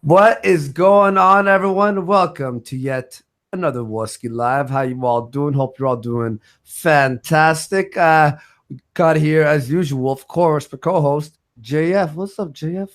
What is going on, everyone? Welcome to yet another Woski Live. How you all doing? Hope you're all doing fantastic. We got here as usual, of course, the co-host JF. What's up, JF?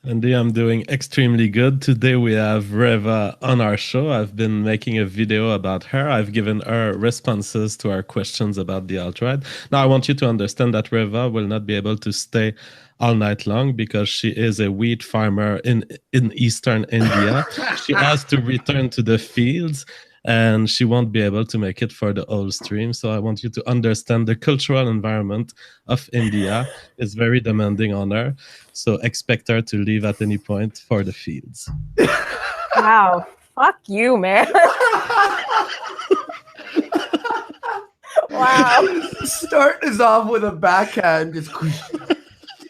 Andy, I'm doing extremely good. Today we have Reva on our show. I've been making a video about her. I've given her responses to our questions about the alt-right. Now I want you to understand that Reva will not be able to stay all night long because she is a wheat farmer in eastern India. She has to return to the fields and she won't be able to make it for the whole stream. So I want you to understand the cultural environment of India is very demanding on her. So expect her to leave at any point for the fields. Wow. Fuck you, man. Wow. Start us off with a backhand. Just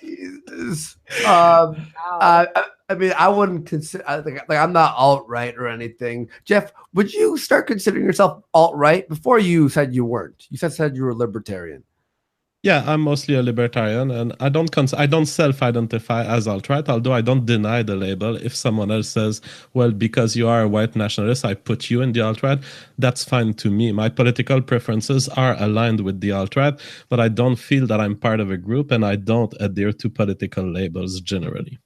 Jesus. I mean, I wouldn't consider like I'm not alt-right or anything. Jeff, would you start considering yourself alt-right? Before you said you weren't. You said you were libertarian. Yeah, I'm mostly a libertarian, and I don't self-identify as alt-right, although I don't deny the label. If someone else says, well, because you are a white nationalist, I put you in the alt-right, that's fine to me. My political preferences are aligned with the alt-right, but I don't feel that I'm part of a group, and I don't adhere to political labels generally.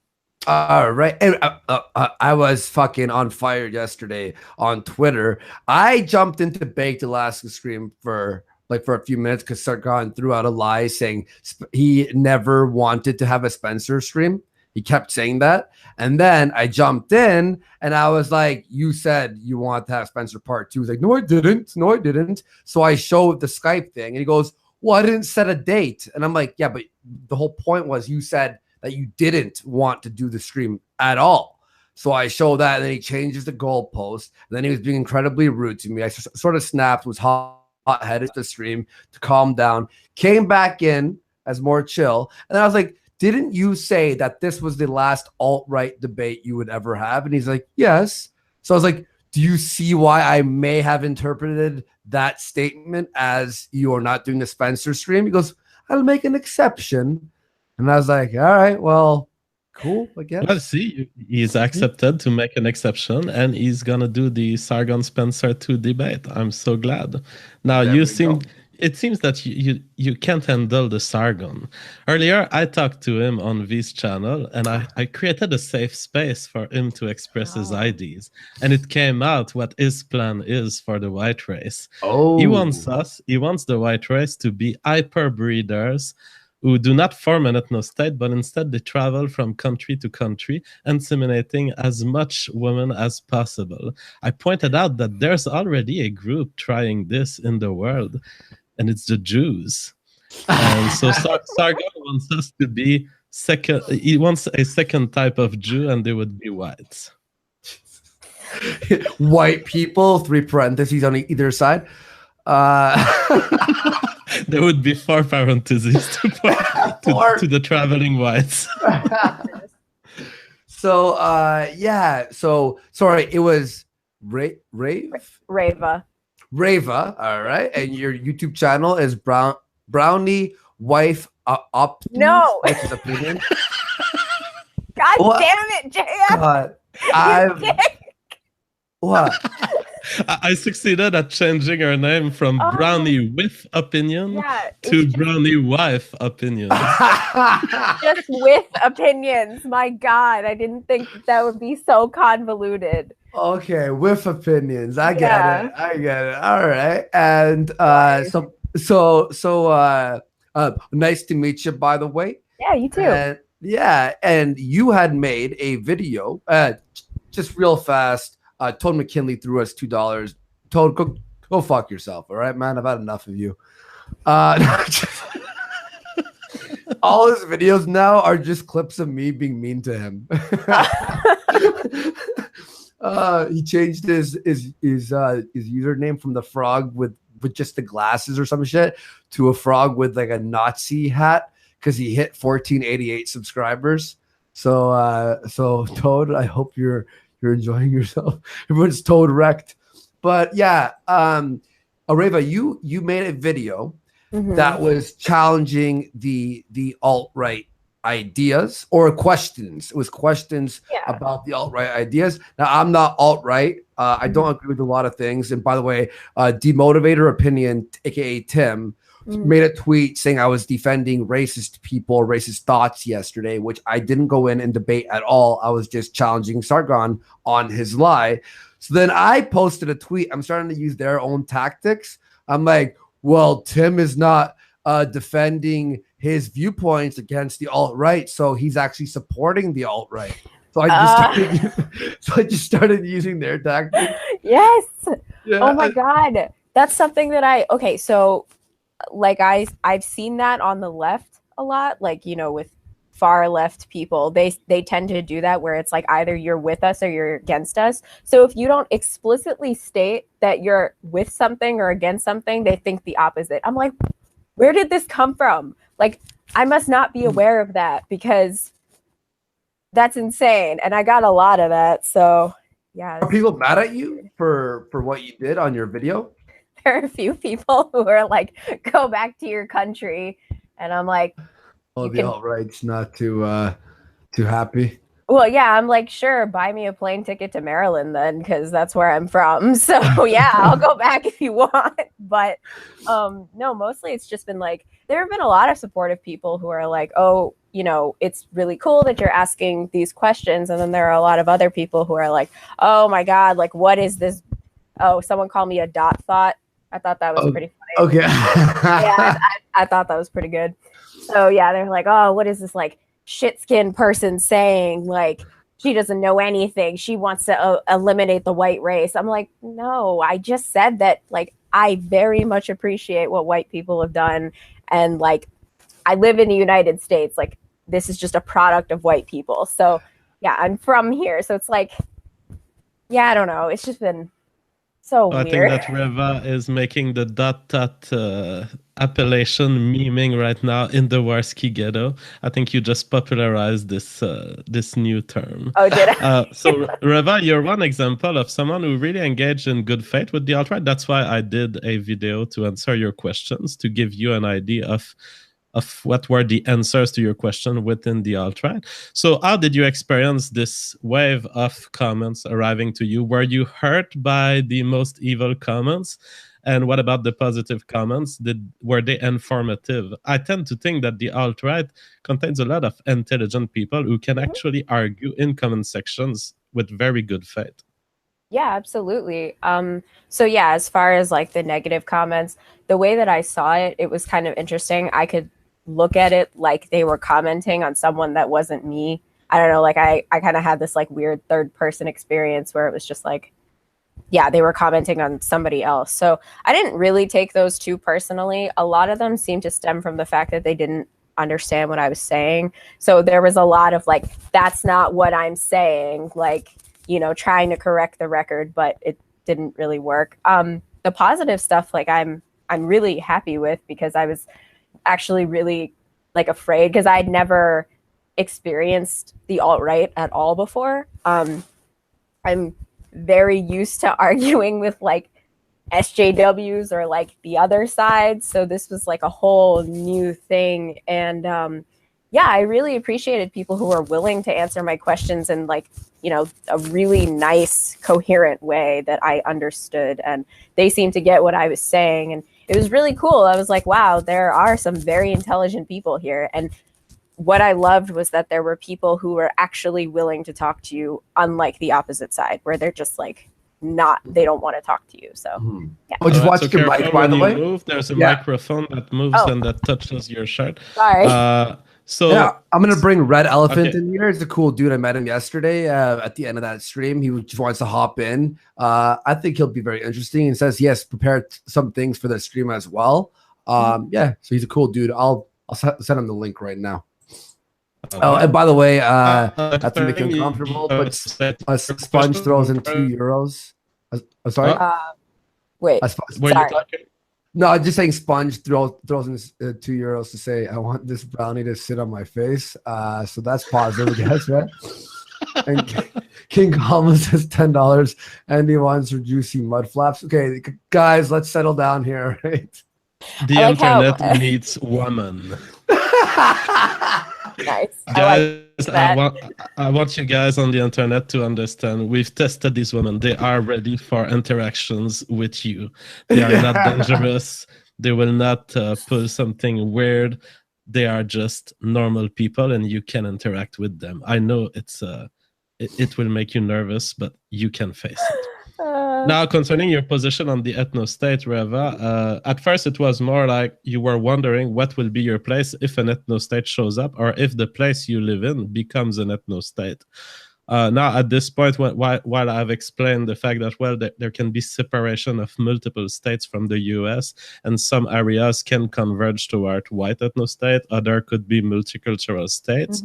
All right. And, I was fucking on fire yesterday on Twitter. I jumped into Baked Alaska Scream for a few minutes because Sargon threw out a lie saying he never wanted to have a Spencer stream. He kept saying that. And then I jumped in and I was like, you said you want to have Spencer part 2. He's like, no, I didn't. No, I didn't. So I showed the Skype thing and he goes, well, I didn't set a date. And I'm like, yeah, but the whole point was you said that you didn't want to do the stream at all. So I show that, and then he changes the goalpost. And then he was being incredibly rude to me. I sort of snapped, was hot-headed the stream to calm down, came back in as more chill. And then I was like, didn't you say that this was the last alt-right debate you would ever have? And he's like, yes. So I was like, do you see why I may have interpreted that statement as you are not doing the Spencer stream? He goes, I'll make an exception. And I was like, all right, well, cool, I guess. Well, see, he's accepted to make an exception, and he's gonna do the Sargon Spencer 2 debate. I'm so glad. Now it seems that you can't handle the Sargon. Earlier, I talked to him on V's channel, and I created a safe space for him to express his ideas. And it came out what his plan is for the white race. Oh, he wants the white race to be hyperbreeders who do not form an ethno-state, but instead they travel from country to country, inseminating as much women as possible. I pointed out that there's already a group trying this in the world, and it's the Jews. And so Sargon wants us to be second. He wants a second type of Jew, and they would be whites. White people, 3 parentheses on either side. There would be 4 parentheses to the traveling whites. So, yeah. So, sorry, it was Reva. Reva, all right. And your YouTube channel is BrownieWifOpns. No. Opinion. God damn it, JF. What? I succeeded at changing her name from Brownie with Opinion to Brownie Wife Opinions. Just with opinions. My God, I didn't think that would be so convoluted. Okay, with opinions. I get it. All right. And so nice to meet you, by the way. Yeah, you too. And you had made a video, just real fast. Toad McKinley threw us $2. Toad, go fuck yourself, all right, man? I've had enough of you. All his videos now are just clips of me being mean to him. He changed his username from the frog with just the glasses or some shit to a frog with like a Nazi hat because he hit 1488 subscribers. So Toad, I hope you're enjoying yourself. Everyone's Toad wrecked. But yeah, Areva, you made a video that was challenging the alt-right ideas or questions. It was questions about the alt-right ideas. Now, I'm not alt-right. I don't agree with a lot of things. And by the way, Demotivator Opinion, aka Tim, made a tweet saying I was defending racist people, racist thoughts yesterday, which I didn't go in and debate at all. I was just challenging Sargon on his lie. So then I posted a tweet. I'm starting to use their own tactics. I'm like, well, Tim is not defending his viewpoints against the alt-right, so he's actually supporting the alt-right. So I just started using their tactics. Yes. Yeah. Oh my God. That's something that okay, so like I've seen that on the left a lot, like, you know, with far left people, they tend to do that where it's like either you're with us or you're against us. So if you don't explicitly state that you're with something or against something, they think the opposite. I'm like, where did this come from? Like, I must not be aware of that, because that's insane. And I got a lot of that. So yeah. Are people mad at you for what you did on your video? There are a few people who are like, go back to your country. And I'm like, oh, the alt-right's not too happy. Well, yeah, I'm like, sure, buy me a plane ticket to Maryland then, because that's where I'm from. So yeah, I'll go back if you want. But no, mostly it's just been like, there have been a lot of supportive people who are like, oh, you know, it's really cool that you're asking these questions. And then there are a lot of other people who are like, oh my God, like, what is this? Oh, someone called me a dot thought. I thought that was pretty funny. Okay. Yeah, I thought that was pretty good. So yeah, they're like, oh, what is this like shit-skinned person saying? Like, she doesn't know anything. She wants to eliminate the white race. I'm like, no, I just said that, like, I very much appreciate what white people have done. And like, I live in the United States. Like, this is just a product of white people. So yeah, I'm from here. So it's like, yeah, I don't know. It's just been so weird. I think that Reva is making the dot appellation memeing right now in the Warski ghetto. I think you just popularized this new term. Oh, did I? So Reva, you're one example of someone who really engaged in good faith with the alt-right. That's why I did a video to answer your questions, to give you an idea of what were the answers to your question within the alt-right. So how did you experience this wave of comments arriving to you? Were you hurt by the most evil comments? And what about the positive comments? Were they informative? I tend to think that the alt-right contains a lot of intelligent people who can actually argue in comment sections with very good faith. Yeah, absolutely. So yeah, as far as like the negative comments, the way that I saw it, it was kind of interesting. I could look at it like they were commenting on someone that wasn't me. I don't know, like I kind of had this like weird third person experience where it was just like, yeah, they were commenting on somebody else. So I didn't really take those too personally. A lot of them seemed to stem from the fact that they didn't understand what I was saying. So there was a lot of like, that's not what I'm saying, like, you know, trying to correct the record, but it didn't really work. The positive stuff, like I'm really happy with, because I was actually really like afraid, because I'd never experienced the alt-right at all before. I'm very used to arguing with like SJWs or like the other side. So this was like a whole new thing. And yeah, I really appreciated people who were willing to answer my questions in like, you know, a really nice, coherent way that I understood. And they seemed to get what I was saying. And it was really cool. I was like, wow, there are some very intelligent people here. And what I loved was that there were people who were actually willing to talk to you, unlike the opposite side, where they're just like, they don't want to talk to you. So yeah. Oh, just watch your mic, by the way. There's a microphone that moves and that touches your shirt. Sorry. So yeah, I'm gonna bring Red Elephant in here. He's a cool dude. I met him yesterday at the end of that stream. He just wants to hop in. I think he'll be very interesting. And says he has prepared some things for the stream as well. Yeah, so he's a cool dude. I'll send him the link right now. Oh, and by the way, not to make him comfortable, but Sponge throws in €2. I'm sorry. Wait. Sorry. No, I'm just saying Sponge throws in €2 to say, I want this brownie to sit on my face. So that's positive, I guess, right? And King Kama says $10 and he wants for juicy mud flaps. Okay, guys, let's settle down here, right? The internet needs woman. Nice. I like Guys, that. I want you guys on the internet to understand. We've tested these women. They are ready for interactions with you. They are not dangerous. They will not pull something weird. They are just normal people, and you can interact with them. I know it will make you nervous, but you can face it. Now, concerning your position on the ethno-state, Reva, at first it was more like you were wondering what will be your place if an ethno-state shows up, or if the place you live in becomes an ethno-state. Now, at this point, while I've explained the fact that, well, there can be separation of multiple states from the US, and some areas can converge toward white ethno-state, other could be multicultural states.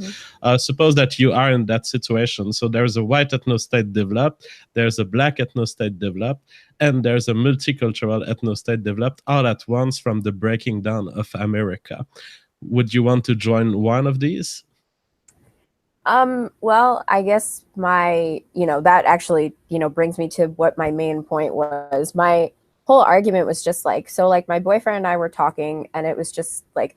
Suppose that you are in that situation. So there's a white ethno-state developed, there's a black ethno-state developed, and there's a multicultural ethno-state developed all at once from the breaking down of America. Would you want to join one of these? Well, I guess that actually, brings me to what my main point was. My whole argument was just like, so like my boyfriend and I were talking, and it was just like,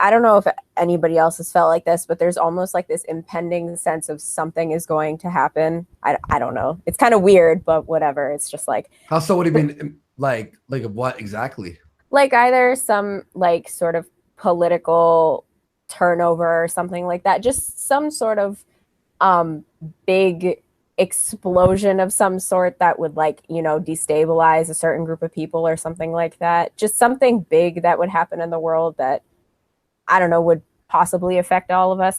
I don't know if anybody else has felt like this, but there's almost like this impending sense of something is going to happen. I don't know. It's kind of weird, but whatever. It's just like, How so? What do you mean? Like what exactly? Like either some like sort of political turnover or something like that, just some sort of big explosion of some sort that would like destabilize a certain group of people or something like that. Just something big that would happen in the world that I don't know would possibly affect all of us.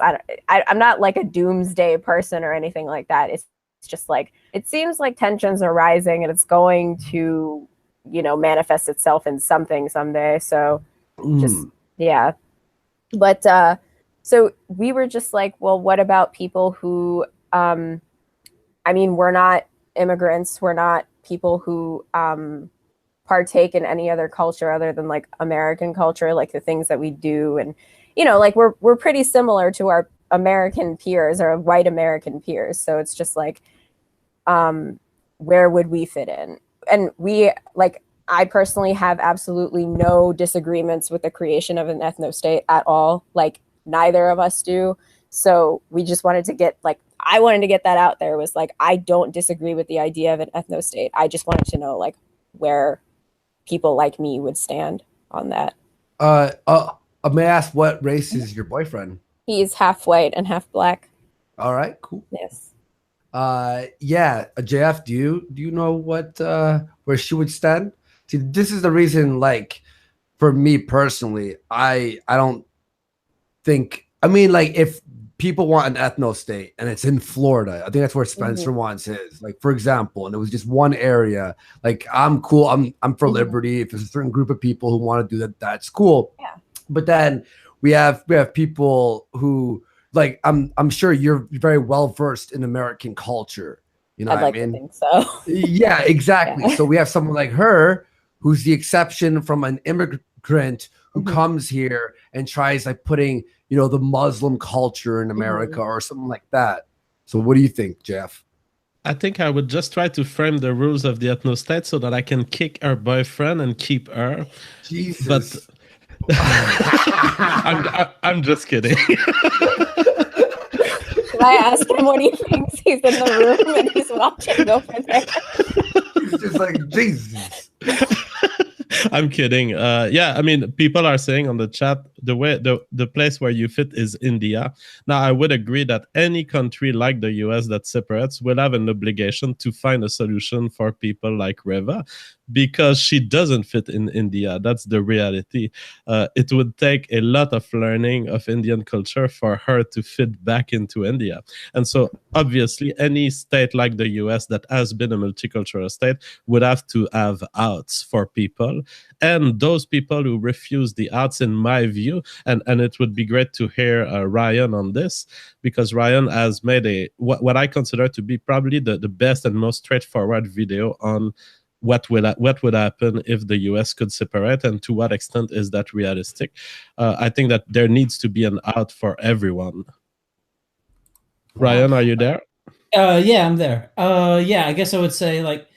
I'm not like a doomsday person or anything like that. It's just like it seems like tensions are rising and it's going to manifest itself in something someday. So just yeah. But so we were just like, well, what about people who, we're not immigrants. We're not people who partake in any other culture other than like American culture, like the things that we do. And, like we're pretty similar to our American peers or white American peers. So it's just like, where would we fit in? And I personally have absolutely no disagreements with the creation of an ethno-state at all. Like neither of us do. So we just wanted to get I wanted to get that out there. Was like, I don't disagree with the idea of an ethno-state. I just wanted to know like where people like me would stand on that. May I ask what race is your boyfriend? He's half white and half black. All right, cool. Yes. Yeah, JF, do you know what where she would stand? See, this is the reason, like, for me personally, I don't think, like, if people want an ethno state and it's in Florida, I think that's where Spencer wants his, like, for example, and it was just one area, like, I'm cool, I'm for liberty. If there's a certain group of people who want to do that, that's cool. Yeah. But then we have people who, like, I'm sure you're very well versed in American culture. You know I'd what like I mean? to think so. Yeah, exactly. Yeah. So we have someone like her who's the exception from an immigrant who comes here and tries like putting, the Muslim culture in America or something like that. So what do you think, Jeff? I think I would just try to frame the rules of the ethno-state so that I can kick her boyfriend and keep her. Jesus. But I'm just kidding. I ask him what he thinks. He's in the room and he's watching over there. He's just like, Jesus. I'm kidding. Yeah, people are saying on the chat the place where you fit is India. Now, I would agree that any country like the US that separates will have an obligation to find a solution for people like Reva, because she doesn't fit in India. That's the reality. It would take a lot of learning of Indian culture for her to fit back into India. And so, obviously, any state like the US that has been a multicultural state would have to have outs for people. And those people who refuse the outs, in my view, and it would be great to hear Ryan on this, because Ryan has made what I consider to be probably the best and most straightforward video on what would happen if the US could separate, and to what extent is that realistic. I think that there needs to be an out for everyone. Ryan, are you there? Yeah, I'm there. Yeah, I guess I would say like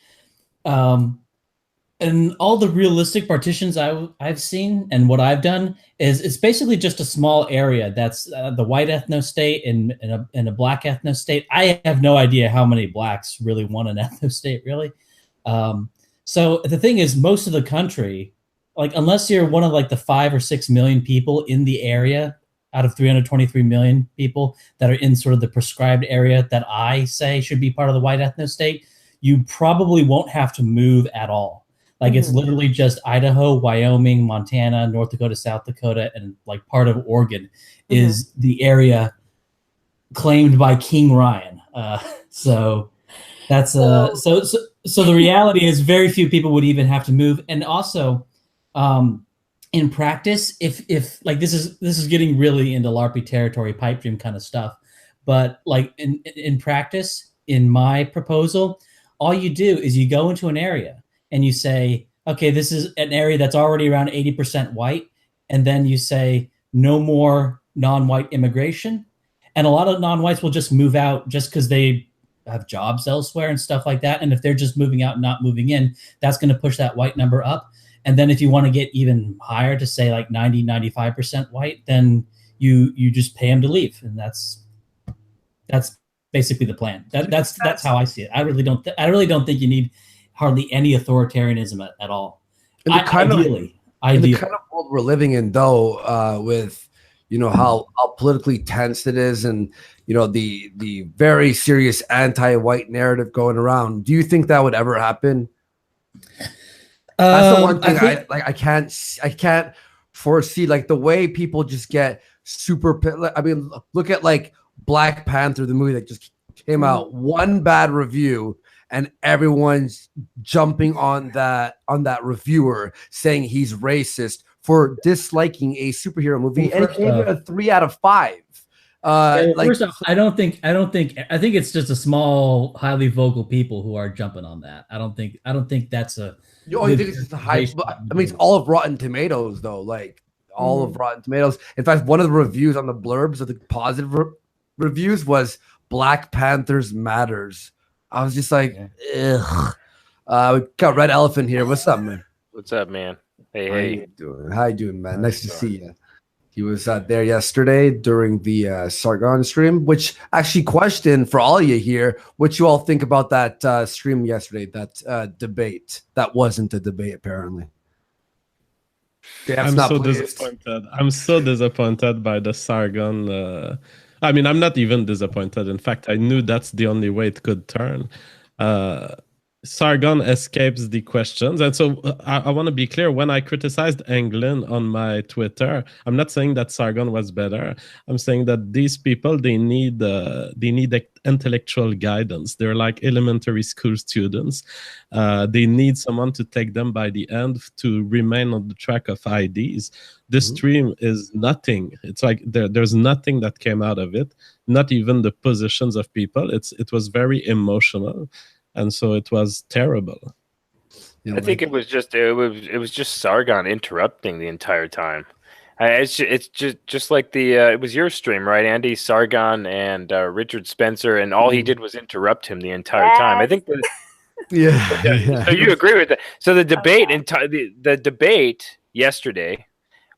and all the realistic partitions I've seen and what I've done is it's basically just a small area that's the white ethno state and a black ethno state. I have no idea how many blacks really want an ethno state, really. So the thing is, most of the country, like unless you're one of like the 5 or 6 million people in the area out of 323 million people that are in sort of the prescribed area that I say should be part of the white ethno state, you probably won't have to move at all. Like it's literally just Idaho, Wyoming, Montana, North Dakota, South Dakota, and like part of Oregon is the area claimed by King Ryan. So that's so the reality is very few people would even have to move. And also, in practice, if like this is getting really into LARPy territory, pipe dream kind of stuff, but like in practice, in my proposal, all you do is you go into an area and you say, okay, this is an area that's already around 80% white. And then you say, no more non-white immigration. And a lot of non-whites will just move out just because they have jobs elsewhere and stuff like that. And if they're just moving out and not moving in, that's going to push that white number up. And then if you want to get even higher to say like 90, 95% white, then you just pay them to leave. And that's basically the plan. That's how I see it. I really don't think you need hardly any authoritarianism at all. Ideally. The kind of world we're living in, though, with how politically tense it is, and the very serious anti-white narrative going around. Do you think that would ever happen? That's the one thing I can't foresee. Like the way people just get super. I mean, look at like Black Panther, the movie that just came out. One bad review, and everyone's jumping on that reviewer saying he's racist for disliking a superhero movie, and it gave it a 3 out of 5. First off, I think it's just a small, highly vocal people who are jumping on that. I don't think that's a. You think it's just a hype? I mean, it's all of Rotten Tomatoes, though. Like all of Rotten Tomatoes. In fact, one of the reviews on the blurbs of the positive reviews was Black Panthers matters. I was just like, ugh. We got Red Elephant here. What's up, man? What's up, man? Hey, How you doing? How you doing, man? Nice to see you. He was there yesterday during the Sargon stream, which actually question for all of you here, what you all think about that stream yesterday, that debate. That wasn't a debate, apparently. I'm so disappointed. I'm so disappointed by the Sargon. I mean, I'm not even disappointed. In fact, I knew that's the only way it could turn. Sargon escapes the questions. And so I want to be clear, when I criticized Anglin on my Twitter, I'm not saying that Sargon was better. I'm saying that these people, they need intellectual guidance. They're like elementary school students. They need someone to take them by the end to remain on the track of IDs. This stream is nothing. It's like there's nothing that came out of it, not even the positions of people. It was very emotional. And so it was terrible. I think it was just Sargon interrupting the entire time. It's just like it was your stream, right, Andy? Sargon and Richard Spencer, and all he did was interrupt him the entire time. I think that. Yeah. So you agree with that? So the debate the debate yesterday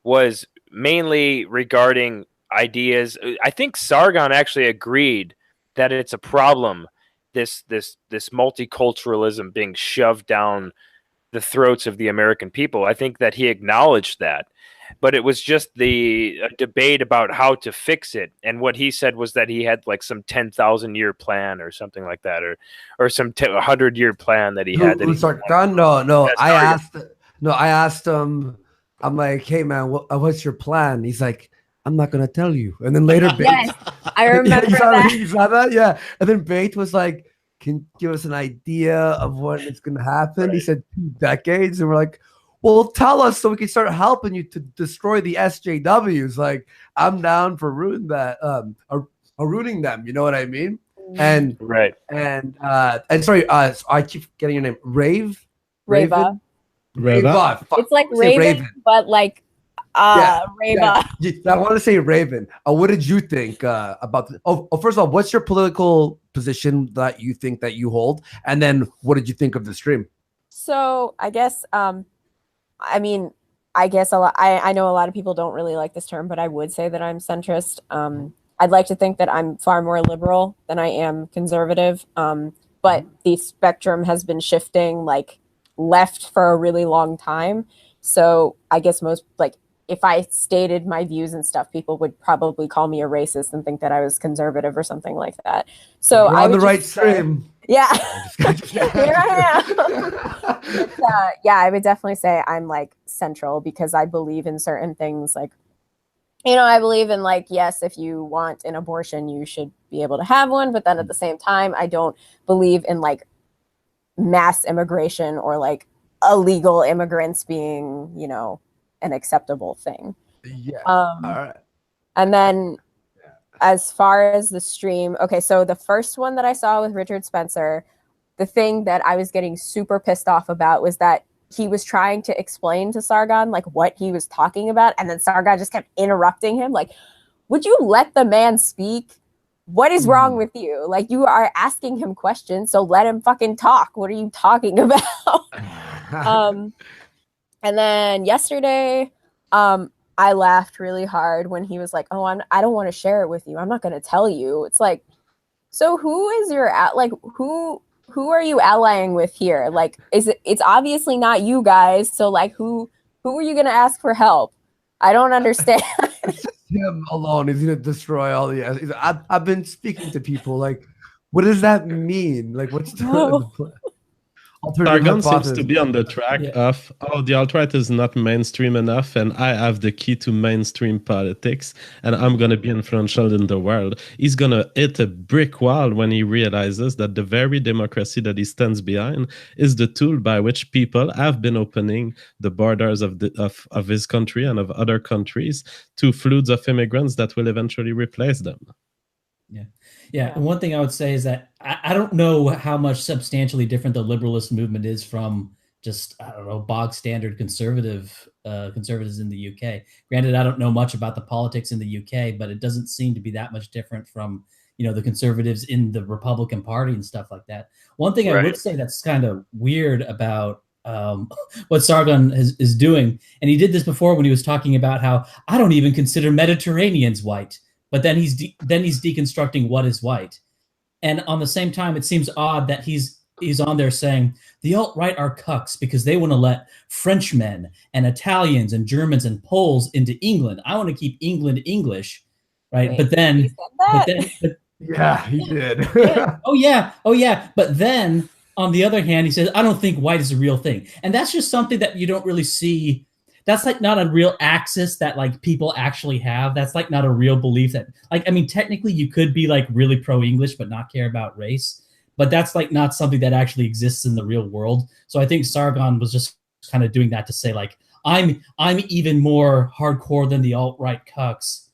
was mainly regarding ideas. I think Sargon actually agreed that it's a problem. This multiculturalism being shoved down the throats of the American people. I think that he acknowledged that, but it was just the debate about how to fix it. And what he said was that he had like some 10,000-year plan or something like that, or some 100-year plan that he had. I asked him. I'm like, hey man, what's your plan? He's like, I'm not gonna tell you. And then later, yes, I remember that. You saw that, yeah. And then Bate was like, "Can you give us an idea of when it's gonna happen?" Right. He said 2 decades, and we're like, "Well, tell us so we can start helping you to destroy the SJWs." Like, I'm down for ruining them. You know what I mean? And right. And sorry, so I keep getting your name. Rava. It's like Raven, but like. Rava. Yeah. I want to say Raven. What did you think about? First of all, what's your political position that you think that you hold, and then what did you think of the stream? So I guess I mean, I guess a lot. I know a lot of people don't really like this term, but I would say that I'm centrist. I'd like to think that I'm far more liberal than I am conservative. But the spectrum has been shifting like left for a really long time. So I guess most like if I stated my views and stuff, people would probably call me a racist and think that I was conservative or something like that. So You're I on would the right just say, stream. yeah. Just Here I am. Yeah, I would definitely say I'm like central because I believe in certain things. Like, I believe in like, yes, if you want an abortion, you should be able to have one. But then at the same time, I don't believe in like mass immigration or like illegal immigrants being, an acceptable thing. Yeah. All right. And then as far as the stream, okay, so the first one that I saw with Richard Spencer, the thing that I was getting super pissed off about was that he was trying to explain to Sargon like what he was talking about, and then Sargon just kept interrupting him. Like, would you let the man speak? What is wrong with you? Like, you are asking him questions, so let him fucking talk. What are you talking about? And then yesterday, I laughed really hard when he was like, "Oh, I don't want to share it with you. I'm not going to tell you." It's like, so who is your who are you allying with here? Like, it's obviously not you guys. So like, who are you going to ask for help? I don't understand. Him alone is going to destroy all the. I've been speaking to people like, what does that mean? Like, what's the Sargon seems to be on the track Yeah. of, the alt-right is not mainstream enough, and I have the key to mainstream politics, and I'm going to be influential in the world. He's going to hit a brick wall when he realizes that the very democracy that he stands behind is the tool by which people have been opening the borders of his country and of other countries to floods of immigrants that will eventually replace them. Yeah. And one thing I would say is that I don't know how much substantially different the liberalist movement is from just, I don't know, bog standard conservatives in the UK. Granted, I don't know much about the politics in the UK, but it doesn't seem to be that much different from, the conservatives in the Republican Party and stuff like that. One thing I would say that's kind of weird about what Sargon is doing, and he did this before when he was talking about how I don't even consider Mediterraneans white. But then he's deconstructing what is white, and on the same time, it seems odd that he's on there saying the alt-right are cucks because they want to let Frenchmen and Italians and Germans and Poles into England. I want to keep England English, right? Wait, but then, yeah, he did. oh yeah. But then on the other hand, he says I don't think white is a real thing, and that's just something that you don't really see. That's like not a real axis that like people actually have. That's like not a real belief that like, I mean, technically you could be like really pro-English, but not care about race, but that's like not something that actually exists in the real world. So I think Sargon was just kind of doing that to say like, I'm even more hardcore than the alt-right cucks,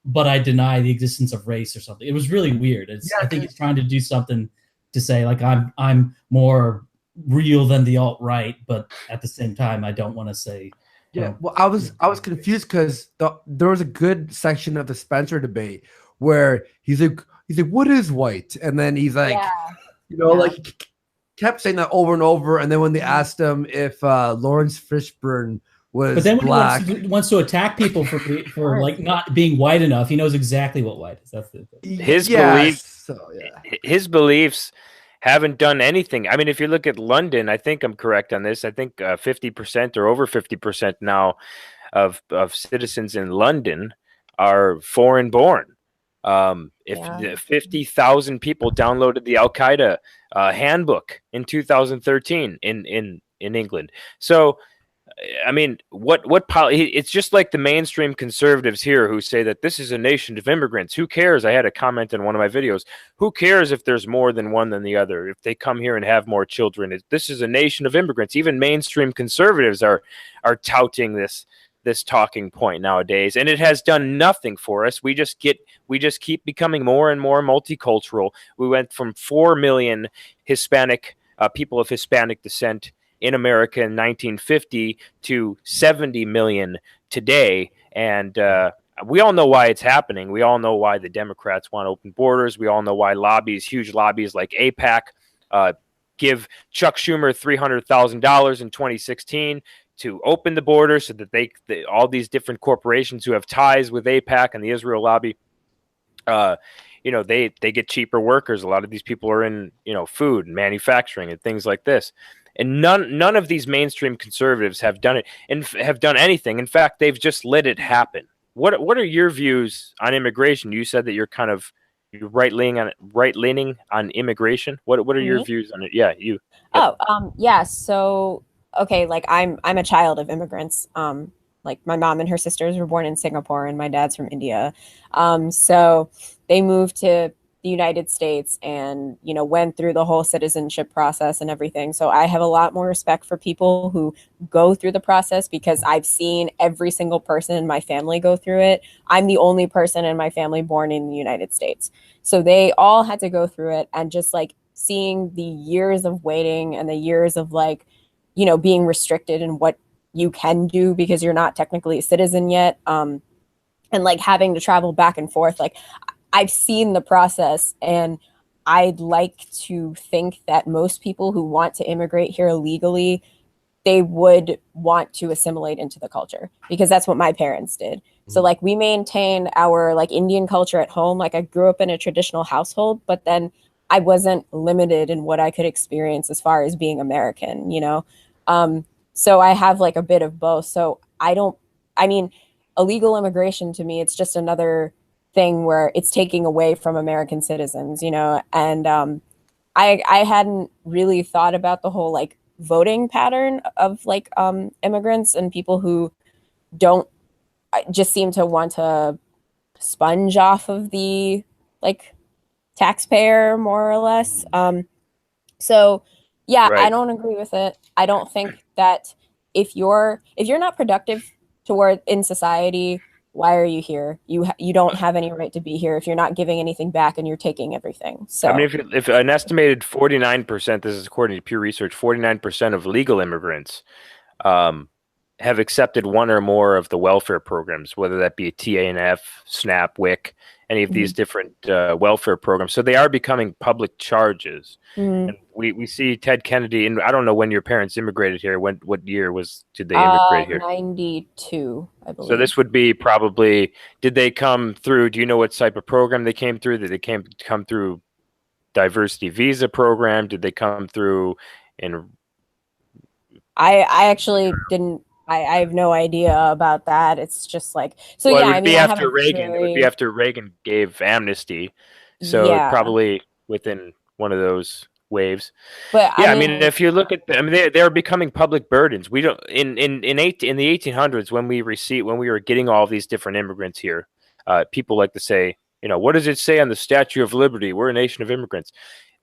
but I deny the existence of race or something. It was really weird. I think he's trying to do something to say like, I'm more real than the alt-right, but at the same time, I don't want to say, yeah, well, I was confused because there was a good section of the Spencer debate where he's like, what is white? And then he's like, like he kept saying that over and over. And then when they asked him if Lawrence Fishburne was but then black, when he wants to attack people for like not being white enough, he knows exactly what white is. That's the thing. His beliefs haven't done anything. I mean, if you look at London, I think I'm correct on this. I think 50% or over 50% now of citizens in London are foreign born. If 50,000 people downloaded the Al Qaeda handbook in 2013 in England, so I mean, it's just like the mainstream conservatives here who say that this is a nation of immigrants. Who cares? I had a comment in one of my videos. Who cares if there's more than one than the other? If they come here and have more children, this is a nation of immigrants. Even mainstream conservatives are touting this talking point nowadays, and it has done nothing for us. We just keep becoming more and more multicultural. We went from 4 million Hispanic people of Hispanic descent in America in 1950 to 70 million today. And we all know why it's happening. We all know why the Democrats want open borders. We all know why huge lobbies like AIPAC give Chuck Schumer $300,000 in 2016 to open the border so that all these different corporations who have ties with AIPAC and the Israel lobby, they get cheaper workers. A lot of these people are in, food and manufacturing and things like this. And none of these mainstream conservatives have done it and have done anything. In fact, they've just let it happen. What are your views on immigration? You said that you're kind of right leaning on immigration. What are your views on it? Yeah, you. Yeah. So okay, like I'm a child of immigrants. Like my mom and her sisters were born in Singapore, and my dad's from India. So they moved to the United States and, went through the whole citizenship process and everything. So I have a lot more respect for people who go through the process because I've seen every single person in my family go through it. I'm the only person in my family born in the United States. So they all had to go through it, and just like seeing the years of waiting and the years of being restricted in what you can do because you're not technically a citizen yet. And like having to travel back and forth, like I've seen the process, and I'd like to think that most people who want to immigrate here legally, they would want to assimilate into the culture because that's what my parents did. So like we maintained our like Indian culture at home. Like I grew up in a traditional household, but then I wasn't limited in what I could experience as far as being American, So I have like a bit of both. So illegal immigration to me, it's just another thing where it's taking away from American citizens, and I hadn't really thought about the whole like voting pattern of like immigrants and people who don't just seem to want to sponge off of the like taxpayer more or less. So yeah, Right. I don't agree with it. I don't think that if you're not productive in society, why are you here? You don't have any right to be here if you're not giving anything back and you're taking everything. So I mean, if an estimated 49%, this is according to Pew Research, 49% of legal immigrants have accepted one or more of the welfare programs, whether that be TANF, SNAP, WIC, any of these different welfare programs. So they are becoming public charges. And we see Ted Kennedy, and I don't know when your parents immigrated here. What year did they immigrate here? 92, I believe. So this would be probably, did they come through, do you know what type of program they came through? Did they come through diversity visa program? Did they come through in... I actually didn't. I have no idea about that. It's just like so. Well, Yeah, it would be after Reagan. It would be after Reagan gave amnesty, so Yeah. probably within one of those waves. But Yeah, I mean, if you look at, they're becoming public burdens. We don't in the 1800s when we were getting all these different immigrants here. People like to say, what does it say on the Statue of Liberty? We're a nation of immigrants.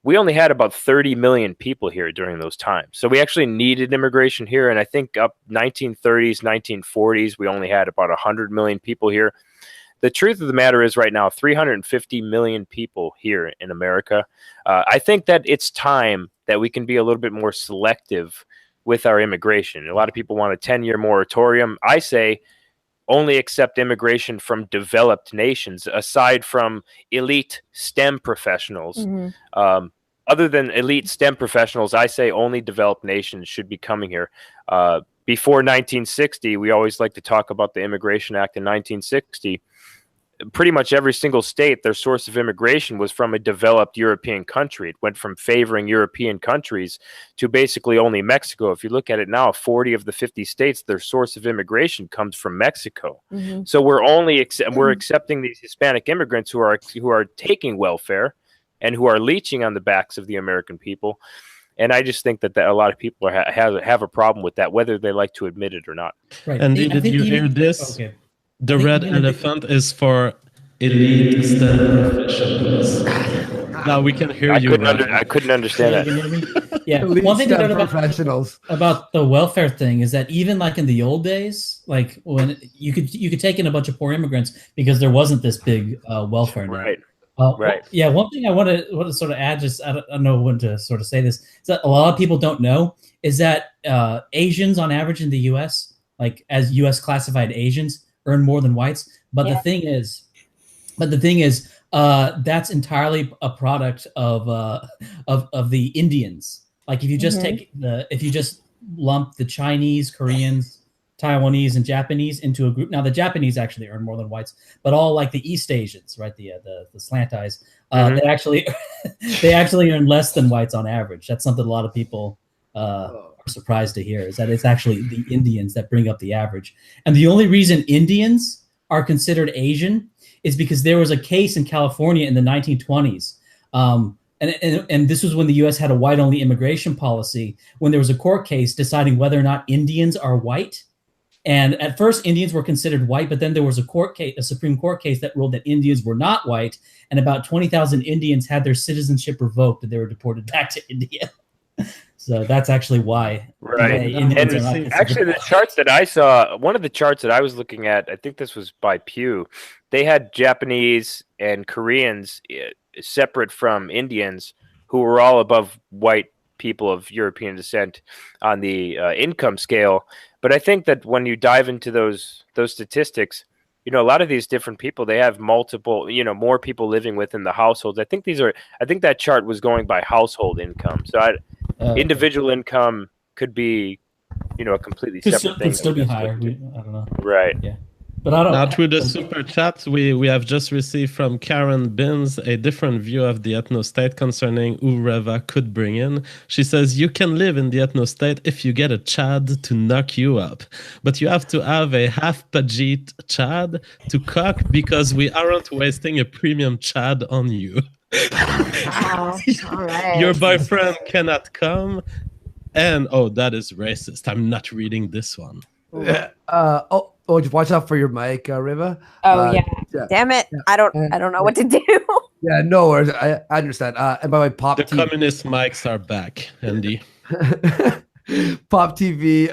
We only had about 30 million people here during those times. So we actually needed immigration here. And I think up 1930s, 1940s, we only had about 100 million people here. The truth of the matter is right now, 350 million people here in America. I think that it's time that we can be a little bit more selective with our immigration. A lot of people want a 10-year moratorium. I say only accept immigration from developed nations, aside from elite STEM professionals. Other than elite STEM professionals, I say only developed nations should be coming here. Before 1960, we always like to talk about the Immigration Act in 1960. Pretty much every single state, their source of immigration was from a developed European country. It went from favoring European countries to basically only Mexico. If you look at it now, 40 of the 50 states, their source of immigration comes from Mexico. So we're accepting these Hispanic immigrants who are taking welfare and who are leeching on the backs of the American people. And I just think that a lot of people have a problem with that, whether they like to admit it or not. Right. And did you hear this? Okay. The red elephant is for elite STEM professionals. Now we can hear you. I couldn't understand that. Yeah, Elite one thing to STEM note professionals. about the welfare thing is that even like in the old days, like when you could take in a bunch of poor immigrants because there wasn't this big welfare net. Right. Right. Yeah. One thing I want to sort of add, just I don't know when to sort of say this, is that a lot of people don't know is that Asians on average in the U.S., like as U.S. classified Asians, earn more than whites. But the thing is, that's entirely a product of the Indians. Like if you just if you just lump the Chinese, Koreans, Taiwanese, and Japanese into a group. Now the Japanese actually earn more than whites, but all like the East Asians, right? The slant eyes, they actually earn less than whites on average. That's something a lot of people are surprised to hear, is that it's actually the Indians that bring up the average. And the only reason Indians are considered Asian is because there was a case in California in the 1920s. And this was when the U.S. had a white-only immigration policy, when there was a court case deciding whether or not Indians are white. And at first, Indians were considered white, but then there was a Supreme Court case that ruled that Indians were not white, and about 20,000 Indians had their citizenship revoked, and they were deported back to India. So that's actually why. Right. And actually, the charts that I saw, one of the charts that I was looking at, I think this was by Pew, they had Japanese and Koreans separate from Indians, who were all above white people of European descent on the income scale. But I think that when you dive into those statistics, you know, a lot of these different people, they have multiple, you know, more people living within the households. I think that chart was going by household income. So individual income could be, you know, a completely separate thing. Could still be higher. I don't know. Right. Yeah. But I don't. Now, through the super chat, we have just received from Karen Bins a different view of the ethno-state concerning who Reva could bring in. She says, you can live in the ethno-state if you get a Chad to knock you up. But you have to have a half-Pajit Chad to cock, because we aren't wasting a premium Chad on you. Wow. All right. Your boyfriend cannot come. And, oh, that is racist. I'm not reading this one. Watch out for your mic, Riva. Yeah. Damn it! Yeah. I don't know what to do. Yeah, no worries. I understand. And by the way, the communist mics are back, Andy. Pop TV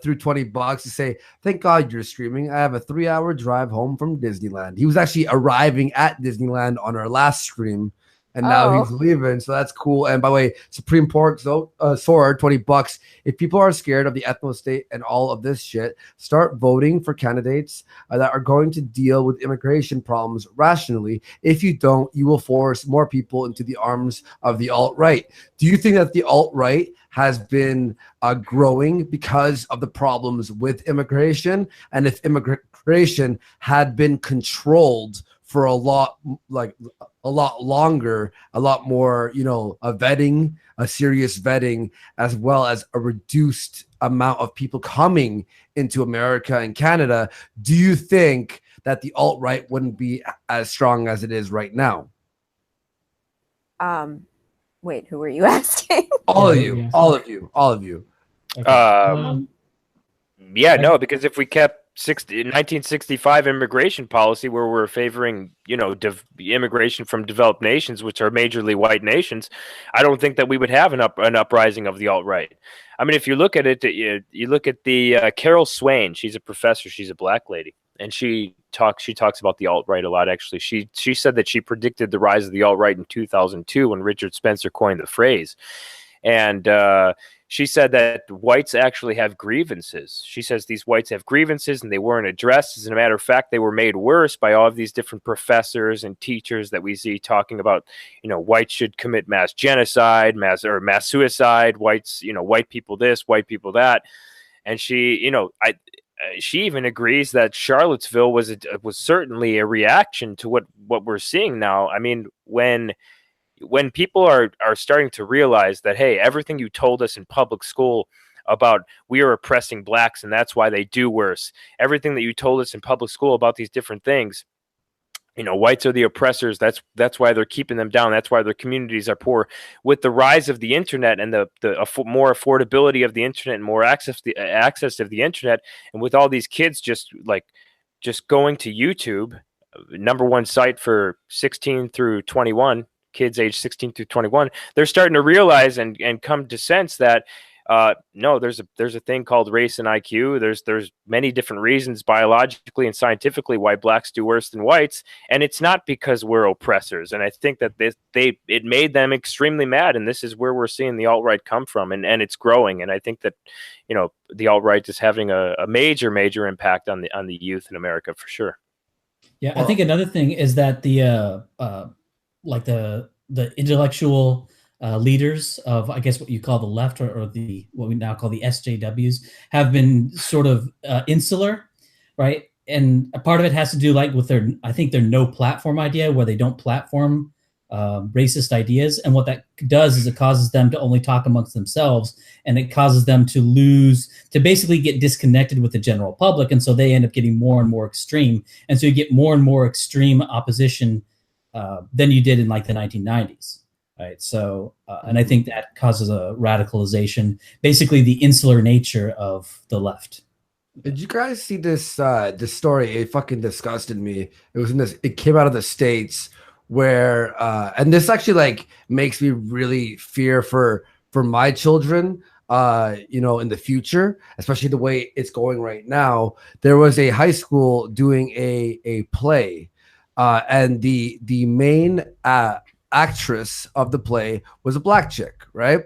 threw $20 to say, thank God you're streaming. I have a 3-hour drive home from Disneyland. He was actually arriving at Disneyland on our last stream, and now he's leaving, so that's cool. And by the way, Supreme Court Sword, $20. If people are scared of the ethno-state and all of this shit, start voting for candidates that are going to deal with immigration problems rationally. If you don't, you will force more people into the arms of the alt-right. Do you think that the alt-right has been growing because of the problems with immigration? And if immigration had been controlled for a lot longer, a lot more, you know, a serious vetting, as well as a reduced amount of people coming into America and Canada, do you think that the alt-right wouldn't be as strong as it is right now? Wait, who were you asking? All of you. Okay. Yeah, no, because if we kept 1965 immigration policy, where we're favoring, you know, immigration from developed nations, which are majorly white nations, I don't think that we would have an uprising of the alt-right. I mean, if you look at it, you look at the Carol Swain. She's a professor. She's a black lady, and she talks about the alt-right a lot. Actually, she said that she predicted the rise of the alt-right in 2002 when Richard Spencer coined the phrase, and she said that whites actually have grievances. She says these whites have grievances and they weren't addressed. As a matter of fact, they were made worse by all of these different professors and teachers that we see talking about, you know, whites should commit mass genocide, mass suicide, whites, you know, white people this, white people that. And she, you know, she even agrees that Charlottesville was certainly a reaction to what we're seeing now. I mean, when people are starting to realize that, hey, everything you told us in public school about we are oppressing blacks and that's why they do worse, everything that you told us in public school about these different things, you know, whites are the oppressors, that's why they're keeping them down, that's why their communities are poor. With the rise of the internet and the more affordability of the internet and more access of the internet, and with all these kids just going to YouTube, #1 site for 16 through 21 kids age 16 through 21, they're starting to realize and come to sense that no, there's a thing called race and IQ. There's many different reasons biologically and scientifically why blacks do worse than whites, and it's not because we're oppressors. And I think that it made them extremely mad, and this is where we're seeing the alt-right come from, and it's growing. And I think that, you know, the alt-right is having a major impact on the youth in America for sure. Yeah, I think another thing is that the intellectual leaders of, I guess, what you call the left, or the what we now call the SJWs, have been sort of insular, right? And a part of it has to do like with their, I think, their no platform idea, where they don't platform racist ideas. And what that does is it causes them to only talk amongst themselves, and it causes them to basically get disconnected with the general public. And so they end up getting more and more extreme. And so you get more and more extreme opposition than you did in like the 1990s. Right. So, and I think that causes a radicalization, basically the insular nature of the left. Did you guys see this this story? It fucking disgusted me. It came out of the States where and this actually like makes me really fear for my children you know, in the future, especially the way it's going right now. There was a high school doing a play and the main actress of the play was a black chick, right?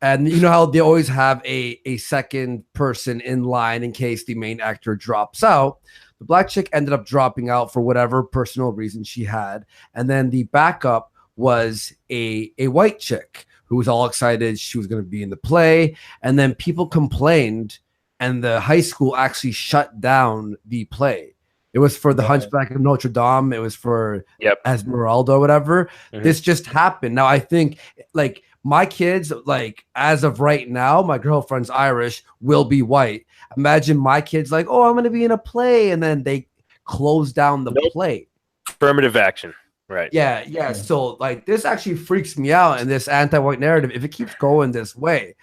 And you know how they always have a second person in line in case the main actor drops out. The black chick ended up dropping out for whatever personal reason she had. And then the backup was a white chick who was all excited she was going to be in the play. And then people complained, and the high school actually shut down the play. It was for the Hunchback of Notre Dame. It was for Esmeralda or whatever. This just happened. Now, I think like my kids, like as of right now, my girlfriend's Irish, will be white. Imagine my kids like, oh, I'm going to be in a play. And then they close down the play. Affirmative action. Right. Yeah. So like this actually freaks me out. And this anti-white narrative, if it keeps going this way,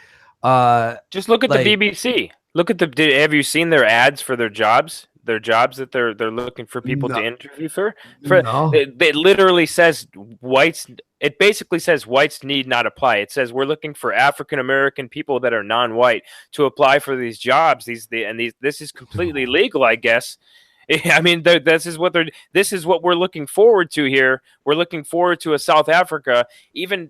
just look at the BBC. Look at have you seen their ads for their jobs? Their jobs that they're looking for people to interview for. It literally says whites. It basically says whites need not apply. It says we're looking for African American people that are non-white to apply for these jobs. This is completely legal, I guess. I mean, this is what we're looking forward to here. We're looking forward to a South Africa. Even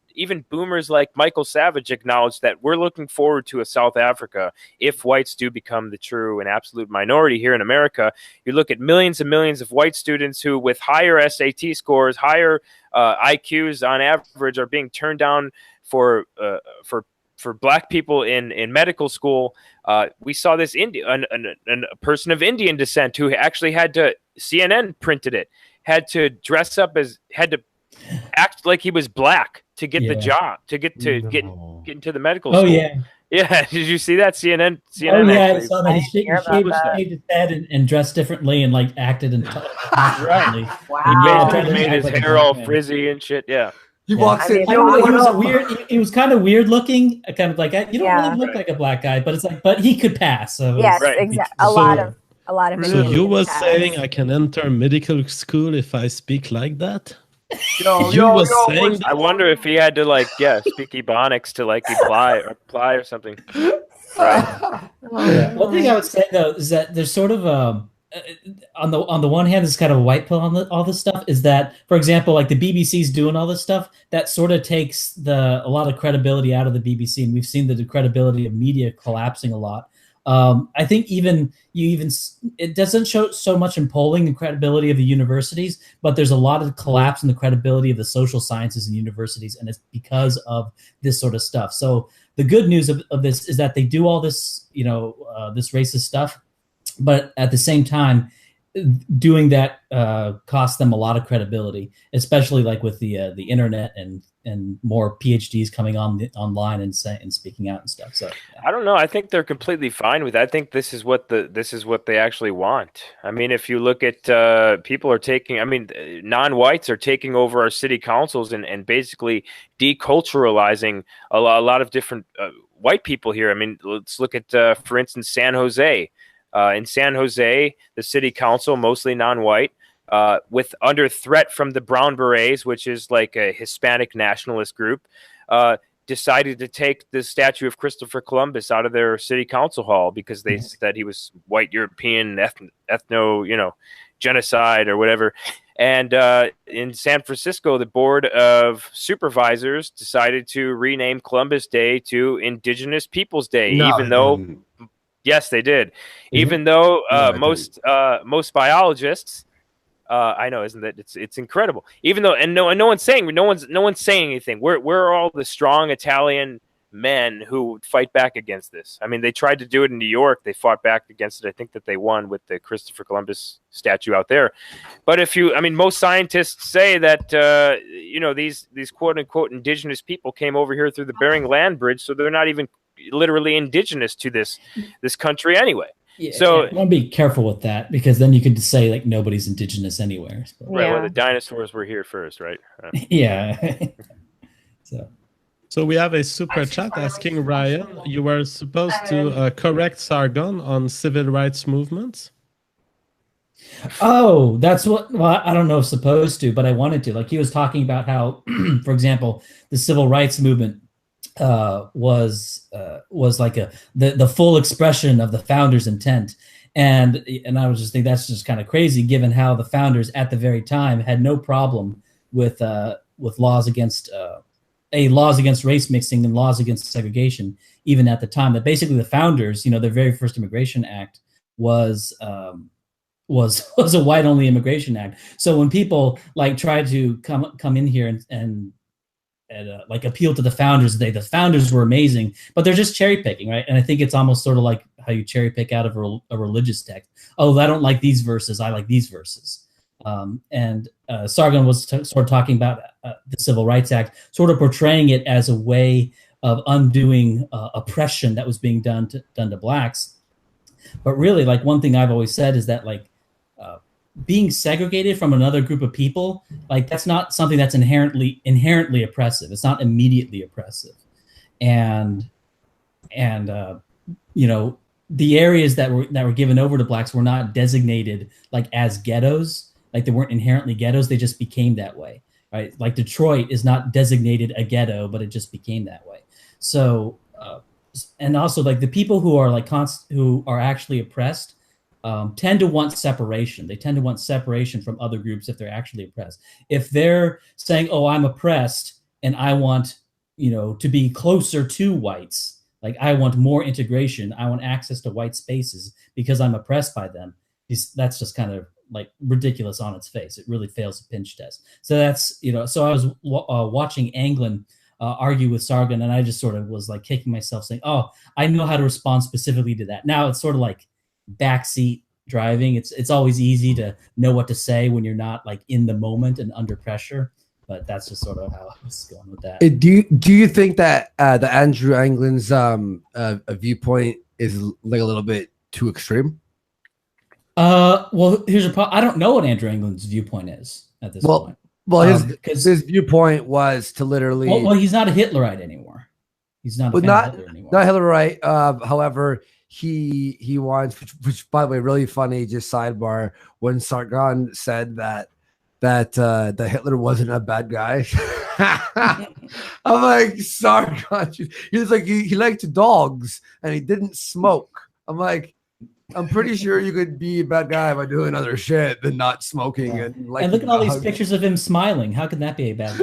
boomers like Michael Savage acknowledged that we're looking forward to a South Africa if whites do become the true and absolute minority here in America. You look at millions and millions of white students who, with higher SAT scores, higher IQs on average, are being turned down for black people in medical school. We saw this a person of Indian descent who actually had to, CNN printed it, had to dress up had to act like he was black to get the job, to get into the medical school. Yeah. Did you see that? CNN. I saw that. He shaved his head and dressed differently and like acted and right. Wow. He made his hair all frizzy and shit. Yeah. He walks in. He was weird. He was kind of weird looking, kind of like you don't really look like a black guy, but it's like, but he could pass. So yes, exactly. A lot of. So you were saying I can enter medical school if I speak like that? Saying I wonder if he had to speak Ebonics to apply or something. Right. One thing I would say though is that there's sort of on the one hand, it's kind of a white pill on all this stuff. Is that, for example, like the BBC's doing all this stuff, that sort of takes a lot of credibility out of the BBC, and we've seen the credibility of media collapsing a lot. I think it doesn't show so much in polling and credibility of the universities, but there's a lot of collapse in the credibility of the social sciences and universities, and it's because of this sort of stuff. So the good news of this is that they do all this, this racist stuff, but at the same time, doing that costs them a lot of credibility, especially like with the internet and more PhDs coming online and speaking out and stuff. So I don't know. I think they're completely fine with that. I think this is what they actually want. I mean, if you look at people are taking, non-whites are taking over our city councils and basically deculturalizing a lot of different white people here. I mean, let's look at, for instance, San Jose. In San Jose, the city council, mostly non-white, with under threat from the Brown Berets, which is like a Hispanic nationalist group, decided to take the statue of Christopher Columbus out of their city council hall because they said he was white European, ethno, genocide or whatever. And in San Francisco, the Board of Supervisors decided to rename Columbus Day to Indigenous Peoples Day, even though... Yes, they did. Even though most biologists I know, isn't that it's incredible? Even though, and no one's saying anything. We're all the strong Italian men who fight back against this. I mean, they tried to do it in New York. They fought back against it. I think that they won with the Christopher Columbus statue out there. But most scientists say that these quote unquote indigenous people came over here through the Bering Land Bridge, so they're not even literally indigenous to this country anyway. Yeah, so I want to be careful with that, because then you could say like nobody's indigenous anywhere. Right. Well, the dinosaurs were here first, right? Yeah. So we have a super chat asking Ryan, you were supposed to correct Sargon on civil rights movements. Oh, that's what. Well, I don't know if supposed to, but I wanted to. Like, he was talking about how, for example, the civil rights movement was like the full expression of the founders' intent, and I was just thinking that's just kind of crazy, given how the founders at the very time had no problem with laws against race mixing and laws against segregation, even at the time. That basically the founders, their very first Immigration Act was a white only immigration act. So when people like try to come in here and like appeal to the founders, the founders were amazing, but they're just cherry picking, right? And I think it's almost sort of like how you cherry pick out of a religious text. Oh, I don't like these verses, I like these verses. And Sargon was sort of talking about the Civil Rights Act, sort of portraying it as a way of undoing oppression that was being done to blacks. But really, like, one thing I've always said is that, like, being segregated from another group of people, like, that's not something that's inherently oppressive. It's not immediately oppressive. And the areas that were given over to blacks were not designated like as ghettos. Like, they weren't inherently ghettos. They just became that way, right? Like, Detroit is not designated a ghetto, but it just became that way. So, and also, like, the people who are like who are actually oppressed tend to want separation. They tend to want separation from other groups if they're actually oppressed. If they're saying, "Oh, I'm oppressed and I want, to be closer to whites. Like, I want more integration. I want access to white spaces because I'm oppressed by them." That's just kind of like ridiculous on its face. It really fails a pinch test. So that's, so I was watching Anglin argue with Sargon, and I just sort of was like kicking myself, saying, "Oh, I know how to respond specifically to that." Now it's sort of like backseat driving. It's always easy to know what to say when you're not like in the moment and under pressure. But that's just sort of how I was going with that. Do you think that the Andrew Anglin's viewpoint is like a little bit too extreme? Well, here's a problem. I don't know what Andrew Anglin's viewpoint is at this point. Well, his viewpoint was to literally. Well, he's not a Hitlerite anymore. He's not a fan of Hitler anymore. Not Hitlerite. However, he wants, which by the way, really funny. Just sidebar, when Sargon said that Hitler wasn't a bad guy. I'm like, Sargon. He was like, he liked dogs and he didn't smoke. I'm like, I'm pretty sure you could be a bad guy by doing other shit than not smoking. And like, and look at all these pictures of him smiling. How could that be a bad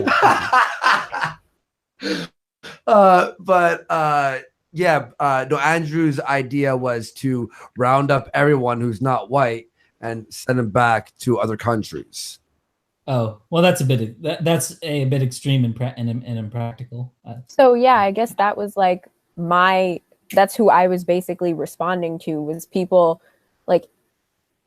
guy? No, Andrew's idea was to round up everyone who's not white and send them back to other countries. Oh, well, that's a bit extreme and impractical. So yeah, I guess that was like that's who I was basically responding to, was people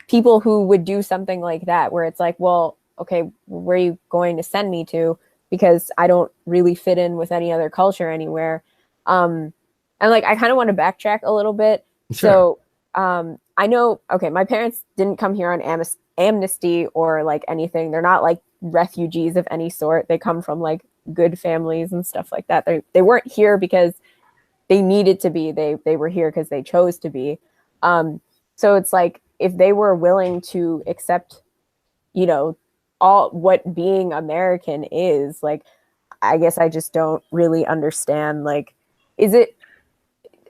who would do something like that, where it's like, well, okay, where are you going to send me to? Because I don't really fit in with any other culture anywhere. And like, I kind of want to backtrack a little bit. Sure. So I know, okay, my parents didn't come here on amnesty or like anything. They're not like refugees of any sort. They come from like good families and stuff like that. They weren't here because they needed to be. They were here because they chose to be. So it's like, if they were willing to accept, all what being American is, like, I guess I just don't really understand. Like,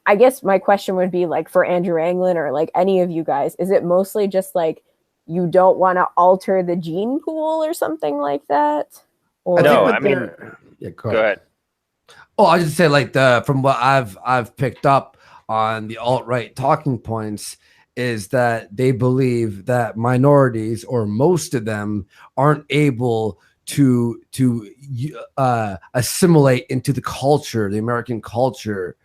I guess my question would be, like, for Andrew Anglin or like any of you guys, is it mostly just like you don't want to alter the gene pool or something like that? Or no, I mean, go ahead. Oh, I just say, like, from what I've picked up on the alt-right talking points is that they believe that minorities, or most of them, aren't able to assimilate into the culture, the American culture,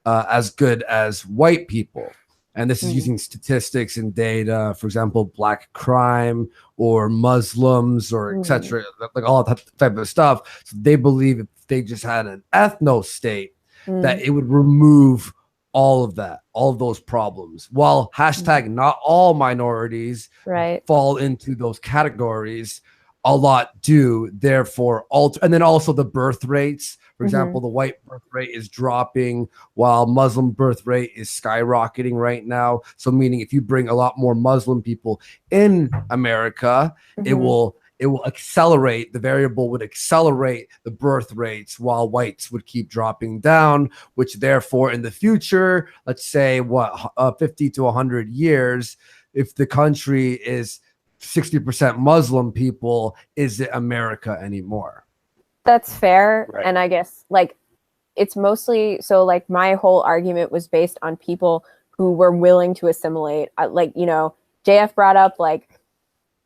as good as white people. And this is using statistics and data, for example, black crime or Muslims or etc., like all that type of stuff. So they believe if they just had an ethno state, that it would remove all of that, all of those problems. While hashtag not all minorities fall into those categories, a lot do. Therefore, and then also the birth rates. For example, the white birth rate is dropping while Muslim birth rate is skyrocketing right now. So meaning if you bring a lot more Muslim people in America, it will accelerate, the variable would accelerate the birth rates while whites would keep dropping down, which therefore in the future, let's say 50 to 100 years, if the country is 60% Muslim people, is it America anymore? That's fair. Right. And I guess like it's mostly so like my whole argument was based on people who were willing to assimilate. Like, you know, JF brought up like,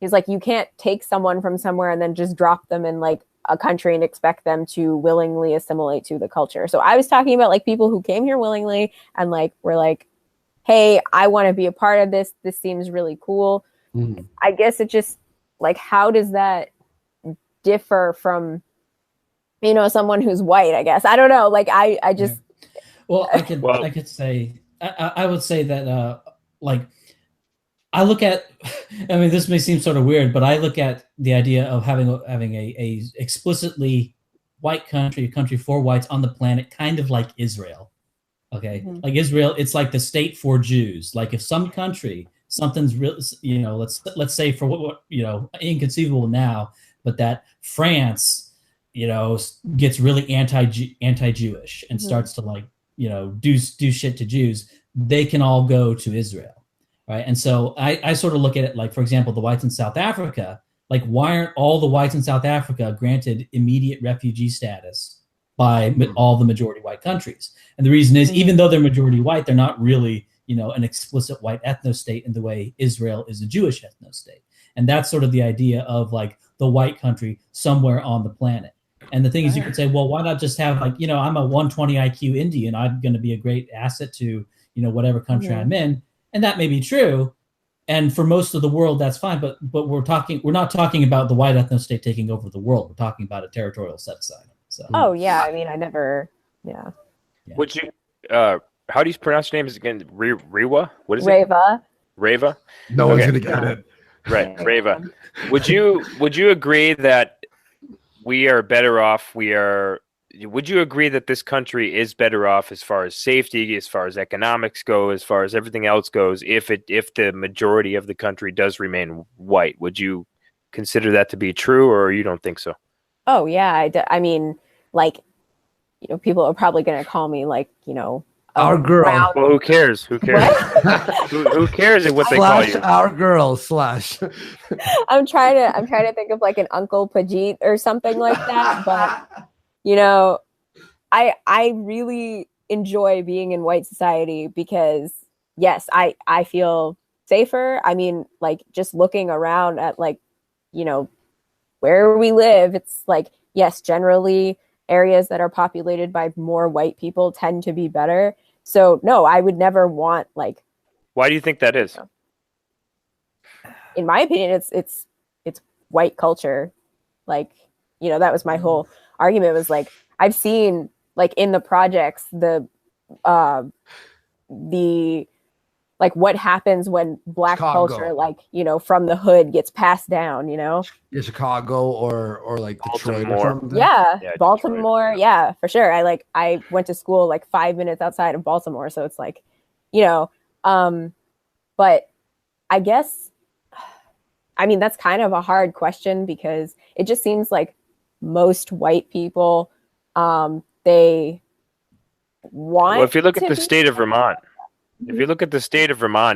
he's like, you can't take someone from somewhere and then just drop them in like a country and expect them to willingly assimilate to the culture. So I was talking about like people who came here willingly and like were like, hey, I want to be a part of this. This seems really cool. I guess it just like, how does that differ from, you know, someone who's white, I guess. I don't know. Like, I just. Well, I could say, I would say that, like, I look at, I mean, this may seem sort of weird, but I look at the idea of having a explicitly white country, a country for whites on the planet, kind of like Israel. Okay. Like Israel, it's like the state for Jews. Like if some country, something's real, you know, let's say for what, you know, inconceivable now, but that France, you know, gets really anti-Jewish and starts to like, you know, do shit to Jews, they can all go to Israel, right? And so I sort of look at it like, for example, the whites in South Africa, like why aren't all the whites in South Africa granted immediate refugee status by all the majority white countries? And the reason is, even though they're majority white, they're not really, you know, an explicit white ethno-state in the way Israel is a Jewish ethno-state. And that's sort of the idea of like the white country somewhere on the planet. And the thing is, you could say, well, why not just have like, you know, I'm a 120 IQ Indian. I'm going to be a great asset to, you know, whatever country I'm in. And that may be true. And for most of the world, that's fine. But we're not talking about the white ethno-state taking over the world. We're talking about a territorial set aside. So. Oh, yeah. I mean, I never. Yeah. Would you, how do you pronounce your name again? Rewa? What is Reva. It? Reva? No one's going to get it. Right. Reva. Would you agree that we are better off? Would you agree that this country is better off as far as safety, as far as economics go, as far as everything else goes, if the majority of the country does remain white? Would you consider that to be true, or you don't think so? Oh, yeah. I mean, like, you know, people are probably going to call me like, you know, our girl. Well, who cares? Who cares? who cares what they call you? Our girl slash. I'm trying to think of like an Uncle Pajit or something like that, but you know, I really enjoy being in white society because yes, I feel safer. I mean, like just looking around at like, you know, where we live, it's like, yes, generally areas that are populated by more white people tend to be better. So no, I would never want like. Why do you think that is? In my opinion, it's white culture. Like, you know, that was my whole argument was like, I've seen like in the projects, the like what happens when black culture, like, you know, from the hood gets passed down, you know? Yeah, Chicago or like Detroit or something. Yeah, Baltimore. Detroit. Yeah, for sure. I went to school like 5 minutes outside of Baltimore. So it's like, you know, but I guess, I mean, that's kind of a hard question because it just seems like most white people, they want. Well, if you look at the state of Vermont,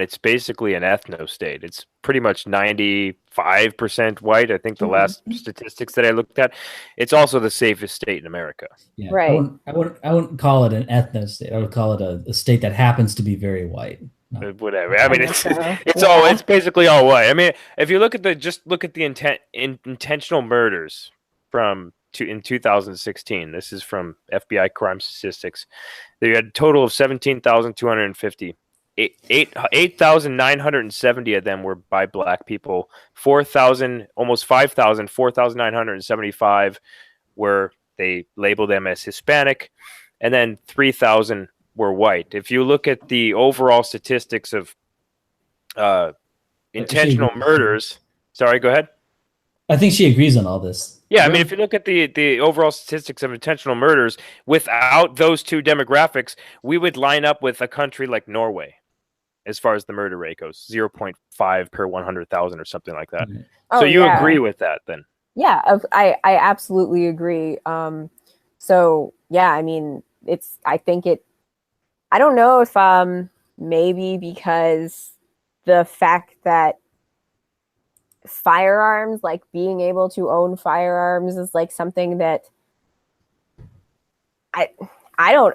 it's basically an ethno state. It's pretty much 95% white. I think the last statistics that I looked at, it's also the safest state in America. Yeah, right. I wouldn't call it an ethno state. I would call it a state that happens to be very white. No. Whatever. I mean, it's So, it's basically all white. I mean, if you look at the intentional murders in 2016. This is from FBI crime statistics. They had a total of 17,250. 8,970 of them were by black people. 4,000, almost 5,000, 4,975 were, they labeled them as Hispanic, and then 3,000 were white. If you look at the overall statistics of intentional murders, sorry, go ahead. I think she agrees on all this. Yeah, I mean, if you look at the overall statistics of intentional murders, without those two demographics, we would line up with a country like Norway as far as the murder rate goes, 0.5 per 100,000 or something like that. Oh, so you agree with that then? Yeah, I absolutely agree. So yeah, I mean, I don't know if maybe because the fact that firearms, like being able to own firearms, is like something that I don't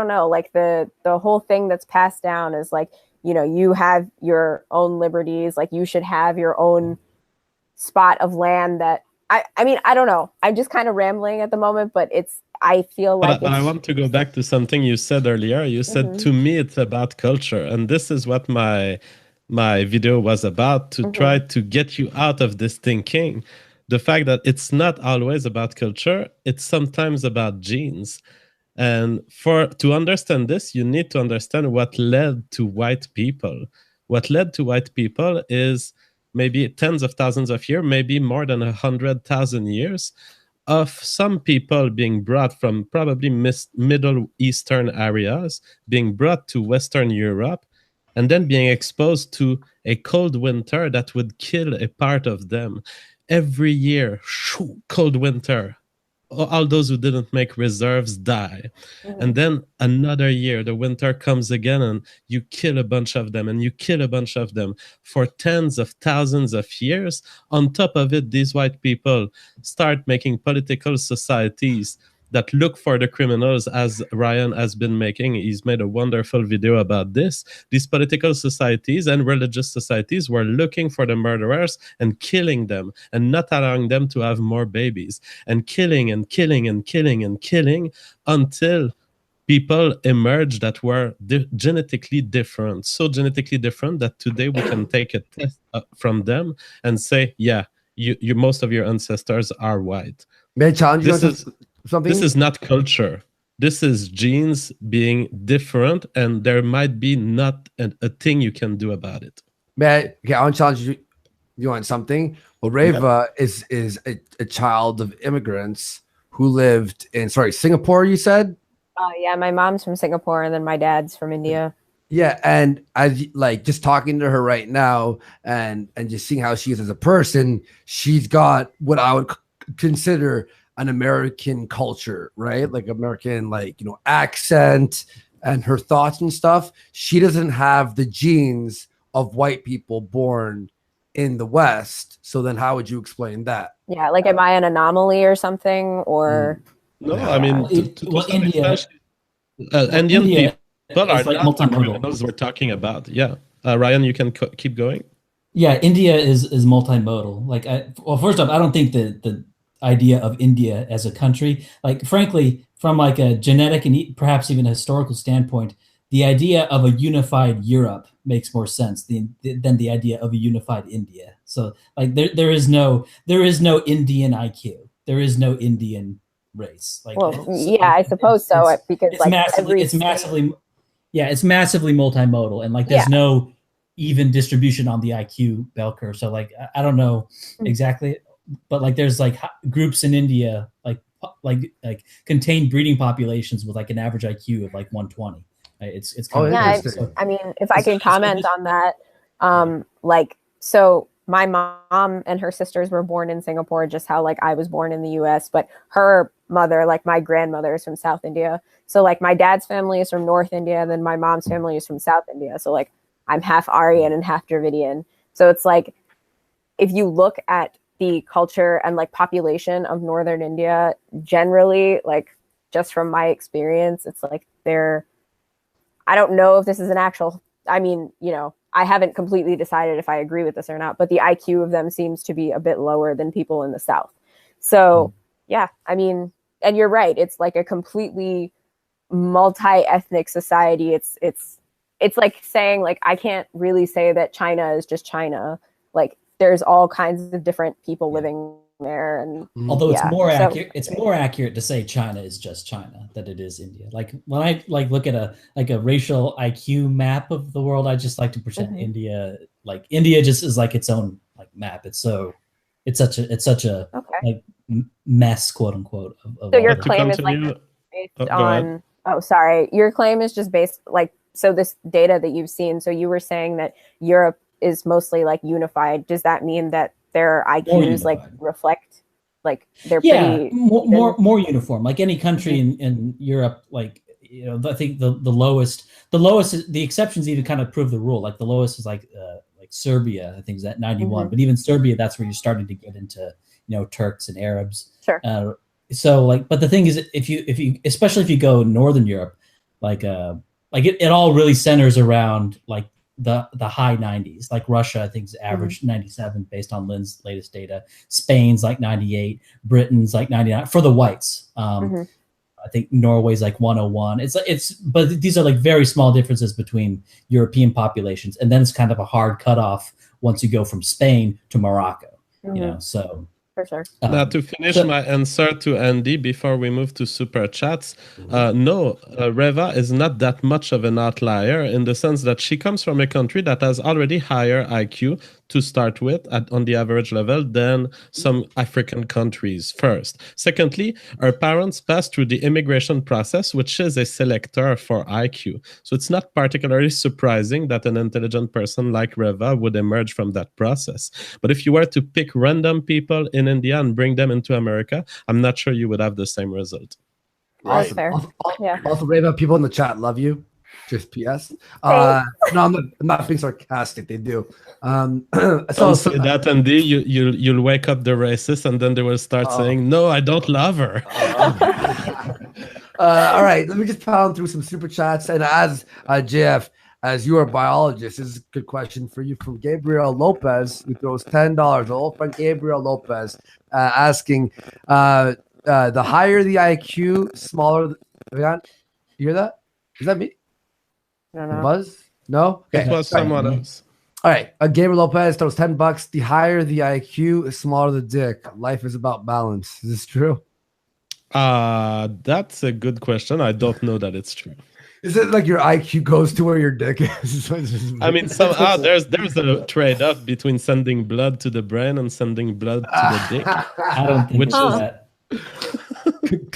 know. Like the whole thing that's passed down is like, you know, you have your own liberties, like you should have your own spot of land that I mean, I don't know. I'm just kind of rambling at the moment, but I feel like But I want to go back to something you said earlier. You said, to me, it's about culture. And this is what my video was about, to try to get you out of this thinking. The fact that it's not always about culture, it's sometimes about genes. And to understand this, you need to understand what led to white people. What led to white people is maybe tens of thousands of years, maybe more than 100,000 years of some people being brought from probably Middle Eastern areas, being brought to Western Europe, and then being exposed to a cold winter that would kill a part of them. Every year, cold winter. All those who didn't make reserves die. And then another year, the winter comes again, and you kill a bunch of them, and you kill a bunch of them for tens of thousands of years. On top of it, these white people start making political societies that look for the criminals, as Ryan has been making. He's made a wonderful video about this. These political societies and religious societies were looking for the murderers and killing them and not allowing them to have more babies, and killing and killing and killing and killing until people emerged that were genetically different. So genetically different that today we can take a test from them and say, yeah, you most of your ancestors are white. May I challenge you on something? This is not culture. This is genes being different, and there might be not a thing you can do about it. I want to challenge you on something. Well, Reva is a child of immigrants who lived in, Singapore, you said? Yeah, my mom's from Singapore, and then my dad's from India. Yeah, and as like just talking to her right now, and just seeing how she is as a person, she's got what I would consider an American culture, right? Like American, like, you know, accent and her thoughts and stuff. She doesn't have the genes of white people born in the West. So then how would you explain that? Yeah, like, am I an anomaly or something? Or no, I mean, India, Indian people are like not the multimodal. criminals we're talking about. Yeah, Ryan, you can keep going. Yeah, India is multimodal. Like, well, first off, I don't think the idea of India as a country, like, frankly, from like a genetic and perhaps even a historical standpoint, the idea of a unified Europe makes more sense than the idea of a unified India. So, like, there is no Indian IQ. There is no Indian race. Like, well, yeah, I suppose so, because it's like massively, it's massively multimodal, and like there's no even distribution on the IQ bell curve. So, like, I don't know exactly, but like there's like groups in India like contain breeding populations with like an average IQ of like 120. It's kind of I mean, if I can comment on that, like, so my mom and her sisters were born in Singapore, just how like I was born in the US, but her mother, like my grandmother, is from South India. So like my dad's family is from North India, and then my mom's family is from South India. So like I'm half Aryan and half Dravidian. So it's like, if you look at the culture and like population of Northern India, generally, like just from my experience, it's like I don't know if this is an actual I mean, you know, I haven't completely decided if I agree with this or not, but the IQ of them seems to be a bit lower than people in the South. So, yeah, I mean, and you're right. It's like a completely multi-ethnic society. It's like saying, like, I can't really say that China is just China. Like, there's all kinds of different people living there, and although it's more accurate, it's more accurate to say China is just China than it is India. Like when I look at a racial IQ map of the world, I just like to pretend India just is like its own like map. It's such a like mess, quote unquote. Of so your claim is like based on. Oh, sorry. Your claim is just based like, so this data that you've seen. So you were saying that Europe is mostly like unified. Does that mean that their IQs like reflect, like they're pretty more uniform? Like any country in Europe, like, you know, I think the lowest is, the exceptions even kind of prove the rule. Like the lowest is like Serbia, I think is at 91. But even Serbia, that's where you're starting to get into, you know, Turks and Arabs. Sure. So like, but the thing is, if you especially if you go Northern Europe, like it all really centers around like the high 90s. Like Russia, I think is average 97 based on Lynn's latest data. Spain's like 98, Britain's like 99 for the whites. I think Norway's like 101. But these are like very small differences between European populations, and then it's kind of a hard cutoff once you go from Spain to Morocco. You know, so. For sure. Now, to finish my answer to Andy before we move to super chats, no, Reva is not that much of an outlier in the sense that she comes from a country that has already higher IQ to start with on the average level than some African countries first. Secondly, her parents passed through the immigration process, which is a selector for IQ. So it's not particularly surprising that an intelligent person like Reva would emerge from that process. But if you were to pick random people in India and bring them into America, I'm not sure you would have the same result. Awesome. Fair. Also, Reva, people in the chat love you. Just PS. No, I'm not being sarcastic. They do. So say that, Andy, you'll wake up the racist, and then they will start saying, "No, I don't love her." All right, let me just pound through some super chats. And as JF, as you are a biologist, this is a good question for you from Gabriel Lopez, who throws $10. Our old friend Gabriel Lopez, asking, the higher the IQ, smaller. You hear that? Is that me? I don't know. Buzz? No? Okay. It was someone else. All right. Gabriel Lopez throws $10. The higher the IQ, the smaller the dick. Life is about balance. Is this true? That's a good question. I don't know that it's true. Is it like your IQ goes to where your dick is? I mean, somehow there's a trade-off between sending blood to the brain and sending blood to the dick. I don't think that.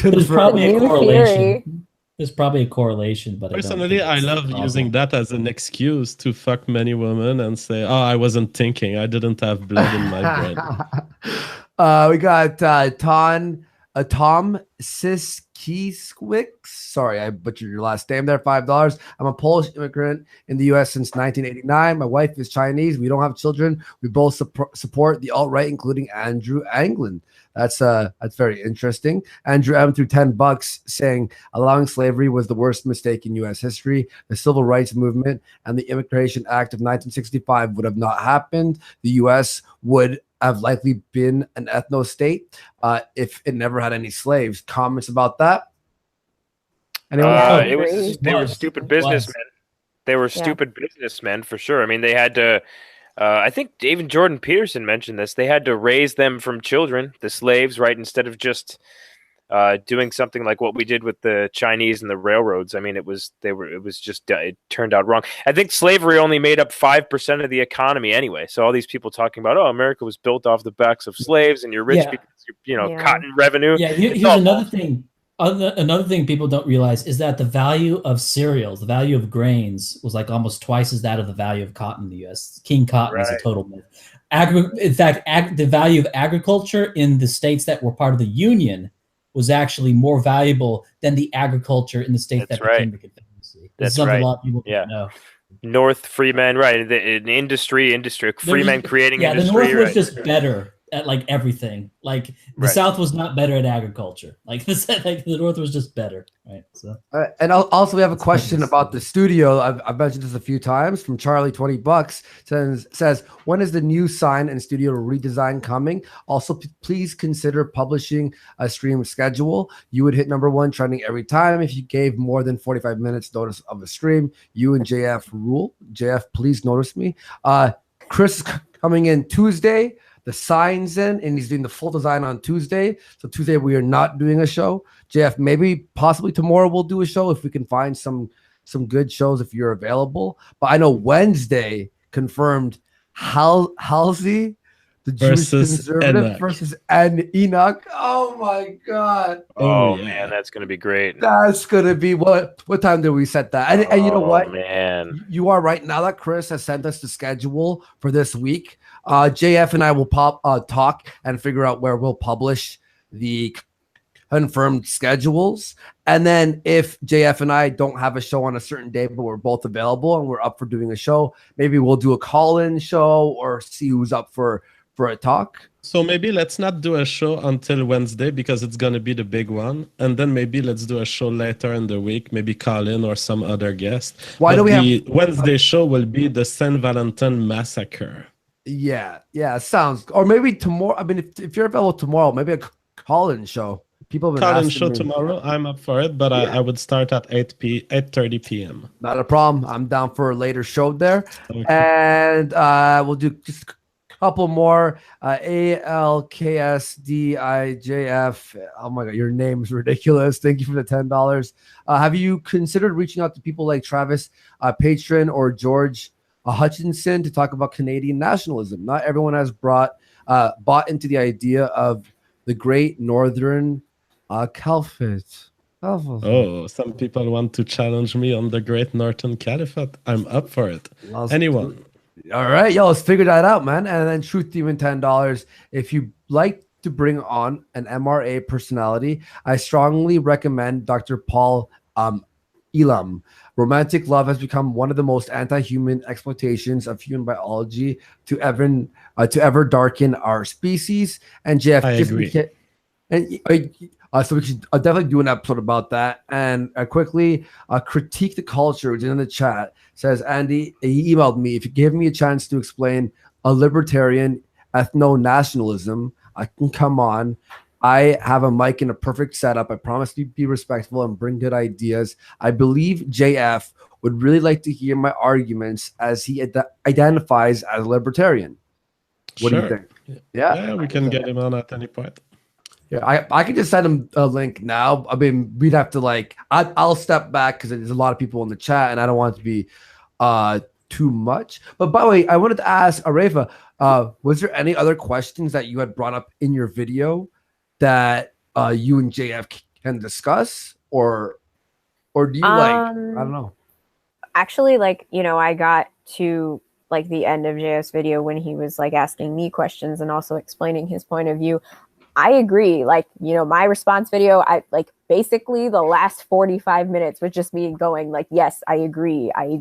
There's probably a correlation. There's probably a correlation, but personally, I love using that as an excuse to fuck many women and say, "Oh, I wasn't thinking. I didn't have blood in my brain." We got Tom Siskiewicz. Sorry, I butchered your last name there. $5. I'm a Polish immigrant in the U.S. since 1989. My wife is Chinese. We don't have children. We both support the alt-right, including Andrew Anglin. That's very interesting. Andrew M threw $10 saying allowing slavery was the worst mistake in U.S. history. The Civil Rights Movement and the Immigration Act of 1965 would have not happened. The U.S. would have likely been an ethno state if it never had any slaves. Comments about that? Anyone? They were stupid businessmen. They were stupid businessmen for sure. I mean, they had to. I think even Jordan Peterson mentioned this. They had to raise them from children, the slaves, right? Instead of just doing something like what we did with the Chinese and the railroads. I mean, it turned out wrong. I think slavery only made up 5% of the economy anyway. So all these people talking about, America was built off the backs of slaves and you're rich because, cotton revenue. Yeah, here's another thing. Another thing people don't realize is that the value of cereals, the value of grains, was like almost twice as that of the value of cotton in the U.S. King cotton is a total myth. In fact, the value of agriculture in the states that were part of the Union was actually more valuable than the agriculture in the states that became the Confederacy. That's right. A lot of people don't know. North freemen, right? The industry, freemen creating industry. The North was just better at like everything. Like the Right. South was not better at agriculture. Like the North was just better, right? So And also we have a That's question nice. about the studio. I've mentioned this a few times from Charlie, $20 says, when is the new sign and studio redesign coming? Also, please consider publishing a stream schedule. You would hit #1 trending every time if you gave more than 45 minutes notice of a stream. You and JF rule. JF, please notice me. Chris is coming in Tuesday. The sign's in, and he's doing the full design on Tuesday. So Tuesday we are not doing a show. JF, maybe possibly tomorrow we'll do a show if we can find some good shows if you're available. But I know Wednesday confirmed Halsey, the Jewish conservative, Enoch. versus Enoch. Oh my God. Oh, yeah. man, that's gonna be great. That's gonna be what time did we set that? And you know what? Man. You are right. Now that Chris has sent us the schedule for this week, JF and I will talk and figure out where we'll publish the confirmed schedules. And then if JF and I don't have a show on a certain day, but we're both available and we're up for doing a show, maybe we'll do a call-in show or see who's up for a talk. So maybe let's not do a show until Wednesday because it's going to be the big one. And then maybe let's do a show later in the week, maybe call in or some other guest. Why do we the Wednesday show will be the Saint Valentin Massacre. Yeah, sounds. Or maybe tomorrow. I mean, if you're available tomorrow, maybe a call-in show. People have been Call-in asking show me. tomorrow. I'm up for it, but I would start at 8:30 p.m. Not a problem. I'm down for a later show there. Okay. And we'll do just a couple more. ALKSDIJF. Oh my God, your name's ridiculous. Thank you for the $10. Have you considered reaching out to people like Travis Patron or George Hutchinson to talk about Canadian nationalism? Not everyone has bought into the idea of the Great Northern Caliphate. Oh, some people want to challenge me on the Great Northern Caliphate. I'm up for it. Anyone? All right, yo, let's figure that out, man. And then Truth Demon, $10. If you like to bring on an MRA personality, I strongly recommend Dr. Paul Elam. Romantic love has become one of the most anti-human exploitations of human biology to ever darken our species. And Jeff, I agree. So we should definitely do an episode about that. And quickly, critique the culture, which is in the chat. Says Andy, he emailed me. If you give me a chance to explain a libertarian ethno-nationalism, I can come on. I have a mic and a perfect setup. I promise to be respectful and bring good ideas. I believe JF would really like to hear my arguments as he identifies as a libertarian. What do you think? Yeah, we can get him on at any point. Yeah, I can just send him a link now. I mean, we'd have to I'll step back because there's a lot of people in the chat and I don't want it to be too much. But by the way, I wanted to ask Arefa, was there any other questions that you had brought up in your video that you and JF can discuss, or do you I don't know. Actually, I got to the end of JF's video when he was asking me questions and also explaining his point of view. I agree. My response video, basically the last 45 minutes was just me going yes, I agree. I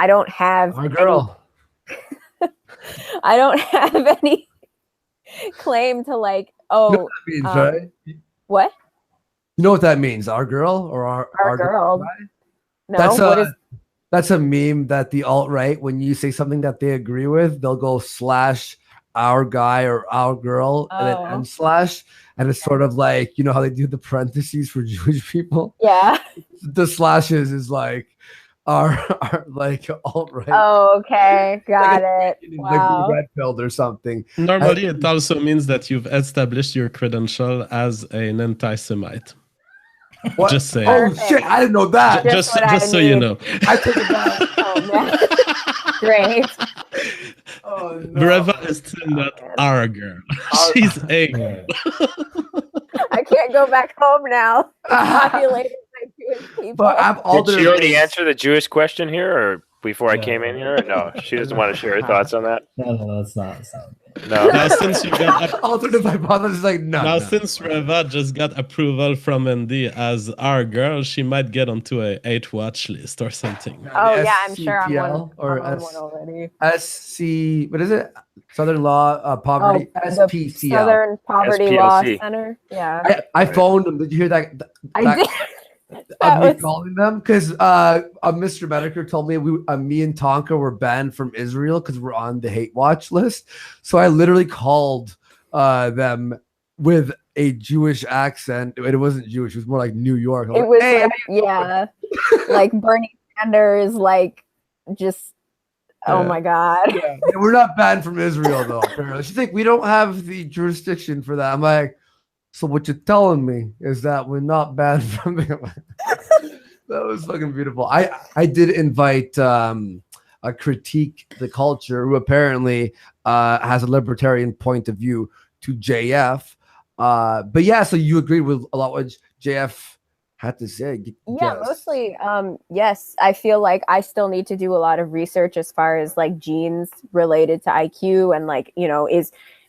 don't have Our girl. I don't have any claim to you know what that means, right? What? You know what that means? Our girl or our girl? No, that's a meme that the alt-right, when you say something that they agree with, they'll go / our guy or our girl and then end / and it's sort of like, you know how they do the parentheses for Jewish people? Yeah. The slashes is our alt-right. Oh, okay. Got it. Wow. Red pilled or something. Normally, it also means that you've established your credential as an anti-Semite. What? Just saying. Oh shit! I didn't know that. Just so you know. I take it back. Oh man. Great. Oh, no. Breva is still not our girl. She's a girl. I can't go back home now. Populated by Jewish people. But did she already answer the Jewish question here, or before I came in here? No, she doesn't want to share her thoughts on that. No, that's not. No. Now, since you got Alternative hypothesis is like, no. now, no. since Reva just got approval from Andy as our girl, she might get onto a 8 watch list or something. Oh yeah, I'm sure I'm SCPL one. or I'm on one already. SC, what is it? Southern Law Poverty, the SPCL. Southern Poverty Law SPLC. Center. Yeah, I phoned them. Did you hear that? I did. Of me was- calling them because Mr. Medicare told me me and Tonka were banned from Israel because we're on the hate watch list. So I literally called them with a Jewish accent. It wasn't Jewish; it was more like New York. It was like, yeah, like Bernie Sanders, like just. Oh Yeah. my God. Yeah, we're not banned from Israel though. Apparently, she's like, we don't have the jurisdiction for that. I'm like, so what you're telling me is that we're not banned from it. That was fucking beautiful. I did invite a Critique the Culture, who apparently has a libertarian point of view, to JF. But yeah, so you agreed with a lot what JF had to say. Yeah, mostly yes. I feel like I still need to do a lot of research as far as like genes related to IQ and like, you know,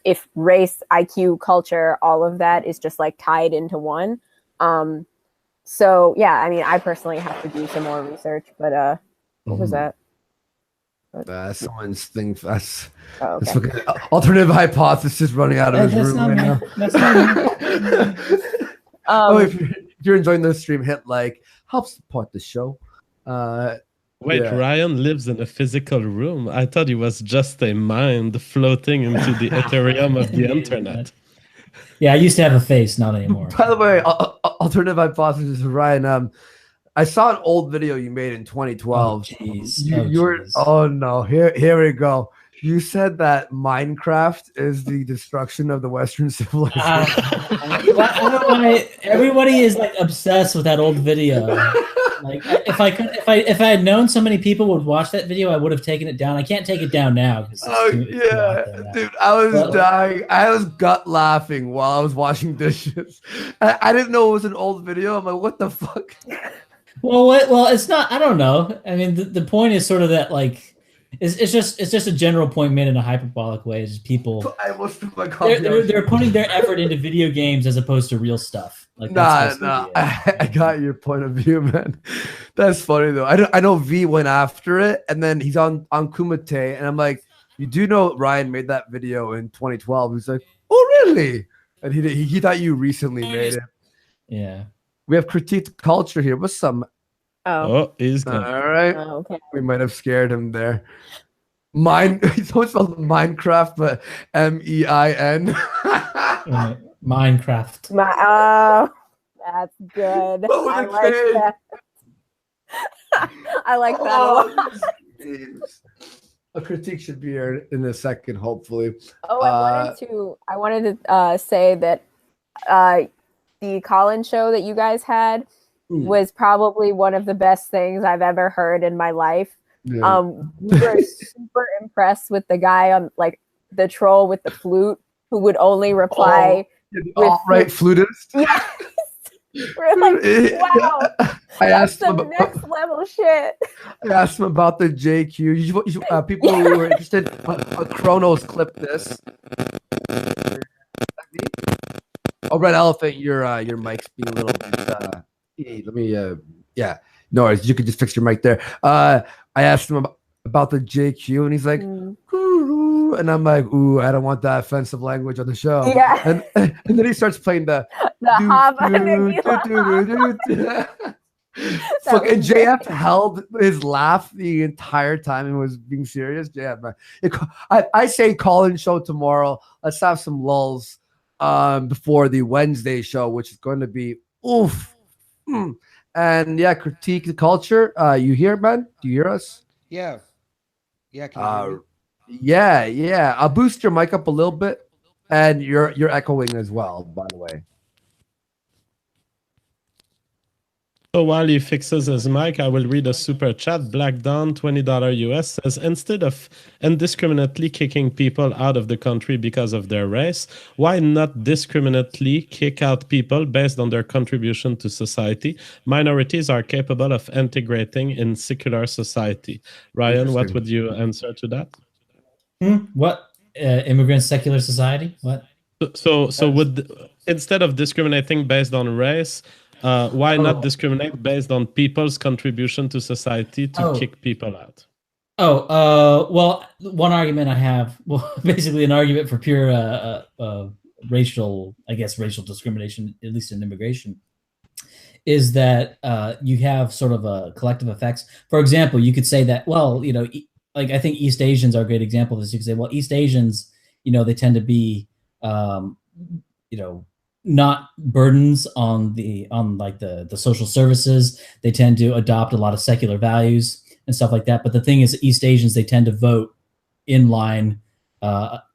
if race, IQ, culture, all of that is just like tied into one. So yeah, I mean, I personally have to do some more research, but what was that? Someone's thing. That's Oh, okay. fucking alternative hypothesis running out of his That's room not right me. now. That's not me. If you're enjoying the stream, hit like, help support the show. Wait, Yeah. Ryan lives in a physical room. I thought he was just a mind floating into the Ethereum of the internet. Yeah, I used to have a face, not anymore. By the way, alternative hypothesis, Ryan. I saw an old video you made in 2012. Jeez. Oh no, here we go. You said that Minecraft is the destruction of the Western civilization. I don't know why everybody is like obsessed with that old video. Like, if I had known so many people would watch that video, I would have taken it down. I can't take it down now. It's too out there now. Dude, I was dying. I was gut laughing while I was washing dishes. I didn't know it was an old video. I'm like, what the fuck? Well, it's not. I don't know. I mean, the point is sort of that like. It's just a general point made in a hyperbolic way. Is people they're putting their effort into video games as opposed to real stuff. Like I got your point of view, man. That's funny though. I know V went after it, and then he's on Kumite, and I'm like, you do know Ryan made that video in 2012? He's like, oh really? And he thought you recently made it. Yeah. We have Critique Culture here. What's some? Oh, he's gone. All right. Oh, okay. We might have scared him there. It's always spelled Minecraft, but MEIN. Minecraft. That's good. What was I it like saying? that. I like that a lot. A critique should be here in a second, hopefully. Oh, I wanted to say that the Colin show that you guys had was probably one of the best things I've ever heard in my life. Yeah. We were super impressed with the guy on like the troll with the flute who would only reply right flutist. Yes. We're like, wow, that's the next level shit. I asked him about the JQ. People who were interested, Chronos clip this. Oh, Red Elephant, your mic's being a little bit. Let me. Yeah, no worries. You could just fix your mic there. I asked him about the JQ, and he's like, and I'm like, ooh, I don't want that offensive language on the show. Yeah. And then he starts playing the Fuck, and JF held his laugh the entire time and was being serious. JF, man. I say call-in show tomorrow. Let's have some lulls before the Wednesday show, which is going to be oof. And yeah, Critique the Culture. You hear, man? Do you hear us? Yeah. Yeah. Can you hear me? Yeah. I'll boost your mic up a little bit, and you're echoing as well, by the way. So while he fixes his mic, I will read a super chat. Black Dawn, $20 US, says, instead of indiscriminately kicking people out of the country because of their race, why not discriminately kick out people based on their contribution to society? Minorities are capable of integrating in secular society. Ryan, what would you answer to that? What? immigrant secular society. What? So instead of discriminating based on race, why not Oh. discriminate based on people's contribution to society to Oh. kick people out? Well, one argument I have, well, basically an argument for pure racial, I guess, racial discrimination, at least in immigration, is that you have sort of a collective effects. For example, you could say that, well, like I think East Asians are a great example of this. You could say, well, East Asians, they tend to be, um, not burdens on like the social services. They tend to adopt a lot of secular values and stuff like that. But the thing is, East Asians, they tend to vote in line.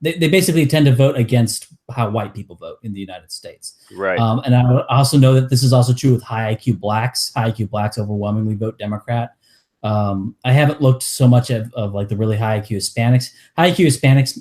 They basically tend to vote against how white people vote in the United States. Right. And I also know that this is also true with high IQ blacks. High IQ blacks overwhelmingly vote Democrat. I haven't looked so much of like the really high IQ Hispanics. High IQ Hispanics,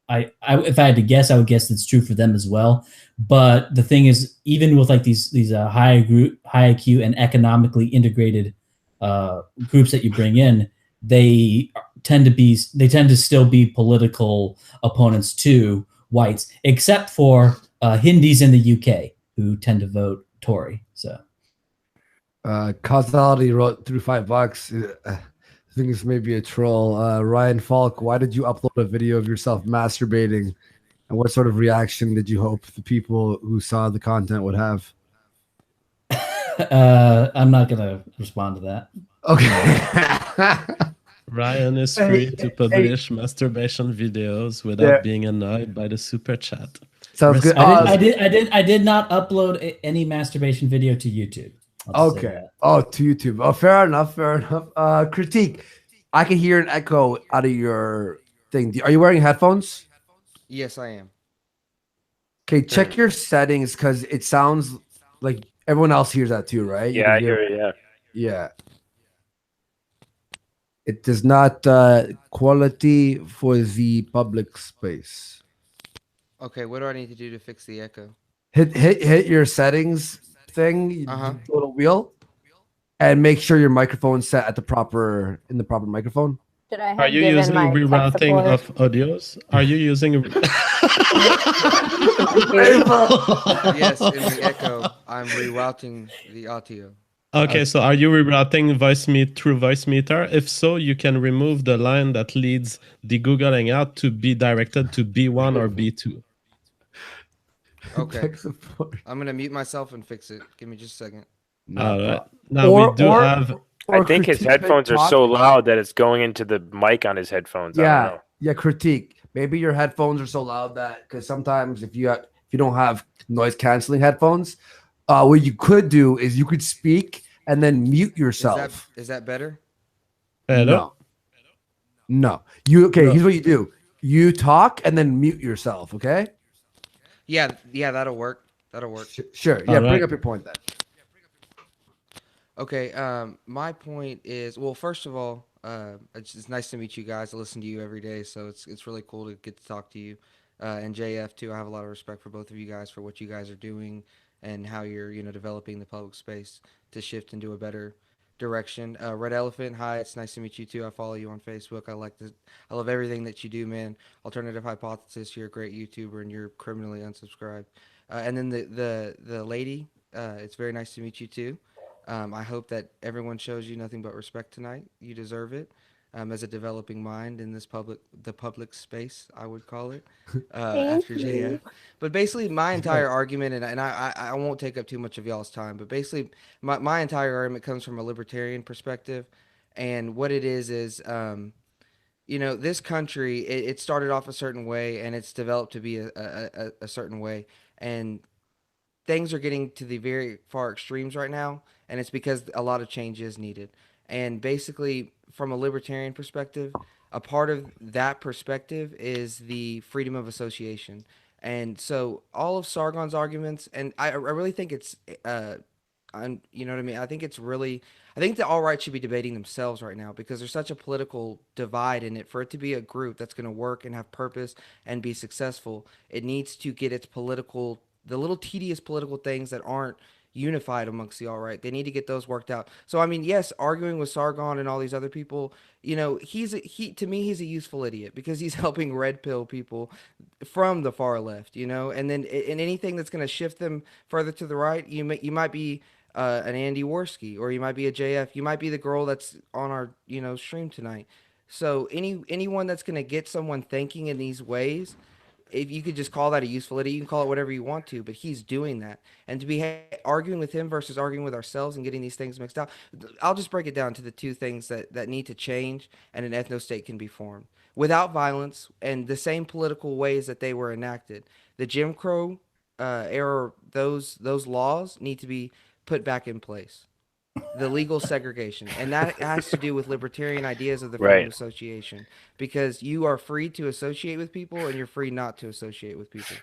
if I had to guess, I would guess it's true for them as well. But the thing is, even with like these high IQ and economically integrated groups that you bring in, they tend to still be political opponents to whites, except for Hindis in the UK who tend to vote Tory. So Causality wrote through $5. I think this may be a troll. Ryan Falk, why did you upload a video of yourself masturbating? And what sort of reaction did you hope the people who saw the content would have? I'm not going to respond to that. Okay. Ryan is free to publish masturbation videos without being annoyed by the super chat. Sounds good. I did not upload any masturbation video to YouTube. Okay. Oh, to YouTube. Oh, fair enough. Fair enough. Critique. I can hear an echo out of your thing. Are you wearing headphones? Yes, I am. Okay, check your settings because it sounds like everyone else hears that too, right? Yeah, I hear it. Yeah. Yeah. It does not quality for the public space. Okay, what do I need to do to fix the echo? Hit your settings thing, little wheel, and make sure your microphone's set at the proper microphone. Should I have Are you given using my tech rerouting support? of audios? Are you using? Yes, in the echo, I'm rerouting the audio. Okay, so are you rerouting through Voicemeter? If so, you can remove the line that leads the Google Hangout to be directed to B1 or B2. Okay. I'm going to mute myself and fix it. Give me just a second. All right. Now we do have... I think his headphones are so loud that it's going into the mic on his headphones. I don't know. Yeah, critique. Maybe your headphones are so loud that, because sometimes if you don't have noise canceling headphones, what you could do is you could speak and then mute yourself. Is that better? Hello? No. Here's what you do. You talk and then mute yourself, okay? Yeah, that'll work. That'll work. Sure. Yeah, bring up your point then. Okay, my point is, well, first of all, it's nice to meet you guys. I listen to you every day, so it's really cool to get to talk to you. And JF too. I have a lot of respect for both of you guys for what you guys are doing and how you're, developing the public space to shift into a better direction. Red Elephant, hi, it's nice to meet you too. I follow you on Facebook. I love everything that you do, man. Alternative Hypothesis, you're a great YouTuber and you're criminally unsubscribed. And then the lady, it's very nice to meet you too. I hope that everyone shows you nothing but respect tonight. You deserve it. As a developing mind in the public space, I would call it, after JF. But basically, my entire argument, and I won't take up too much of y'all's time, but basically, my entire argument comes from a libertarian perspective, and what it is, this country, it started off a certain way, and it's developed to be a certain way, and things are getting to the very far extremes right now, and it's because a lot of change is needed. And basically, from a libertarian perspective, a part of that perspective is the freedom of association. And so all of Sargon's arguments, and I really think it's, you know what I mean? I think the alt-right should be debating themselves right now because there's such a political divide in it. For it to be a group that's going to work and have purpose and be successful, it needs to get its the little tedious political things that aren't, unified amongst the alt-right. They need to get those worked out. So I mean, yes, arguing with Sargon and all these other people, you know, to me he's a useful idiot because he's helping red pill people from the far left, you know, and then in anything that's going to shift them further to the right, you might be an Andy Worski, or you might be a JF, you might be the girl that's on our, you know, stream tonight. So anyone that's going to get someone thinking in these ways, if you could just call that a useful idiot, you can call it whatever you want to, but he's doing that. And to be arguing with him versus arguing with ourselves and getting these things mixed up, I'll just break it down to the two things that need to change and an ethno state can be formed without violence and the same political ways that they were enacted. The Jim Crow era, those laws need to be put back in place, the legal segregation, and that has to do with libertarian ideas of the freedom of Right. association, because you are free to associate with people and you're free not to associate with people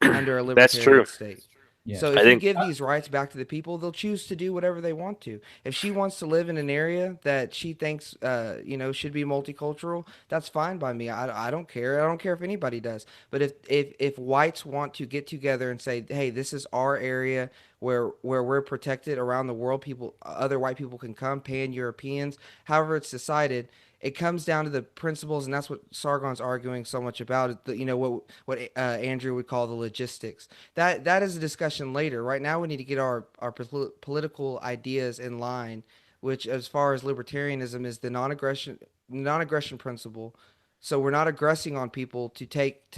under a That's libertarian true. state. Yeah. So I if you think give these rights back to the people, they'll choose to do whatever they want to. If she wants to live in an area that she thinks, you know, should be multicultural, that's fine by me. I don't care. I don't care if anybody does. But if whites want to get together and say, hey, this is our area where we're protected around the world, people, other white people can come, pan Europeans, however it's decided, it comes down to the principles, and that's what Sargon's arguing so much about. You know what Andrew would call the logistics. That is a discussion later. Right now, we need to get our political ideas in line, which, as far as libertarianism, is the non-aggression principle. So we're not aggressing on people to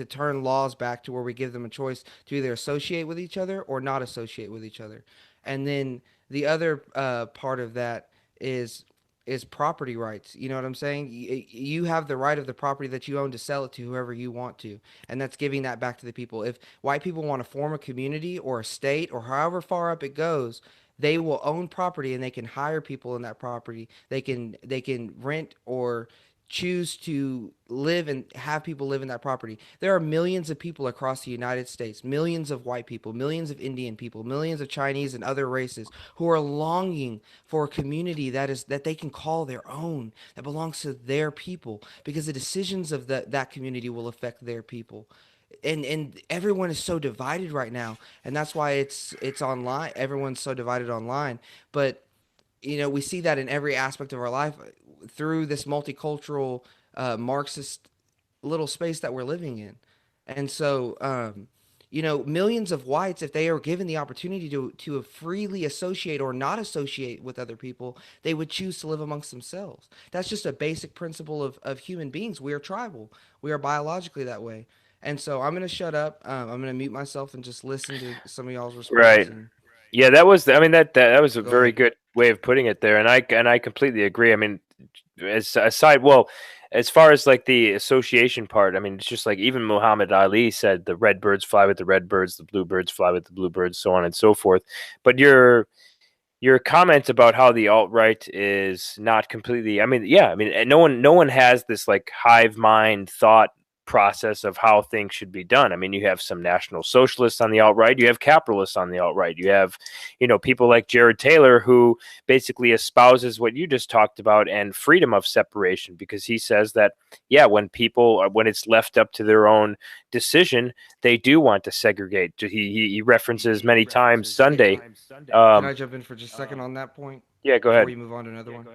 turn laws back to where we give them a choice to either associate with each other or not associate with each other. And then the other part of that is property rights. You know what I'm saying? You have the right of the property that you own to sell it to whoever you want to, and that's giving that back to the people. If white people want to form a community or a state or however far up it goes, they will own property and they can hire people in that property. They can rent or choose to live and have people live in that property. There are millions of people across the United States, millions of white people, millions of Indian people, millions of Chinese and other races who are longing for a community that they can call their own, that belongs to their people, because the decisions of that community will affect their people. And everyone is so divided right now, and that's why it's online. Everyone's so divided online, but you know, we see that in every aspect of our life through this multicultural Marxist little space that we're living in. And so, you know, millions of whites, if they are given the opportunity to freely associate or not associate with other people, they would choose to live amongst themselves. That's just a basic principle of human beings. We are tribal. We are biologically that way. And so I'm going to shut up. I'm going to mute myself and just listen to some of y'all's response. right. And Yeah, that was. I mean, that was a go very ahead. good way of putting it there, and I completely agree. I mean, as aside, well, as far as like the association part, I mean, it's just like even Muhammad Ali said, the red birds fly with the red birds, the blue birds fly with the blue birds, so on and so forth. But your comment about how the alt right is not completely. I mean, yeah, I mean, no one has this like hive mind thought process of how things should be done. I mean, you have some national socialists on the alt right, you have capitalists on the alt right, you have, people like Jared Taylor, who basically espouses what you just talked about and freedom of separation, because he says that, yeah, when it's left up to their own decision, they do want to segregate. He references many times Sunday. Can Um, I jump in for just a second on that point yeah, go before ahead. you move on to another one?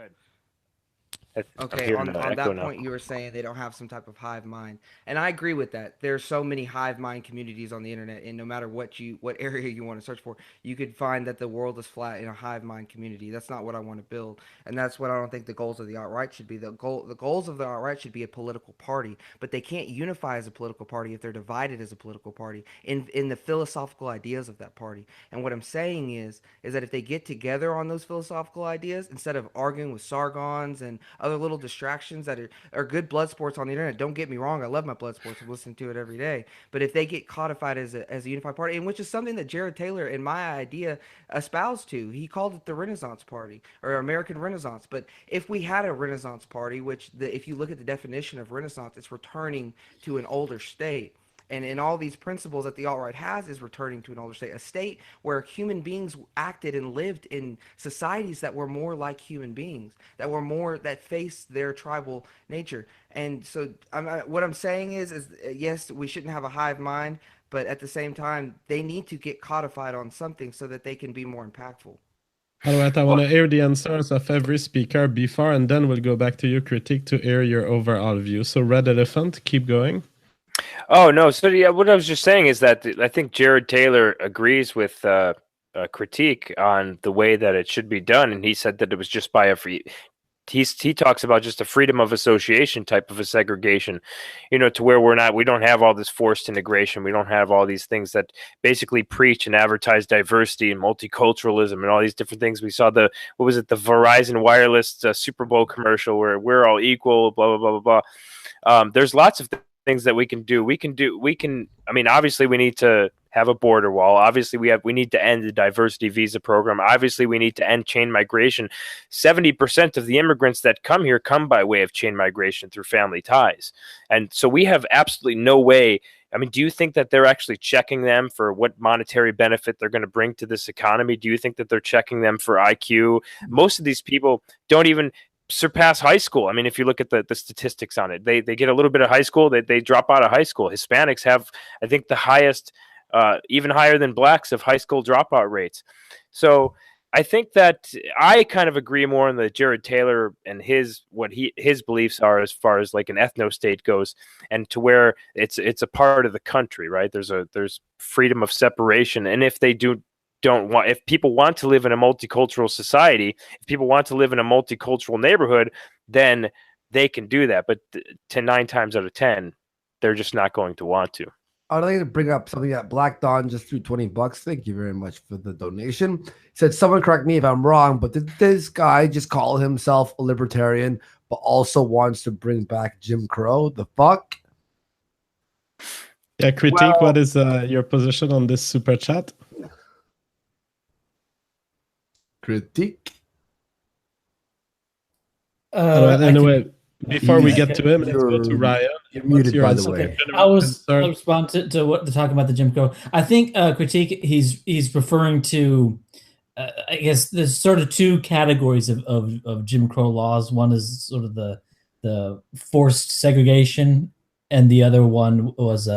I'm Okay, hearing on echo that now. point, you were saying they don't have some type of hive mind, and I agree with that. There's so many hive mind communities on the internet, and no matter what area you want to search for, you could find that the world is flat in a hive mind community. That's not what I want to build, and that's what I don't think the goals of the alt right should be. The goals of the alt right should be a political party, but they can't unify as a political party if they're divided as a political party in the philosophical ideas of that party. And what I'm saying is that if they get together on those philosophical ideas, instead of arguing with Sargons and other little distractions that are good blood sports on the internet. Don't get me wrong, I love my blood sports. I'm listening to it every day. But if they get codified as a unified party, and which is something that Jared Taylor, in my idea, espoused to, he called it the Renaissance Party or American Renaissance. But if we had a Renaissance Party, if you look at the definition of Renaissance, it's returning to an older state. And in all these principles that the alt-right has is returning to an older state, a state where human beings acted and lived in societies that were more like human beings, that faced their tribal nature. And so what I'm saying is yes, we shouldn't have a hive mind, but at the same time, they need to get codified on something so that they can be more impactful. All right, I want to hear the answers of every speaker before, and then we'll go back to you, Critique, to hear your overall view. So, Red Elephant, keep going. Oh no! So yeah, what I was just saying is that I think Jared Taylor agrees with Critique on the way that it should be done, and he said that it was just by a free. He talks about just a freedom of association type of a segregation, to where we don't have all this forced integration. We don't have all these things that basically preach and advertise diversity and multiculturalism and all these different things. We saw the Verizon Wireless Super Bowl commercial where we're all equal, blah, blah, blah, blah, blah. There's lots of things that we can do. I mean, obviously we need to have a border wall. Obviously we need to end the diversity visa program. Obviously we need to end chain migration. 70% of the immigrants that come here come by way of chain migration through family ties. And so we have absolutely no way. I mean, do you think that they're actually checking them for what monetary benefit they're going to bring to this economy? Do you think that they're checking them for IQ? Most of these people don't even surpass high school. I mean, if you look at the statistics on it, they get a little bit of high school, they drop out of high school. Hispanics have, I think, the highest, even higher than blacks, of high school dropout rates. So I think that I kind of agree more on the Jared Taylor and his beliefs are as far as like an ethno state goes, and to where it's a part of the country, right? There's freedom of separation, and if if people want to live in a multicultural society, if people want to live in a multicultural neighborhood, then they can do that. But 9 times out of 10, they're just not going to want to. I'd like to bring up something that Black Dawn just threw $20. Thank you very much for the donation. He said, someone correct me if I'm wrong, but did this guy just call himself a libertarian, but also wants to bring back Jim Crow? The fuck? Yeah, Critique, what is your position on this super chat? Critique. Anyway, before we get to him, let's go to Ryan. You're muted, by the way. Okay. I'll respond to talking about the Jim Crow. I think Critique, he's referring to, I guess there's sort of 2 categories of Jim Crow laws. One is sort of the forced segregation, and the other one was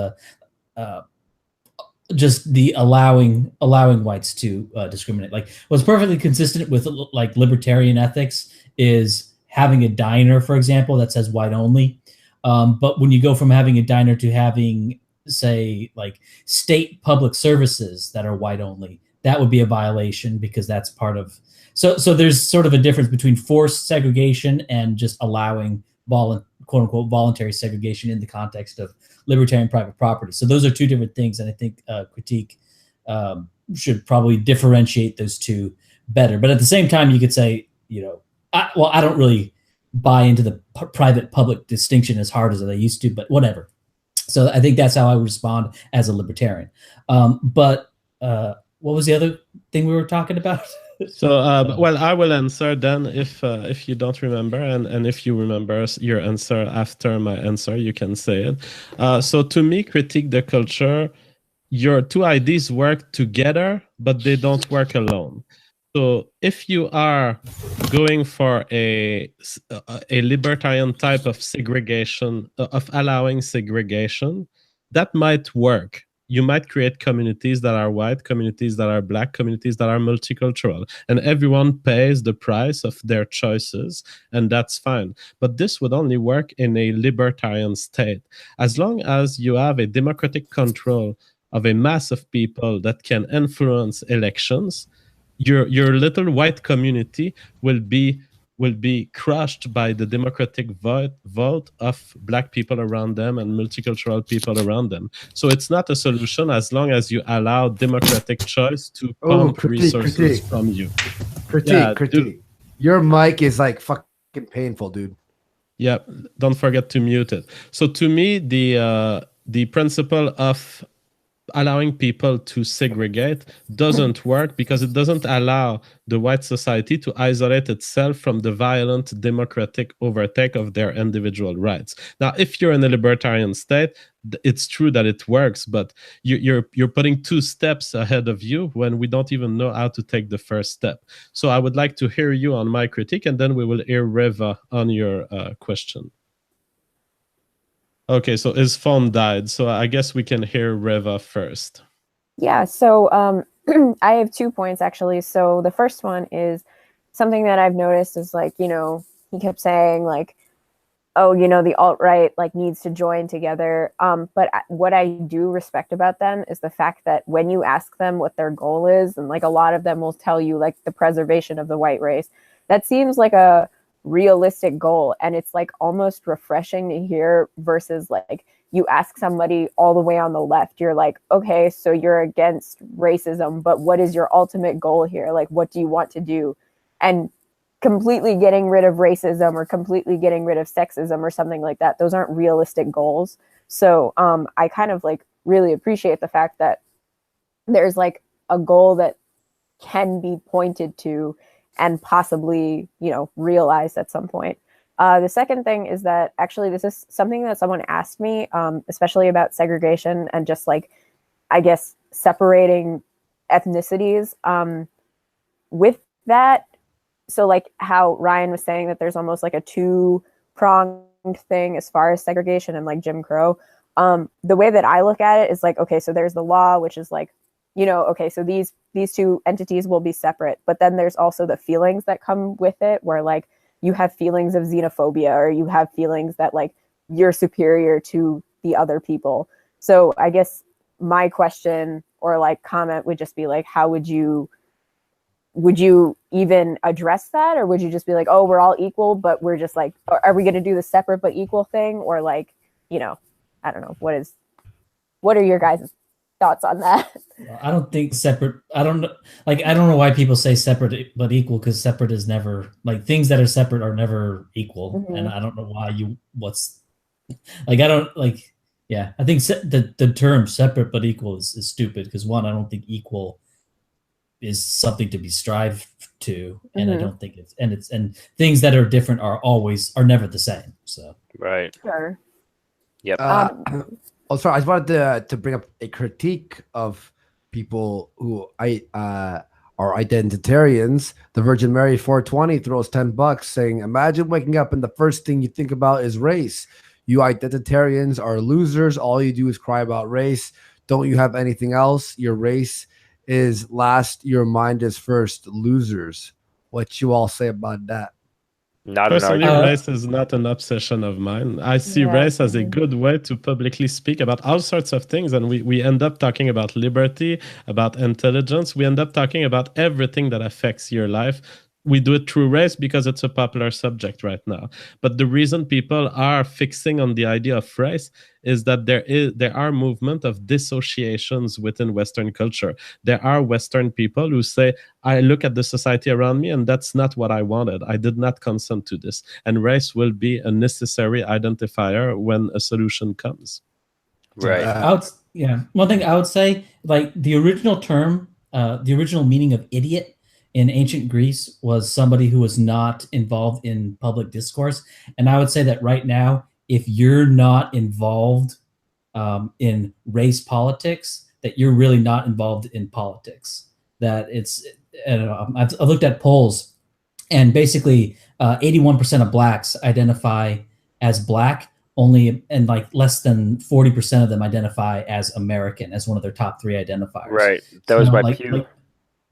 just the allowing whites to discriminate. Like, what's perfectly consistent with like libertarian ethics is having a diner, for example, that says white only. But when you go from having a diner to having, say, like state public services that are white only, that would be a violation, because that's part of. So there's sort of a difference between forced segregation and just allowing quote unquote voluntary segregation in the context of libertarian private property. So those are 2 different things, and I think Critique should probably differentiate those 2 better. But at the same time, you could say, I don't really buy into the private public distinction as hard as I used to, but whatever. So I think that's how I would respond as a libertarian. But what was the other thing we were talking about? So, well, I will answer then if you don't remember, and if you remember your answer after my answer, you can say it. So to me, critique the culture. Your 2 ideas work together, but they don't work alone. So if you are going for a libertarian type of segregation, of allowing segregation, that might work. You might create communities that are white, communities that are black, communities that are multicultural, and everyone pays the price of their choices, and that's fine. But this would only work in a libertarian state. As long as you have a democratic control of a mass of people that can influence elections, your little white community will be crushed by the democratic vote of black people around them and multicultural people around them. So it's not a solution as long as you allow democratic choice to pump resources from you. Critique. Your mic is like fucking painful, dude. Yeah, don't forget to mute it. So to me, the principle of allowing people to segregate doesn't work, because it doesn't allow the white society to isolate itself from the violent democratic overtake of their individual rights. Now, if you're in a libertarian state, it's true that it works, but you're putting 2 steps ahead of you when we don't even know how to take the first step. So I would like to hear you on my critique, and then we will hear Reva on your question. Okay, so his phone died, so I guess we can hear Reva first. Yeah, so I have 2 points actually. So the first one is something that I've noticed is like, he kept saying like, oh, the alt-right like needs to join together. But what I do respect about them is the fact that when you ask them what their goal is, and like a lot of them will tell you like the preservation of the white race, that seems like a realistic goal. And it's like almost refreshing to hear versus like you ask somebody all the way on the left, you're like, okay, so you're against racism, but what is your ultimate goal here? Like, what do you want to do? And completely getting rid of racism or completely getting rid of sexism or something like that, those aren't realistic goals. So I kind of like really appreciate the fact that there's like a goal that can be pointed to and possibly, realized at some point. The second thing is that actually this is something that someone asked me, especially about segregation and just like, I guess, separating ethnicities. With that, so like how Ryan was saying that there's almost like a 2-pronged thing as far as segregation and like Jim Crow. The way that I look at it is like, okay, so there's the law, which is like, okay, so these 2 entities will be separate, but then there's also the feelings that come with it, where like you have feelings of xenophobia or you have feelings that like you're superior to the other people. So I guess my question or like comment would just be like, how would you even address that? Or would you just be like, oh, we're all equal, but we're just like, are we going to do the separate but equal thing? Or like, I don't know, what are your guys' thoughts on that? I don't think separate. I don't know why people say separate but equal, because separate is never like things that are separate are never equal. Mhm. And I don't know why I don't like, yeah, I think the term separate but equal is stupid, because one, I don't think equal is something to be strived to. And I don't think and things that are different are never the same. So, Right. Sure. Yep. Oh, sorry. I just wanted to bring up a critique of people who are identitarians. The Virgin Mary 420 throws $10 saying, imagine waking up and the first thing you think about is race. You identitarians are losers. All you do is cry about race. Don't you have anything else? Your race is last. Your mind is first. Losers. What you all say about that? Not an Personally, argument. race is not an obsession of mine. I see Yeah. race as a good way to publicly speak about all sorts of things. And we end up talking about liberty, about intelligence. We end up talking about everything that affects your life. We do it through race because it's a popular subject right now. But the reason people are fixing on the idea of race is that there are movement of dissociations within Western culture. There are Western people who say, I look at the society around me and that's not what I wanted. I did not consent to this. And race will be a necessary identifier when a solution comes. Right. One thing I would say, like the original term, the original meaning of idiot in ancient Greece was somebody who was not involved in public discourse. And I would say that right now, if you're not involved in race politics, that you're really not involved in politics. That it's, I've looked at polls, and basically 81% of blacks identify as black, and like less than 40% of them identify as American as one of their top 3 identifiers. Right. That was by Pew.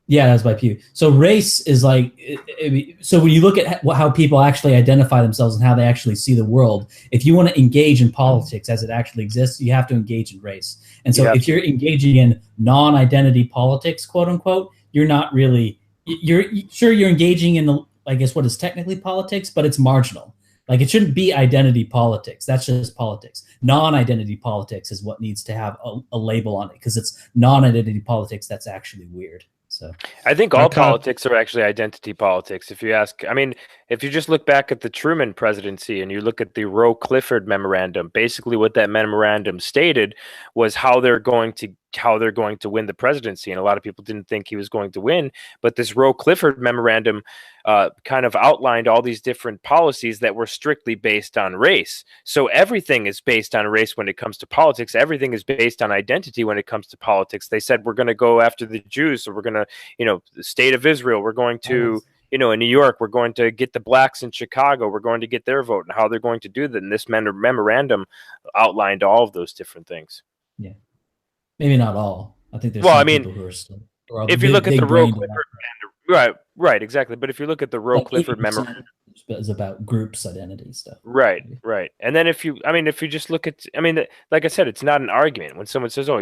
Yeah, that's by Pew. So race is like, so when you look at how people actually identify themselves and how they actually see the world, if you want to engage in politics as it actually exists, you have to engage in race. And so if you're engaging in non-identity politics, quote unquote, you're not really, you're engaging in, I guess, what is technically politics, but it's marginal. Like it shouldn't be identity politics. That's just politics. Non-identity politics is what needs to have a label on it, because it's non-identity politics that's actually weird. So I think all politics are actually identity politics. If you ask, I mean, if you just look back at the Truman presidency and you look at the Roe Clifford memorandum, basically what that memorandum stated was how they're going to win the presidency. And a lot of people didn't think he was going to win. But this Roe Clifford memorandum kind of outlined all these different policies that were strictly based on race. So everything is based on race when it comes to politics. Everything is based on identity when it comes to politics. They said, we're going to go after the Jews. So we're going to, the state of Israel, we're going to, in New York, we're going to get the blacks in Chicago, we're going to get their vote, and how they're going to do that. And this memorandum outlined all of those different things. Yeah, maybe not all. I think there's Well, some I mean, people who are still. if you look at the Roe Clifford, right, exactly. But if you look at the Roe Clifford memorandum, is about groups identity stuff. Right. And then if you just look at, like I said, it's not an argument when someone says, "Oh,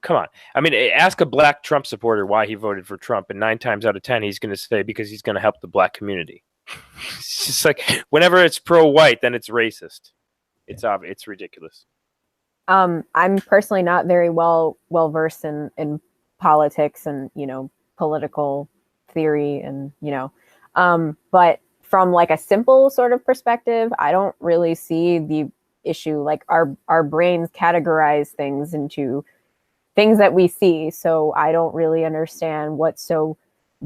come on." Ask a black Trump supporter why he voted for Trump, and 9 times out of 10, he's going to say because he's going to help the black community. It's just like whenever it's pro-white, then it's racist. It's obvious. It's ridiculous. I'm personally not very well versed in politics and political theory and but from like a simple sort of perspective, I don't really see the issue. Like our brains categorize things into things that we see, so I don't really understand what's so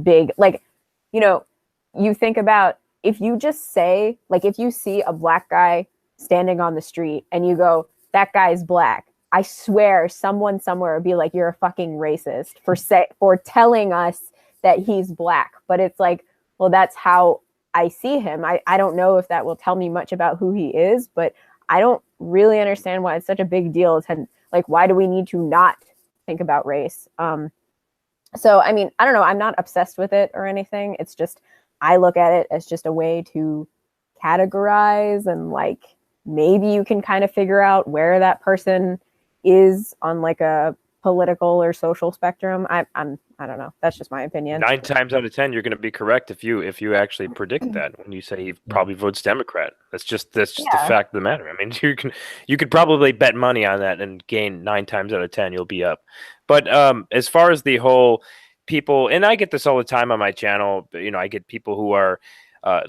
big. Like, you think about if you just say, like, if you see a black guy standing on the street and you go, that guy's black, I swear someone somewhere would be like, you're a fucking racist for telling us that he's black. But it's like, well, that's how I see him. I don't know if that will tell me much about who he is, but I don't really understand why it's such a big deal to, like, why do we need to not think about race? So, I don't know. I'm not obsessed with it or anything. It's just, I look at it as just a way to categorize, and like, maybe you can kind of figure out where that person is on like a political or social spectrum. I don't know. That's just my opinion. 9 times out of 10, you're going to be correct if you actually predict that when you say he probably votes Democrat. That's just the fact of the matter. You could probably bet money on that and gain 9 times out of 10 you'll be up. But as far as the whole people, and I get this all the time on my channel, I get people who are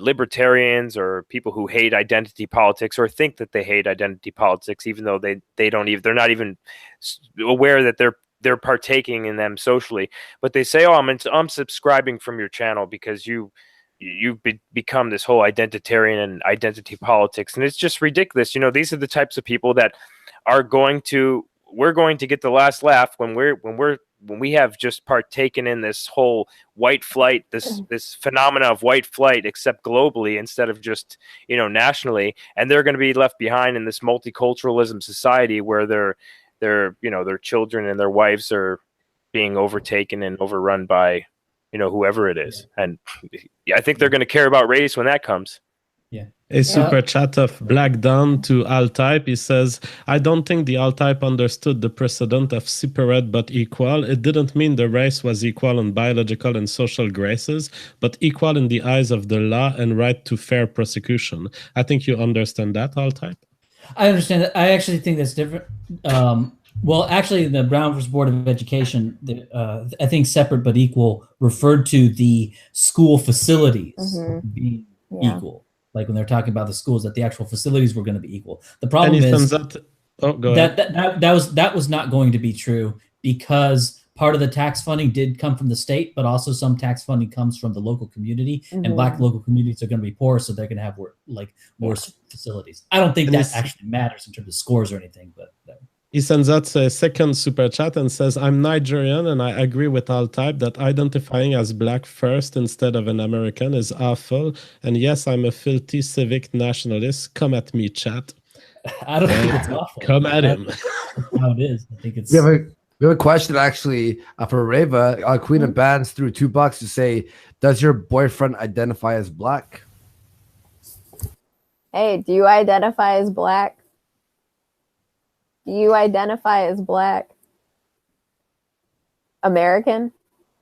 libertarians or people who hate identity politics or think that they hate identity politics, even though they're not even aware that they're partaking in them socially. But they say, "Oh, I'm subscribing from your channel because you've become this whole identitarian and identity politics," and it's just ridiculous. These are the types of people that we're going to get the last laugh when we have just partaken in this whole white flight, this phenomena of white flight, except globally instead of just, nationally. And they're going to be left behind in this multiculturalism society where their children and their wives are being overtaken and overrun by, whoever it is. And I think they're going to care about race when that comes. Yeah. A super chat of Black Dawn to All-Type. He says, I don't think the All-Type understood the precedent of separate but equal. It didn't mean the race was equal on biological and social graces, but equal in the eyes of the law and right to fair prosecution. I think you understand that, All-Type? I understand that. I actually think that's different. Well, actually, the Brown versus Board of Education, I think separate but equal referred to the school facilities being equal. Like when they're talking about the schools, that the actual facilities were going to be equal. The problem is that was not going to be true because part of the tax funding did come from the state, but also some tax funding comes from the local community, and black local communities are going to be poor, so they're going to have worse facilities. I don't think that actually matters in terms of scores or anything, but. He sends out a second super chat and says, I'm Nigerian and I agree with All-Type that identifying as black first instead of an American is awful. And yes, I'm a filthy civic nationalist. Come at me, chat. I don't think it's awful. Come at him. That's how it is. I think it's... We have a question actually for Reva. Queen of Bands threw $2 to say, does your boyfriend identify as black? Hey, do you identify as black? Do you identify as black? American?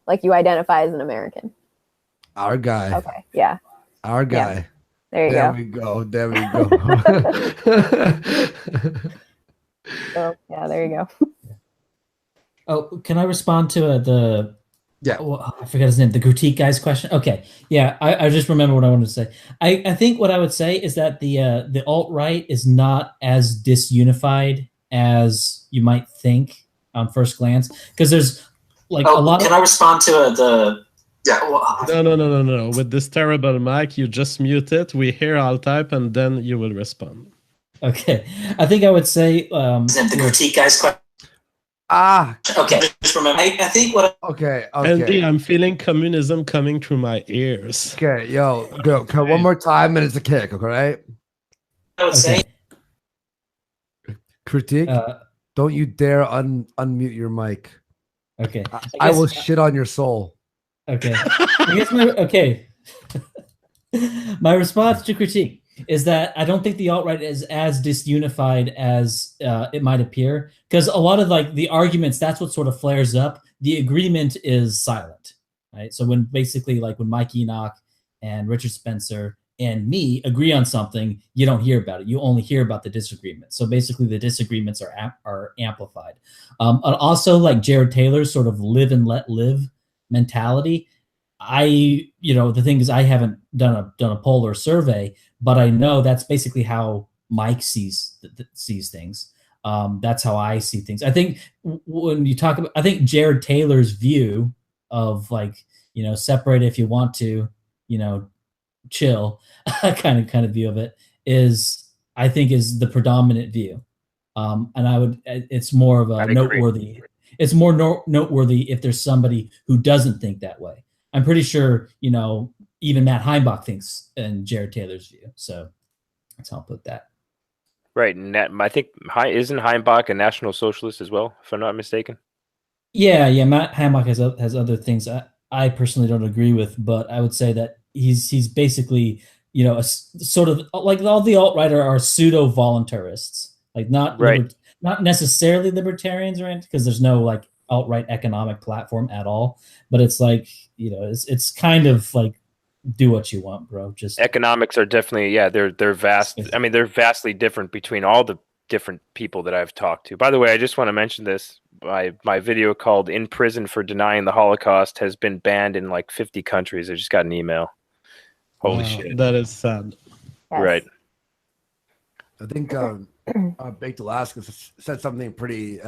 Like you identify as an American? Our guy. Okay, yeah. Our guy. Yeah. There we go. There we go. So, yeah, there you go. Oh, can I respond to the... Yeah. Oh, I forgot his name. The critique guy's question. Okay. Yeah, I just remember what I wanted to say. I think what I would say is that the alt-right is not as disunified as you might think on first glance, because there's like a lot. Can I respond to the? Yeah. No. With this terrible mic, you just mute it. We hear All-Type, and then you will respond. Okay. I think I would say the critique guy's question. Ah, Okay, just remember. I think what okay, Andy, okay. I'm feeling communism coming through my ears. Okay, yo, go one more time and it's a kick, okay? I would say. Okay. Critique, don't you dare unmute your mic. Okay. I will shit on your soul. Okay. I guess my response to critique is that I don't think the alt-right is as disunified as it might appear, because a lot of like the arguments, that's what sort of flares up. The agreement is silent, right? So when basically like when Mike Enoch and Richard Spencer and me agree on something, you don't hear about it. You only hear about the disagreement. So basically the disagreements are amplified. And also like Jared Taylor's sort of live and let live mentality. The thing is, I haven't done a poll or survey, but I know that's basically how Mike sees things. That's how I see things. I think when you talk about, I think Jared Taylor's view of like, separate if you want to, chill kind of view of it is, I think, is the predominant view. And it's more of a noteworthy. It's more noteworthy if there's somebody who doesn't think that way. I'm pretty sure, even Matt Heimbach thinks in Jared Taylor's view. So that's how I'll put that. Right. And I think, isn't Heimbach a National Socialist as well, if I'm not mistaken? Yeah. Matt Heimbach has other things I personally don't agree with, but I would say that he's basically, a sort of like all the alt-right are pseudo voluntarists, like not necessarily libertarians or anything, because there's no like alt-right economic platform at all. But it's like, it's kind of like, do what you want, bro. Just economics are definitely, they're vast. I mean, they're vastly different between all the different people that I've talked to. By the way, I just want to mention this. My video called "In Prison for Denying the Holocaust" has been banned in like 50 countries. I just got an email. Holy shit. That is sad. Yes. Right. I think Baked Alaska said something pretty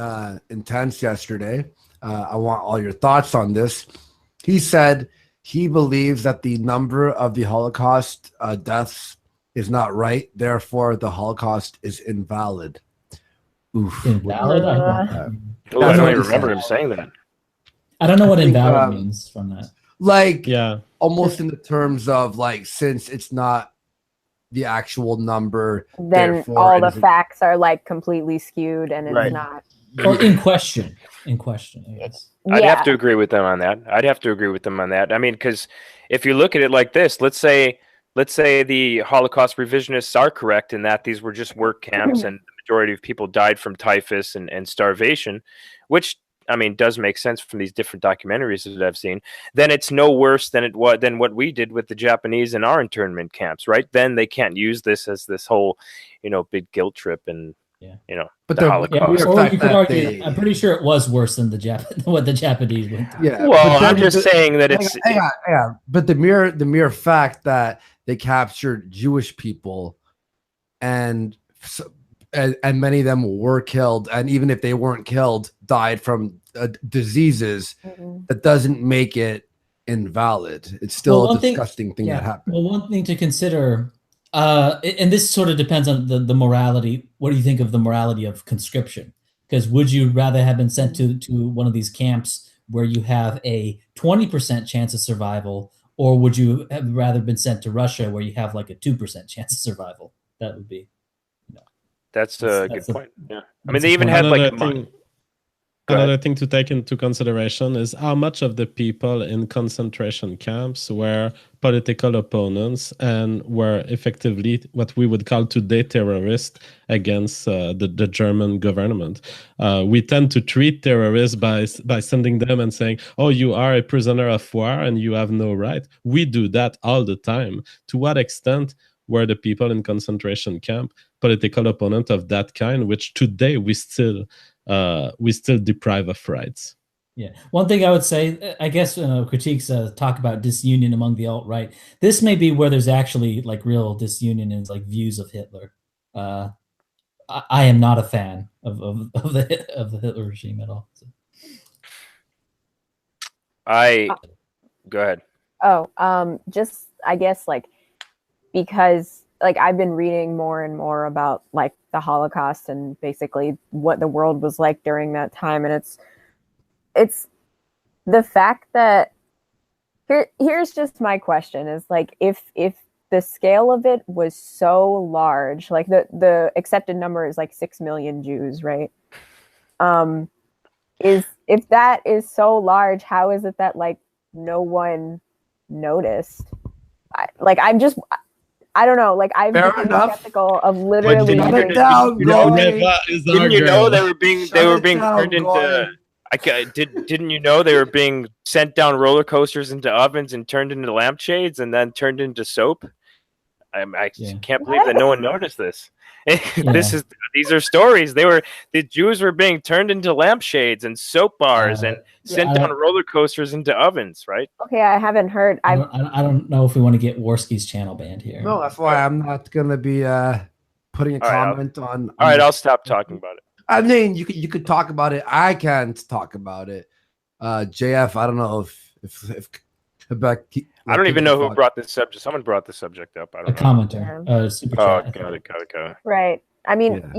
intense yesterday. I want all your thoughts on this. He said he believes that the number of the Holocaust deaths is not right. Therefore, the Holocaust is invalid. Oof. Invalid? I don't even remember him saying that. I don't know what invalid means from that. Like, almost in the terms of like, since it's not the actual number, then all the facts are like completely skewed, and it's not. Or in question. I guess. I'd have to agree with them on that. I mean, because if you look at it like this, let's say the Holocaust revisionists are correct in that these were just work camps and the majority of people died from typhus and starvation, which, I mean, does make sense from these different documentaries that I've seen. Then it's no worse than what we did with the Japanese in our internment camps, right? Then they can't use this as this whole, big guilt trip and but the Holocaust. Or you could argue, I'm pretty sure it was worse than what the Japanese went through. Yeah. Well, I'm just saying that it's but the mere fact that they captured Jewish people and many of them were killed, and even if they weren't killed, died from diseases, that doesn't make it invalid. It's still a disgusting thing that happened. Well, one thing to consider, and this sort of depends on the morality. What do you think of the morality of conscription? Because would you rather have been sent to one of these camps where you have a 20% chance of survival, or would you have rather been sent to Russia where you have like a 2% chance of survival? That would be. That's a good point. Yeah, I mean, they even had like another thing to take into consideration is how much of the people in concentration camps were political opponents and were effectively what we would call today terrorists against the German government. We tend to treat terrorists by sending them and saying, oh, you are a prisoner of war and you have no right. We do that all the time. To what extent were the people in concentration camp political opponent of that kind, which today we still deprive of rights? Yeah. One thing I would say, I guess critiques talk about disunion among the alt-right. This may be where there's actually like real disunion in like views of Hitler. I am not a fan of the Hitler regime at all. So. Go ahead. Oh, just I guess like because like I've been reading more and more about like the Holocaust and basically what the world was like during that time, and it's the fact that here's just my question is like if the scale of it was so large, like the accepted number is like 6 million Jews, right? Is if that is so large, how is it that like no one noticed? I don't know. Like I've Fair become enough. skeptical of literally. Shut it down, Reva is our Didn't you know girl. they were being turned into? Didn't you know they were being sent down roller coasters into ovens and turned into lampshades and then turned into soap? I can't believe that no one noticed this. These are stories. The Jews were being turned into lampshades and soap bars and sent down roller coasters into ovens, right? Okay, I haven't heard. I don't know if we want to get Worski's channel banned here. No, that's why I'm not gonna be putting a comment on. All right, I'll stop talking about it. I mean, you could talk about it. I can't talk about it. JF, I don't know if Quebec. I don't even know who brought this subject. Someone brought the subject up. I don't know. Commenter, super chat. Got it. Right. I mean,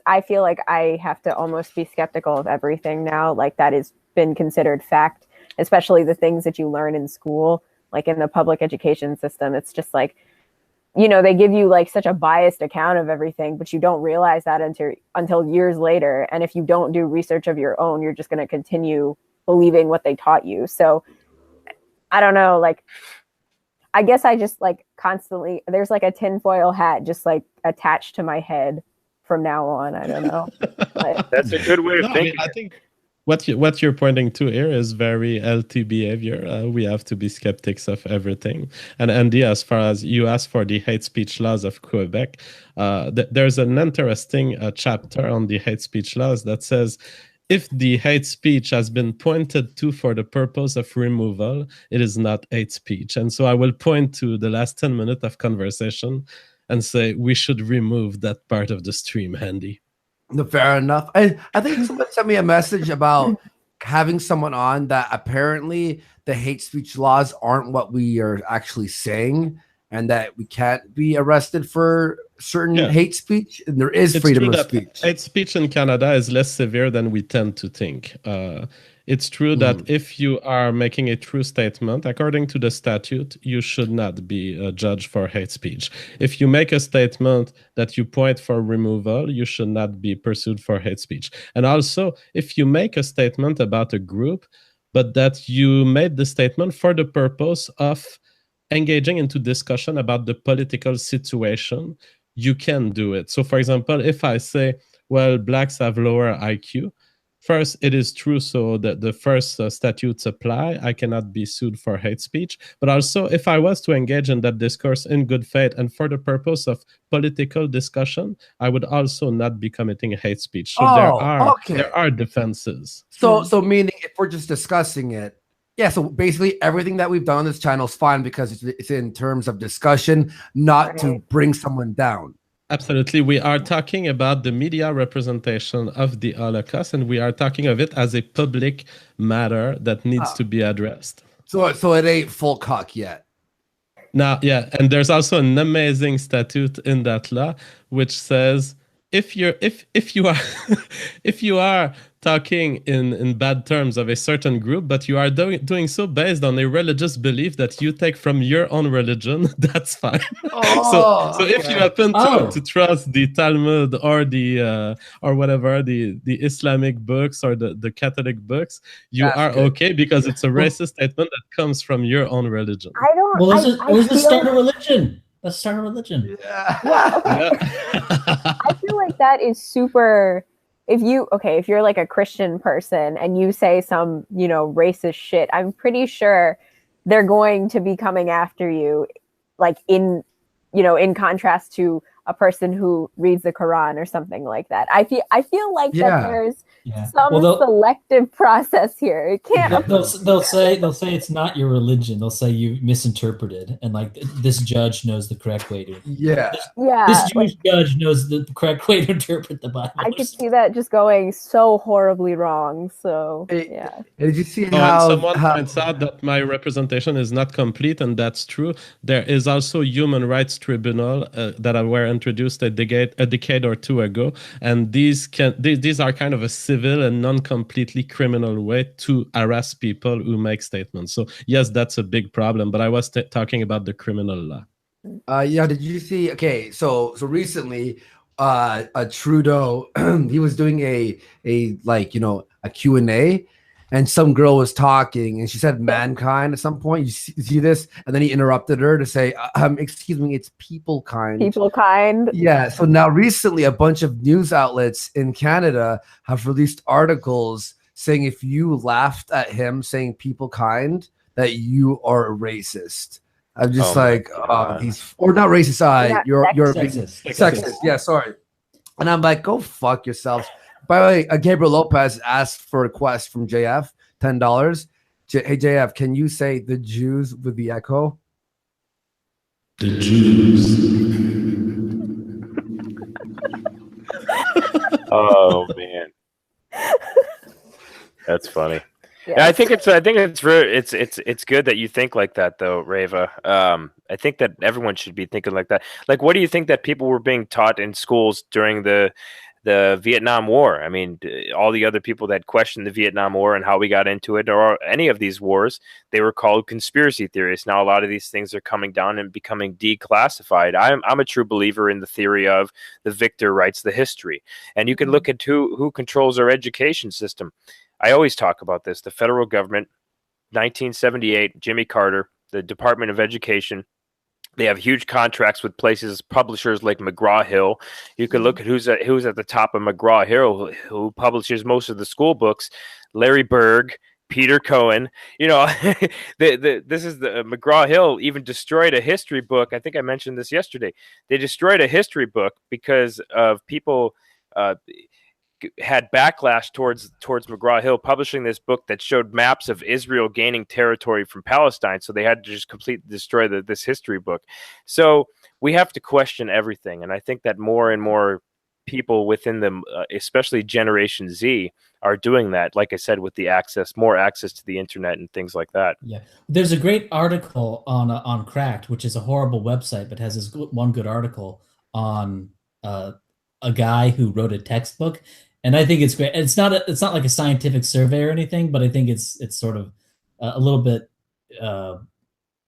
I feel like I have to almost be skeptical of everything now. Like that has been considered fact, especially the things that you learn in school, like in the public education system. It's just like, they give you like such a biased account of everything, but you don't realize that until years later. And if you don't do research of your own, you're just going to continue believing what they taught you. So I don't know, like, I guess I just like constantly, there's like a tinfoil hat just like attached to my head from now on. I don't know. But that's a good way of thinking. I think what you're pointing to here is very LT behavior. We have to be skeptics of everything. And Andy, as far as you asked for the hate speech laws of Quebec, there's an interesting chapter on the hate speech laws that says, if the hate speech has been pointed to for the purpose of removal, it is not hate speech. And so I will point to the last 10 minutes of conversation and say we should remove that part of the stream, Andy. No, fair enough. I think someone sent me a message about having someone on that apparently the hate speech laws aren't what we are actually saying, and that we can't be arrested for certain hate speech. And there is freedom of speech. Hate speech in Canada is less severe than we tend to think. It's true that if you are making a true statement, according to the statute, you should not be judged for hate speech. If you make a statement that you point for removal, you should not be pursued for hate speech. And also, if you make a statement about a group, but that you made the statement for the purpose of engaging into discussion about the political situation, you can do it. So, for example, if I say, well, blacks have lower IQ, first, it is true, so that the first statutes apply. I cannot be sued for hate speech. But also, if I was to engage in that discourse in good faith and for the purpose of political discussion, I would also not be committing hate speech. So there are defenses. So meaning if we're just discussing it, so basically everything that we've done on this channel is fine because it's in terms of discussion, not to bring someone down. Absolutely. We are talking about the media representation of the Holocaust, and we are talking of it as a public matter that needs to be addressed. So it ain't full cock yet. Now, and there's also an amazing statute in that law which says if you are if you are talking in bad terms of a certain group, but you are doing so based on a religious belief that you take from your own religion, that's fine. So if you happen to trust the Talmud or the or whatever the Islamic books or the Catholic books, you are okay because it's a racist statement that comes from your own religion. I don't. Well, let's start a religion. Let's start a religion. I feel like that is super. If you're like a Christian person and you say some, racist shit, I'm pretty sure they're going to be coming after you, like in contrast to a person who reads the Quran or something like that. I feel like that Yeah. some Well, selective process here. It can't. they'll say it's not your religion. They'll say you misinterpreted, and like this judge knows the correct way to. Yeah. This Yeah, Jewish judge knows the correct way to interpret the Bible. I could see that just going so horribly wrong. So Hey, yeah. did you see Oh, and someone how points out that my representation is not complete, and that's true. There is also human rights tribunal that were introduced a decade or two ago, and these are kind of a civil and non-completely criminal way to harass people who make statements. So yes, that's a big problem. But I was talking about the criminal law. yeah, did you see? Okay, so recently, Trudeau, he was doing a like a Q&A, and some girl was talking, and she said mankind at some point. You see this, and then he interrupted her to say, "Excuse me, it's people kind." People kind. Yeah. So now recently, a bunch of news outlets in Canada have released articles saying if you laughed at him saying people kind, that you are a racist. I'm just like, he's or not racist. You're sexist. sexist. Yeah, sorry. And I'm like, go fuck yourselves. By the way, Gabriel Lopez asked for a request from JF, $10. Hey JF, can you say the Jews with the echo? The Jews. Oh man, that's funny. Yeah. Yeah, I think it's good that you think like that though, Reva. I think that everyone should be thinking like that. Like, what do you think that people were being taught in schools during the Vietnam War? I mean, all the other people that questioned the Vietnam War and how we got into it, or any of these wars, they were called conspiracy theories. Now a lot of these things are coming down and becoming declassified. I'm a true believer in the theory of the victor writes the history, and you can look at who controls our education system. I always talk about this. The federal government, 1978, Jimmy Carter, the Department of Education. They have huge contracts with places, publishers like McGraw-Hill. You can look at who's at the top of McGraw-Hill, who publishes most of the school books. Larry Berg, Peter Cohen. This is the McGraw-Hill even destroyed a history book. I think I mentioned this yesterday. They destroyed a history book because of people had backlash towards McGraw-Hill publishing this book that showed maps of Israel gaining territory from Palestine. So they had to just completely destroy this history book. So we have to question everything. And I think that more and more people within them, especially Generation Z, are doing that. Like I said, with the more access to the internet and things like that. Yeah, there's a great article on Cracked, which is a horrible website, but has this one good article on a guy who wrote a textbook. And I think it's great. It's not like a scientific survey or anything, but I think it's sort of a little bit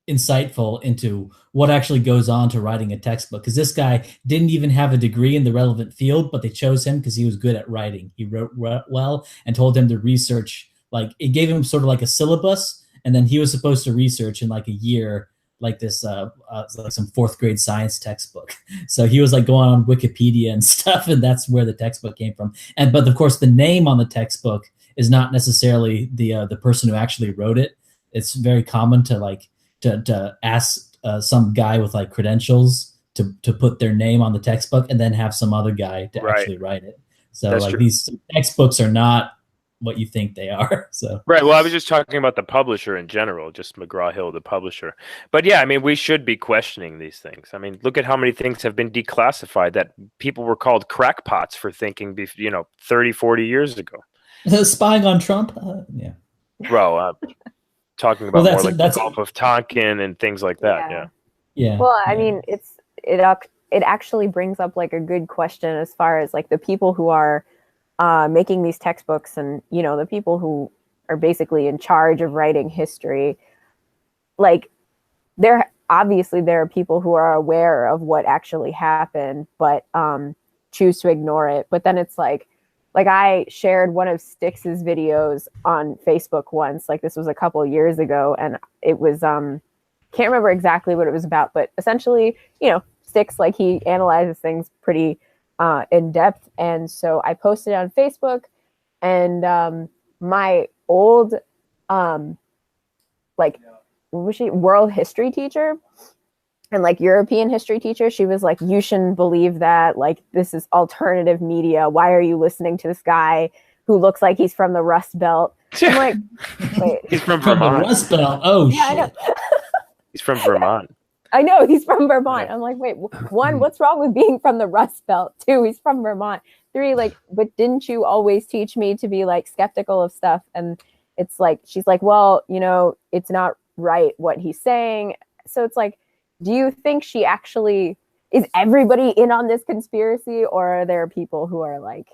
insightful into what actually goes on to writing a textbook. Because this guy didn't even have a degree in the relevant field, but they chose him because he was good at writing. He wrote well and told him to research. Like, it gave him sort of like a syllabus, and then he was supposed to research in like a year, like this like some fourth grade science textbook. So he was like going on Wikipedia and stuff, and that's where the textbook came from. But of course the name on the textbook is not necessarily the person who actually wrote it. It's very common to ask some guy with like credentials to put their name on the textbook, and then have some other guy to actually write it. So that's like true. These textbooks are not what you think they are. So right. Well, I was just talking about the publisher in general, just McGraw-Hill, the publisher. But yeah, I mean, we should be questioning these things. I mean, look at how many things have been declassified that people were called crackpots for thinking, 30, 40 years ago. Spying on Trump? Yeah. Bro, talking about more like the Gulf of Tonkin and things like that. Yeah. Well, I mean, it actually brings up like a good question as far as like the people who are making these textbooks, and the people who are basically in charge of writing history. Like, there are people who are aware of what actually happened, but choose to ignore it. But then it's like I shared one of Styx's videos on Facebook once. Like, this was a couple of years ago, and it was can't remember exactly what it was about, but essentially, Styx, like, he analyzes things pretty in depth. And so I posted it on Facebook, and my old world history teacher and like European history teacher, she was like, you shouldn't believe that, like, this is alternative media, why are you listening to this guy, who looks like he's from the Rust Belt. I'm like, wait. He's from From the Vermont. Rust Belt. Oh, Yeah, I know. shit. He's from Vermont. I know he's from Vermont. Yeah. I'm like, wait, one, what's wrong with being from the Rust Belt? Two, he's from Vermont. Three, like, but didn't you always teach me to be like skeptical of stuff? And it's like, she's like, well, you know, it's not right what he's saying. So it's like, do you think she actually, is everybody in on this conspiracy, or are there people who are like,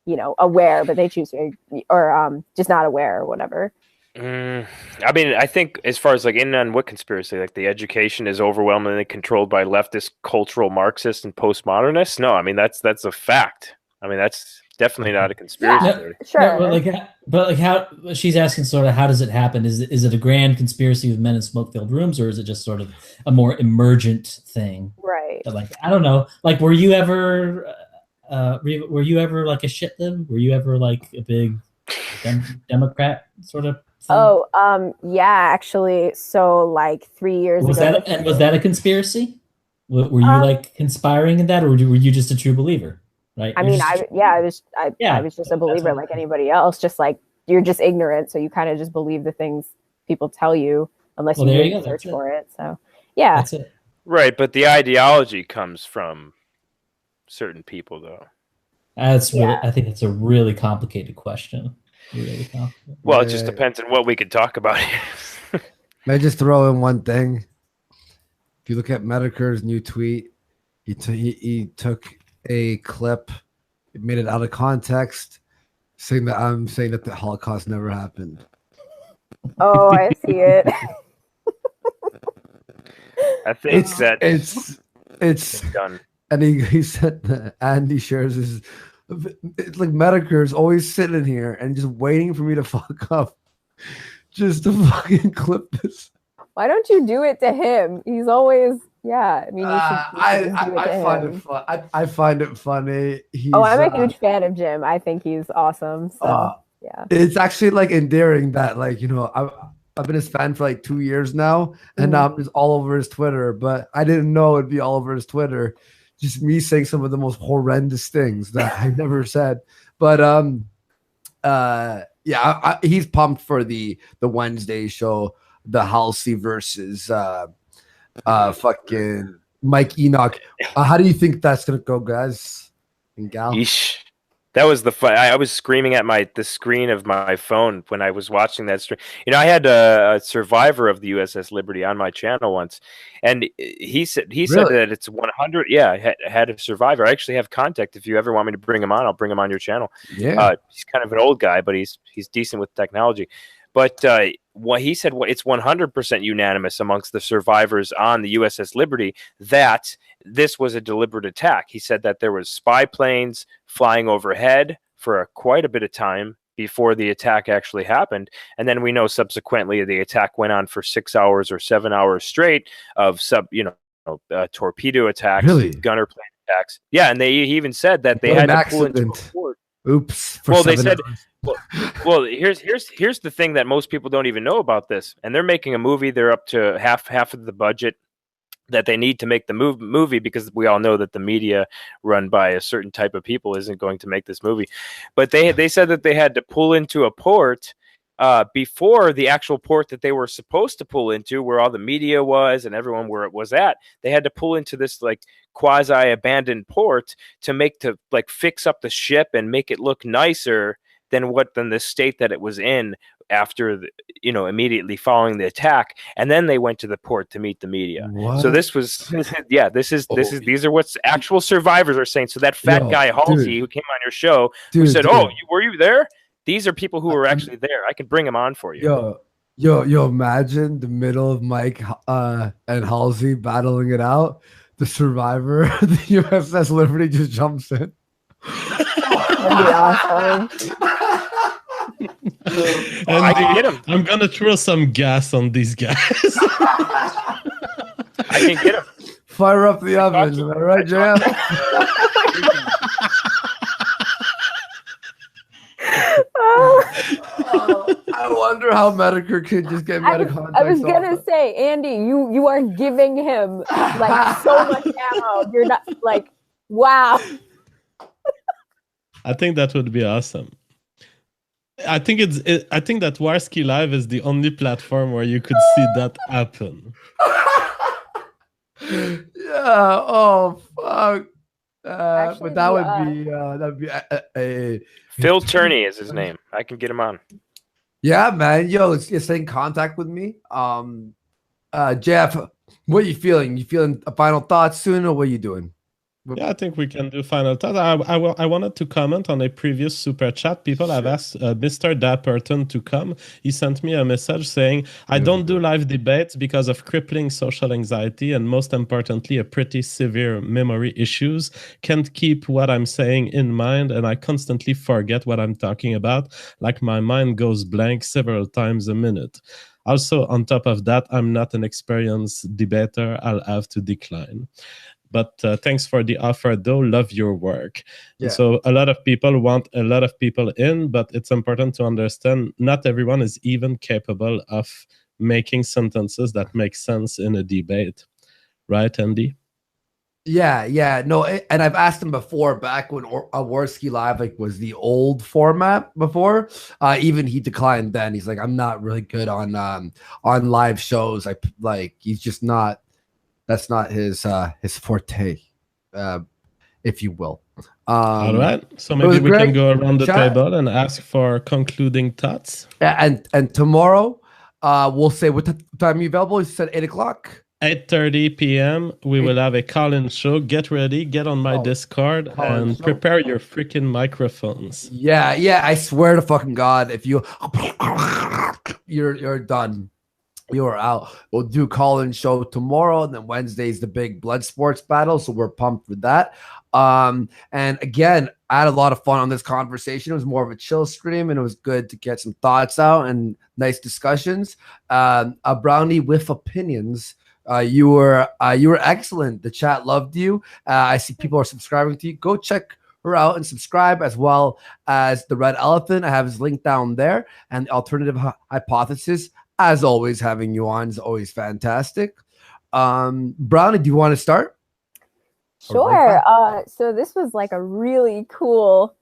you know, aware, but they choose to, or just not aware or whatever? I mean, I think as far as like in on what conspiracy, like the education is overwhelmingly controlled by leftist, cultural Marxists, and postmodernists. No, I mean that's a fact. I mean that's definitely not a conspiracy Yeah. theory. Sure. No, but like how she's asking, sort of, how does it happen? Is it a grand conspiracy with men in smoke-filled rooms, or is it just sort of a more emergent thing? Right. But like, I don't know. Like, were you ever like a shit lib? Were you ever like a big Democrat sort of thing? Oh, yeah, actually. So like 3 years Was ago. was that a conspiracy? Were you like conspiring in that, or were you just a true believer? Right. I mean, I was just a believer like anybody else. Just like, you're just ignorant, so you kind of just believe the things people tell you unless you really search for it. So yeah, That's it. Right, but the ideology comes from certain people, though. That's really, I think it's a really complicated question. Really complicated. Well, it just depends on what we could talk about here. May I just throw in one thing? If you look at Medicare's new tweet, he took a clip, made it out of context, saying that I'm saying that the Holocaust never happened. Oh, I see it. I think it's done. And he said that Andy shares his. It's like Medicare's always sitting here and just waiting for me to fuck up, just to fucking clip this. Why don't you do it to him? He's always, yeah. I mean, I find it fun. I find it funny. I'm a huge fan of Jim. I think he's awesome. So yeah, it's actually like endearing that, like, you know, I've been his fan for like 2 years now, and now I'm just all over his Twitter. But I didn't know it'd be all over his Twitter. Just me saying some of the most horrendous things that I never said. But yeah, he's pumped for the Wednesday show, the Halsey versus fucking Mike Enoch. How do you think that's gonna go, guys and gal? Yeesh. That was the fun. I was screaming at the screen of my phone when I was watching that stream. You know, I had a survivor of the USS Liberty on my channel once, and he said that it's 100. Yeah, I had a survivor. I actually have contact. If you ever want me to bring him on, I'll bring him on your channel. Yeah, he's kind of an old guy, but he's decent with technology. But what he said, it's 100% unanimous amongst the survivors on the USS Liberty that this was a deliberate attack. He said that there was spy planes flying overhead for quite a bit of time before the attack actually happened. And then we know subsequently the attack went on for 6 hours or 7 hours straight of torpedo attacks, gunner plane attacks. Yeah, and he even said that they had to pull into a port. Oops. Well, they said. Well, here's the thing that most people don't even know about this, and they're making a movie. They're up to half of the budget that they need to make the movie, because we all know that the media run by a certain type of people isn't going to make this movie. But they said that they had to pull into a port before the actual port that they were supposed to pull into, where all the media was and everyone where it was at. They had to pull into this like quasi abandoned port to fix up the ship and make it look nicer than the state that it was in after immediately following the attack. And then they went to the port to meet the media. What? So these are what actual survivors are saying. So that fat guy Halsey who came on your show who said, were you there? These are people who were actually there. I can bring them on for you. Yo, imagine the middle of Mike and Halsey battling it out. The survivor, the USS Liberty, just jumps in. That'd be awesome. I can get him. I'm gonna throw some gas on these guys. I can get him. Fire up the ovens, am I right, JM? I wonder how Medicare could just get Medicare. I was gonna say, Andy, you are giving him like so much ammo. You're not like, wow. I think that would be awesome. I think I think that Warski Live is the only platform where you could see that happen. Yeah. Oh fuck. Actually, But that would be a Phil Turney is his name. I can get him on. yeah, man. Yo, stay in contact with me. Jeff, what are you feeling? You feeling a final thought soon, or what are you doing? Yeah, I think we can do final thought. I wanted to comment on a previous super chat. People have asked Mr. Dapperton to come. He sent me a message saying, I don't do live debates because of crippling social anxiety and most importantly, a pretty severe memory issues. Can't keep what I'm saying in mind and I constantly forget what I'm talking about. Like my mind goes blank several times a minute. Also, on top of that, I'm not an experienced debater. I'll have to decline. But thanks for the offer, though. Love your work. Yeah. And so a lot of people want a lot of people in, but it's important to understand not everyone is even capable of making sentences that make sense in a debate. Right, Andy? Yeah, no, and I've asked him before, back when Warski Live was the old format before. Even he declined then. He's like, I'm not really good on live shows. He's just not. That's not his forte, if you will. All right. So maybe we can go around the table and ask for concluding thoughts. And tomorrow, we'll say what time are you available? You said 8:00. 8:30 p.m. We will have a call-in show. Get ready, get on my Discord, and prepare your freaking microphones. Yeah. I swear to fucking God, if you're done. You are out. We'll do call-in show tomorrow, and then Wednesday's the big blood sports battle. So we're pumped for that. And again, I had a lot of fun on this conversation. It was more of a chill stream, and it was good to get some thoughts out and nice discussions. A brownie with opinions. You were excellent. The chat loved you. I see people are subscribing to you. Go check her out and subscribe, as well as the Red Elephant. I have his link down there, and the Alternative Hypothesis. As always, having you on is always fantastic. Brownie, do you want to start? Sure. So this was like a really cool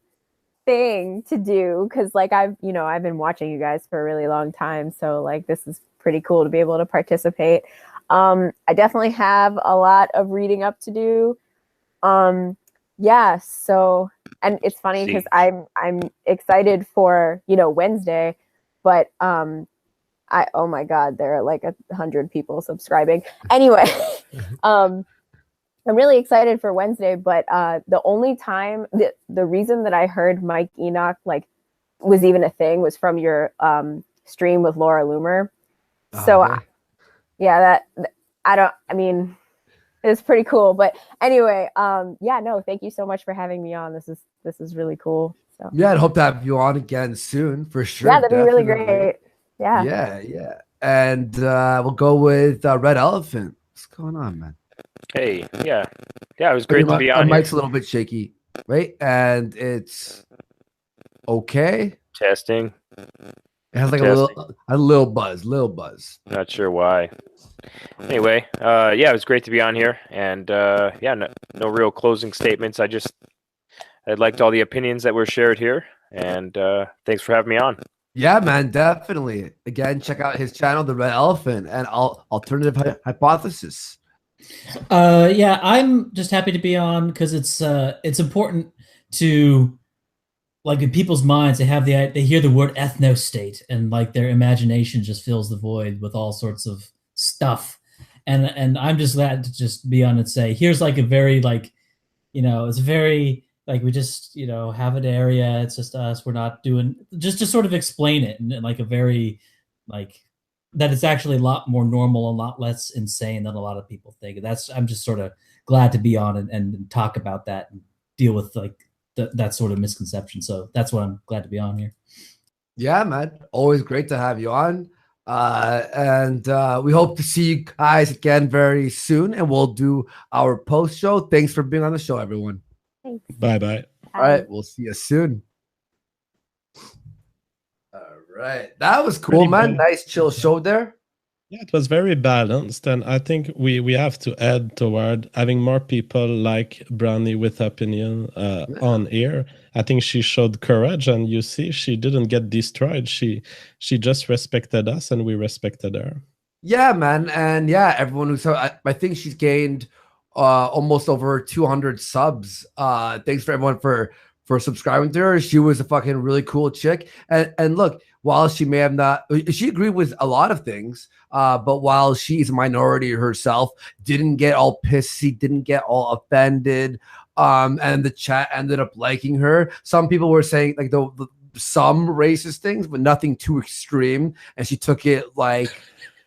thing to do because I've been watching you guys for a really long time. So this is pretty cool to be able to participate. I definitely have a lot of reading up to do. So, and it's funny because I'm excited for, Wednesday, but oh my God, there are 100 people subscribing. Anyway, I'm really excited for Wednesday, but the only time, the reason that I heard Mike Enoch was even a thing was from your stream with Laura Loomer. So it's pretty cool. But anyway, thank you so much for having me on. This is really cool. So I'd hope to have you on again soon for sure. Yeah, that'd be really great. Yeah. And we'll go with Red Elephant. What's going on, man? Hey, yeah, it was great to be on. My mic's a little bit shaky, right? And it's okay. Testing. It has a little buzz. Not sure why. Anyway, it was great to be on here, and no real closing statements. I liked all the opinions that were shared here, and thanks for having me on. Yeah, man, definitely. Again, check out his channel, The Red Elephant, and Alternative Hypothesis. I'm just happy to be on because it's important to in people's minds they hear the word ethno state and their imagination just fills the void with all sorts of stuff, and I'm just glad to just be on and say here's a very it's very we just have an area, it's just us, we're not doing just to sort of explain it and a very that it's actually a lot more normal, a lot less insane than a lot of people think. I'm just sort of glad to be on and talk about that and deal with that sort of misconception. So that's why I'm glad to be on here. Yeah, man. Always great to have you on. And we hope to see you guys again very soon, and we'll do our post show. Thanks for being on the show, everyone. Thanks. Bye. All right. We'll see you soon. All right. That was cool, man. Nice chill show there. Yeah, it was very balanced, and I think we have to add toward having more people like Brownie with opinion on air. I think she showed courage, and you see, she didn't get destroyed. She just respected us, and we respected her. Yeah, man, and yeah, everyone who's I think she's gained almost over 200 subs. Thanks for everyone for subscribing to her. She was a fucking really cool chick. And look, while she may have not, she agreed with a lot of things. But while she's a minority herself, didn't get all pissy, didn't get all offended. And the chat ended up liking her. Some people were saying like the some racist things, but nothing too extreme. And she took it like,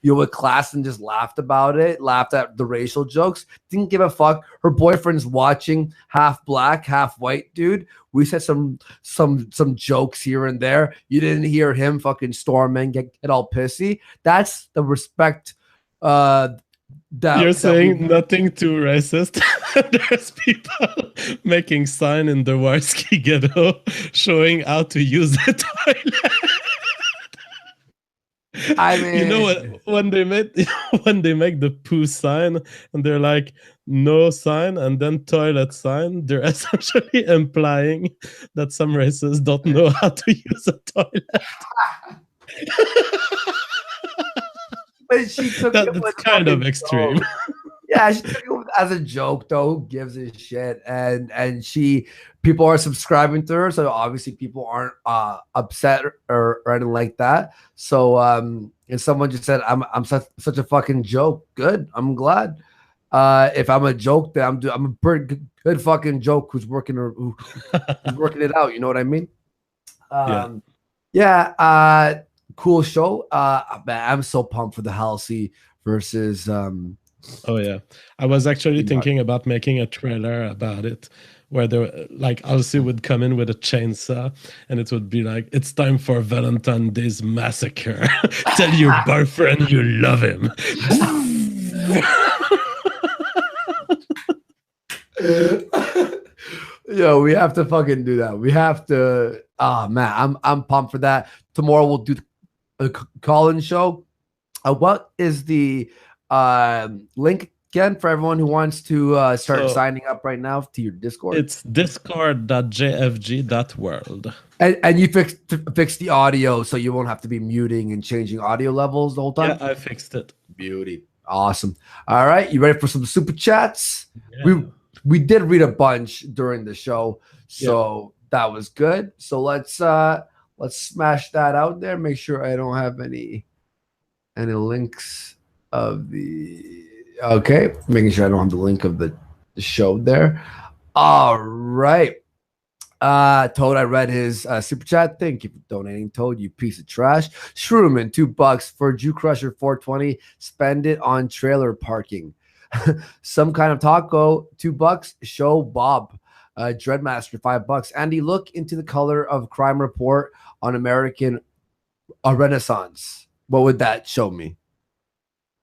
with class and just laughed about it, laughed at the racial jokes, didn't give a fuck. Her boyfriend's watching, half black, half white dude. We said some jokes here and there. You didn't hear him fucking storm and get all pissy. That's the respect that You're that saying nothing too racist. There's people making sign in the Warski ghetto showing how to use the toilet. I mean, you know what? When they make the poo sign and they're like no sign and then toilet sign, they're essentially implying that some races don't know how to use a toilet. But she took That's it with kind of fucking extreme. joke. Yeah, she took it as a joke though. Who gives a shit? And people are subscribing to her, so obviously people aren't upset or anything like that. So and someone just said, I'm such a fucking joke. Good, I'm glad. If I'm a joke, then I'm a pretty good fucking joke who's working it out. You know what I mean? Yeah. Cool show. Man, I'm so pumped for the Halsey versus Oh yeah, I was actually thinking about making a trailer about it, where like Alcy would come in with a chainsaw, and it would be like, "It's time for Valentine's Day's massacre. Tell your boyfriend you love him." Yo, we have to fucking do that. We have to. Oh man, I'm pumped for that. Tomorrow we'll do a call-in show. What is the link again for everyone who wants to start signing up right now to your Discord? It's discord.jfg.world. And you fixed the audio so you won't have to be muting and changing audio levels the whole time? Yeah, I fixed it. Beauty. Awesome. All right, you ready for some super chats? Yeah. We did read a bunch during the show, so that was good. So let's smash that out there. Make sure I don't have any links of the making sure I don't have the link of the show there. All right. Toad, I read his super chat. Thank you for donating, Toad, you piece of trash. Shrooman, $2 for Jew Crusher 420. Spend it on trailer parking. Some kind of taco, $2. Show Bob. Dreadmaster, $5. Andy, look into the color of crime report on American Renaissance. What would that show me?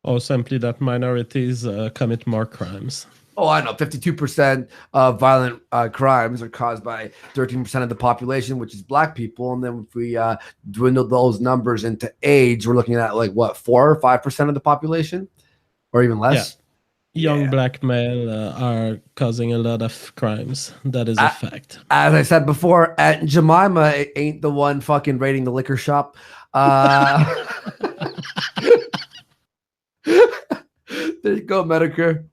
Or simply that minorities commit more crimes. Oh, I know. 52% of violent crimes are caused by 13% of the population, which is black people. And then if we dwindle those numbers into age, we're looking at like what, 4 or 5% of the population, or even less. Yeah. Young black male are causing a lot of crimes. That is a fact. As I said before, Aunt Jemima ain't the one fucking raiding the liquor shop. There you go, Medicare.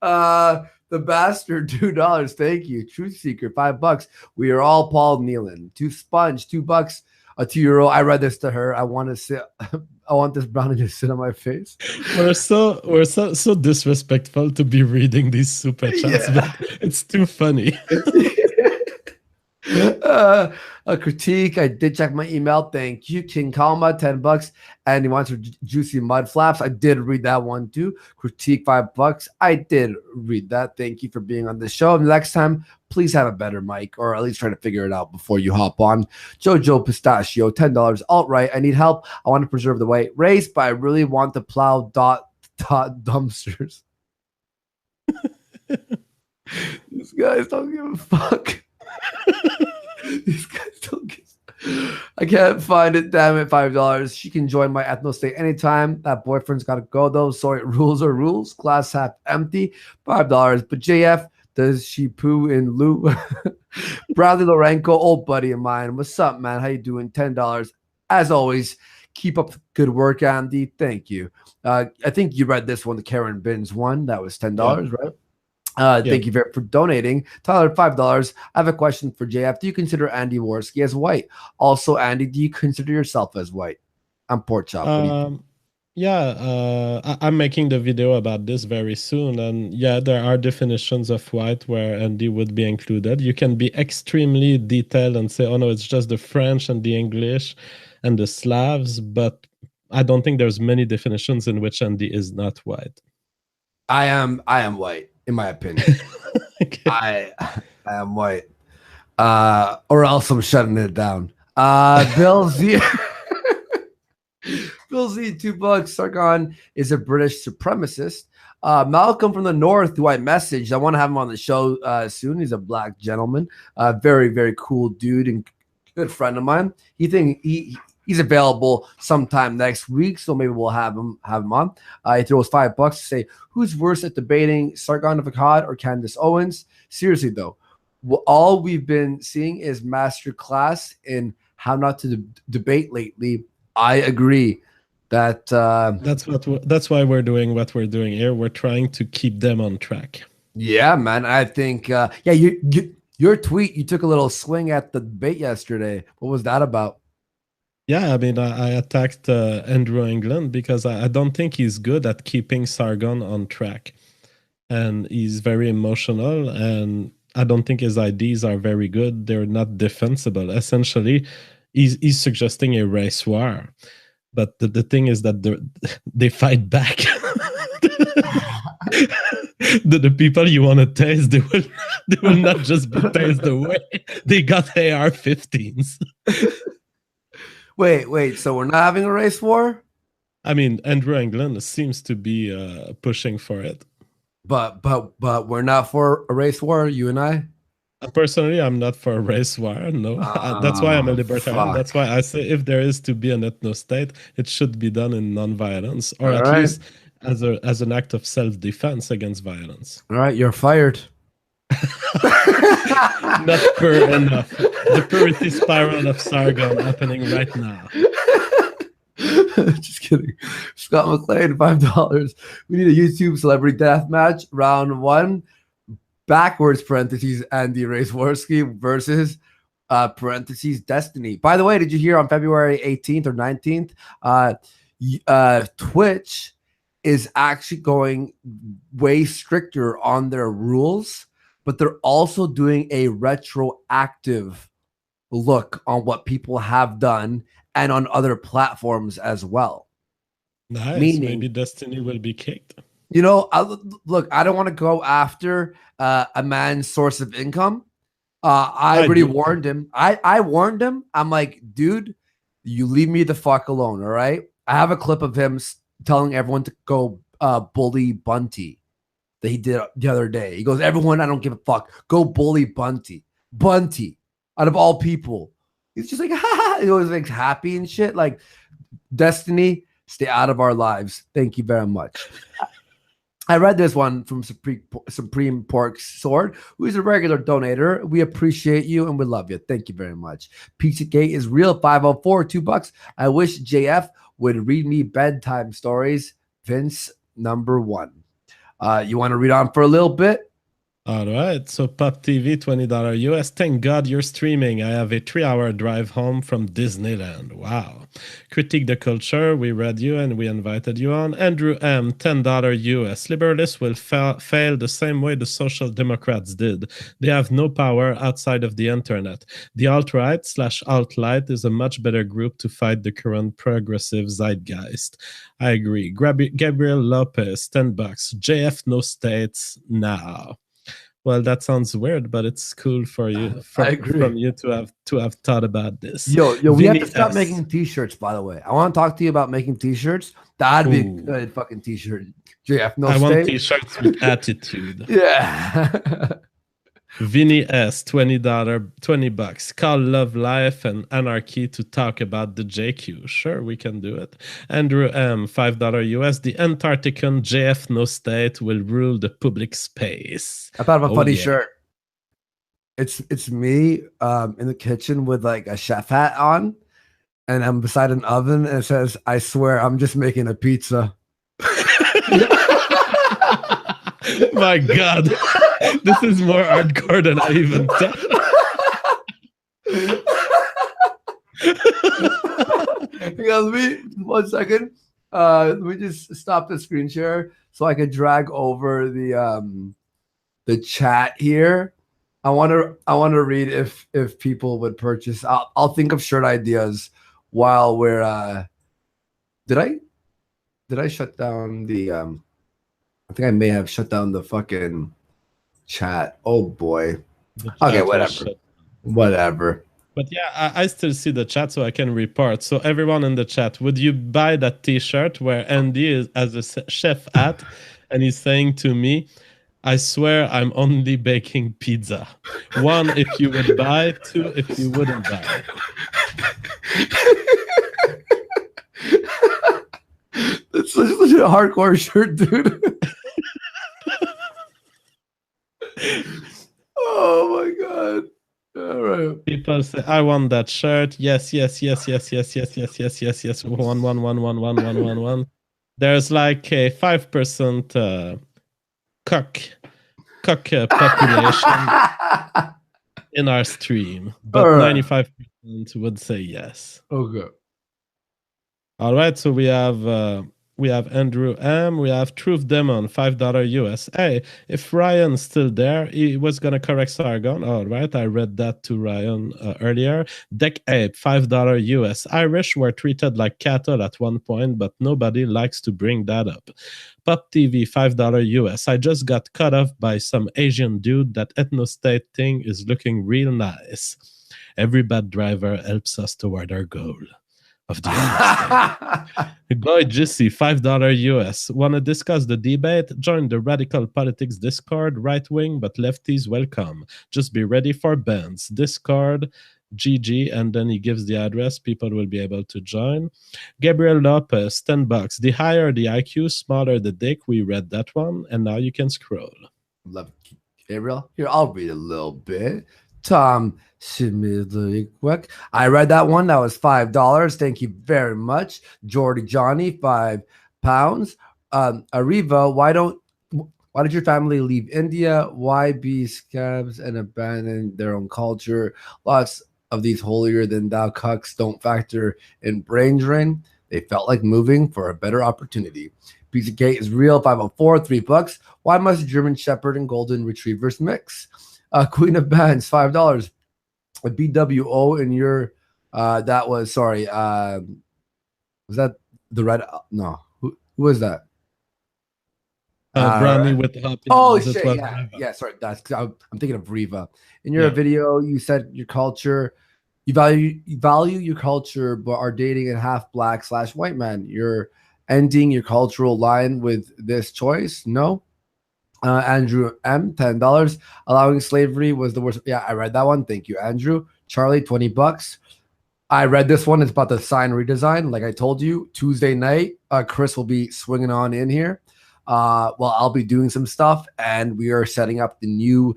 The bastard, $2. Thank you. Truth Seeker, $5. We are all Paul Nealon. Sponge, $2. A 2-year-old. I read this to her. I want this brownie to sit on my face. We're so disrespectful to be reading these super chats, but it's too funny. A critique. I did check my email. Thank you. King Kalma, $10. And he wants juicy mud flaps. I did read that one too. Critique, $5. I did read that. Thank you for being on the show. Next time, please have a better mic, or at least try to figure it out before you hop on. Jojo Pistachio, $10. Alt-right. I need help. I want to preserve the white race, but I really want to plow dumpsters. These guys don't give a fuck. These guys don't give. I can't find it. Damn it, $5. She can join my ethno state anytime. That boyfriend's got to go though. Sorry, rules are rules. Glass half empty. $5. But JF, does she poo in Lou? Bradley Lorenko, old buddy of mine. What's up, man? How you doing? $10. As always, keep up the good work, Andy. Thank you. I think you read this one, the Karen Bins one. That was $10, right? Thank you very for donating. Tyler, $5. I have a question for JF. Do you consider Andy Worski as white? Also, Andy, do you consider yourself as white? I'm pork chop. I'm making the video about this very soon, and yeah, there are definitions of white where Andy would be included. You can be extremely detailed and say, oh no, it's just the French and the English and the Slavs, but I don't think there's many definitions in which Andy is not white. I am white, in my opinion. Okay. I am white. Or else I'm shutting it down. Bill Z. Bill Z, $2. Sargon is a British supremacist. Malcolm from the North, who I messaged, I want to have him on the show soon. His a black gentleman, very, very cool dude and good friend of mine. He's available sometime next week, so maybe we'll have him on. He throws $5 to say, who's worse at debating, Sargon of Akkad or Candace Owens? Seriously though, all we've been seeing is master class in how not to debate lately. I agree that that's why we're doing what we're doing here. We're trying to keep them on track. Yeah, man. I think your tweet, you took a little swing at the debate yesterday. What was that about? Yeah, I mean, I attacked Andrew England because I don't think he's good at keeping Sargon on track. And he's very emotional, and I don't think his ideas are very good. They're not defensible. Essentially, he's suggesting a race war. But the thing is that they fight back. The people you want to taste, they will not just be tased away. They got AR-15s. Wait. So we're not having a race war? I mean, Andrew England seems to be pushing for it. But we're not for a race war, you and I? Personally, I'm not for a race war. No, that's why I'm a libertarian. Fuck. That's why I say if there is to be an ethno-state, it should be done in non-violence, or All at right. least as an act of self-defense against violence. All right, you're fired. Not pure enough. The purity spiral of Sargon happening right now. Just kidding. Scott McLean, $5. We need a YouTube celebrity death match, round 1. Backwards parentheses Andy Raceworski versus parentheses Destiny. By the way, did you hear on February 18th or 19th? Twitch is actually going way stricter on their rules, but they're also doing a retroactive look on what people have done and on other platforms as well. Nice. Meaning, maybe Destiny will be kicked. You know, I don't want to go after a man's source of income. I already warned him. I warned him. I'm like, dude, you leave me the fuck alone, all right? I have a clip of him telling everyone to go bully Bunty that he did the other day. He goes, everyone, I don't give a fuck. Go bully Bunty. Bunty, out of all people. He's just like, ha ha. He was like happy and shit. Like, Destiny, stay out of our lives. Thank you very much. I read this one from Supreme Pork Sword, who is a regular donator. We appreciate you and we love you. Thank you very much. Pizzagate is real. 504, $2. I wish JF would read me bedtime stories. Vince, number 1. You want to read on for a little bit? All right. So Pop TV, $20 US. Thank God you're streaming. I have a 3-hour drive home from Disneyland. Wow. Critique the culture. We read you and we invited you on. Andrew M, $10 US. Liberalists will fail the same way the Social Democrats did. They have no power outside of the internet. The alt-right/alt-light is a much better group to fight the current progressive zeitgeist. I agree. Gabriel Lopez, $10. JF no states now. Well, that sounds weird, but it's cool for you, from you to have thought about this. Yo, we have to stop making t-shirts, by the way. I want to talk to you about making t-shirts. That'd be a good fucking t-shirt. JF, no I state. want t-shirts with attitude. Yeah. Vinny S, $20, $20. Call Love Life and Anarchy to talk about the JQ. Sure, we can do it. Andrew M, $5 US. The Antarctican JF No State will rule the public space. I thought of a Oh, funny yeah. shirt. It's me in the kitchen with like a chef hat on, and I'm beside an oven, and it says, "I swear I'm just making a pizza." My God, this is more hardcore than I even thought. Let me 1 second. Let me just stop the screen share so I could drag over the chat here. I want to read if people would purchase. I'll think of shirt ideas while we're. Did I shut down the? I think I may have shut down the fucking chat. Oh boy. Okay, whatever. But yeah, I still see the chat, so I can report. So everyone in the chat, would you buy that T-shirt where Andy has a chef hat, and he's saying to me, "I swear I'm only baking pizza." 1, if you would buy. 2, if you wouldn't buy. That's such a hardcore shirt, dude. Oh my God. All right. People say, "I want that shirt." Yes. 1. There's like a 5% cock population in our stream, but All right. 95% would say yes. Okay. All right, so we have Andrew M. We have Truth Demon, $5 US. Hey, if Ryan's still there, he was gonna correct Sargon. All right, I read that to Ryan earlier. Deck Ape, $5 US. Irish were treated like cattle at one point, but nobody likes to bring that up. Pop TV, $5 US. I just got cut off by some Asian dude. That ethnostate thing is looking real nice. Every bad driver helps us toward our goal of the Guy Jissy, $5 US. Want to discuss the debate? Join the Radical Politics Discord. Right wing but lefties welcome. Just be ready for bans. Discord GG, and then he gives the address. People will be able to join. Gabriel Lopez, $10. The higher the IQ, smaller the dick. We read that one, and now you can scroll. Love it. Gabriel. Here, I'll read a little bit. Tom Shimidlikwek. I read that one. That was $5. Thank you very much. Jordy Johnny, £5. Ariva, why did your family leave India? Why be scabs and abandon their own culture? Lots of these holier than thou cucks don't factor in brain drain. They felt like moving for a better opportunity. Pizza Gate is real, 504, $3. Why must German Shepherd and Golden Retrievers mix? Queen of Bands, $5. A BWO in your that was sorry. Was that the red? No, who was that? Brownie with hopping. Oh shit! Yeah. Sorry, I'm thinking of Riva. In your video, you said your culture, you value your culture, but are dating a half black / white man. You're ending your cultural line with this choice. No. Andrew M, $10. Allowing slavery was the worst. Yeah, I read that one. Thank you, Andrew. Charlie, $20. I read this one. It's about the sign redesign. Like I told you, Tuesday night, Chris will be swinging on in here. Well, I'll be doing some stuff, and we are setting up the new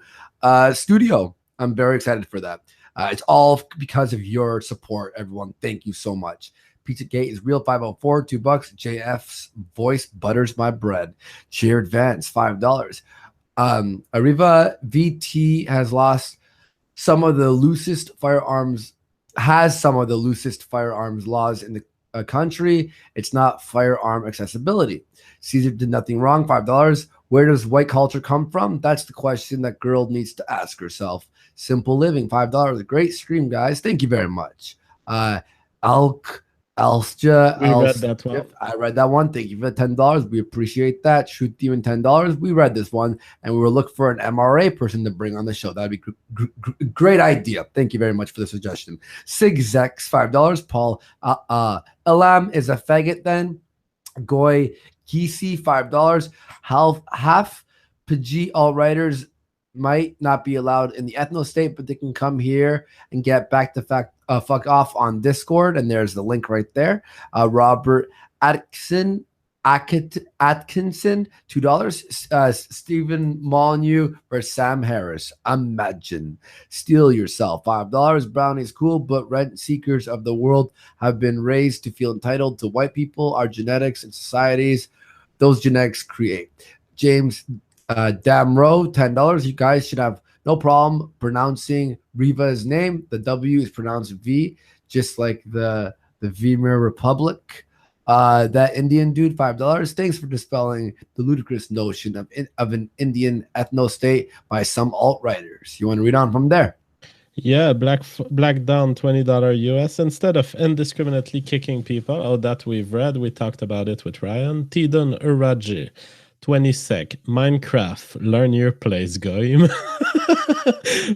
studio. I'm very excited for that. It's all because of your support, everyone. Thank you so much. Pizzagate is real, 504, $2. JF's voice butters my bread. Cheered Vance, $5. Arriva VT has some of the loosest firearms laws in the country. It's not firearm accessibility. Caesar did nothing wrong, $5. Where does white culture come from? That's the question that girl needs to ask herself. Simple Living, $5. Great stream, guys. Thank you very much. Alsja, read that one. I read that one. Thank you for the $10. We appreciate that. Shoot Demon, $10. We read this one, and we were looking for an MRA person to bring on the show. That'd be great idea. Thank you very much for the suggestion. Sigzex, $5. Paul Elam is a faggot then. Goy Kisi, $5. Half Pg All Writers might not be allowed in the ethno state, but they can come here and get back to fuck off on Discord. And there's the link right there. Robert Atkinson, $2. Stephen Molyneux or Sam Harris. Imagine. Steal yourself. $5. Brownie's cool, but rent seekers of the world have been raised to feel entitled to white people. Our genetics and societies, those genetics create. James Damro, $10. You guys should have no problem pronouncing Riva's name. The W is pronounced V, just like the Weimar Republic. That Indian dude, $5. Thanks for dispelling the ludicrous notion of an Indian ethno state by some alt writers. You want to read on from there? Yeah, Black Down, $20 US. Instead of indiscriminately kicking people, oh, that we've read, we talked about it with Ryan. Tidon Uraji, 20 sec. Minecraft, learn your place, game.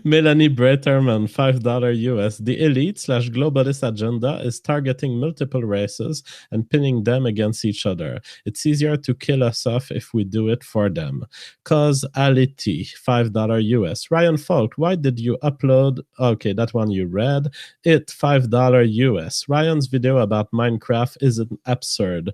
Melanie Breterman, $5 US. The elite/globalist agenda is targeting multiple races and pinning them against each other. It's easier to kill us off if we do it for them. Causality, $5 US. Ryan Falk, why did you upload? Okay, that one you read. It, $5 US. Ryan's video about Minecraft isn't absurd.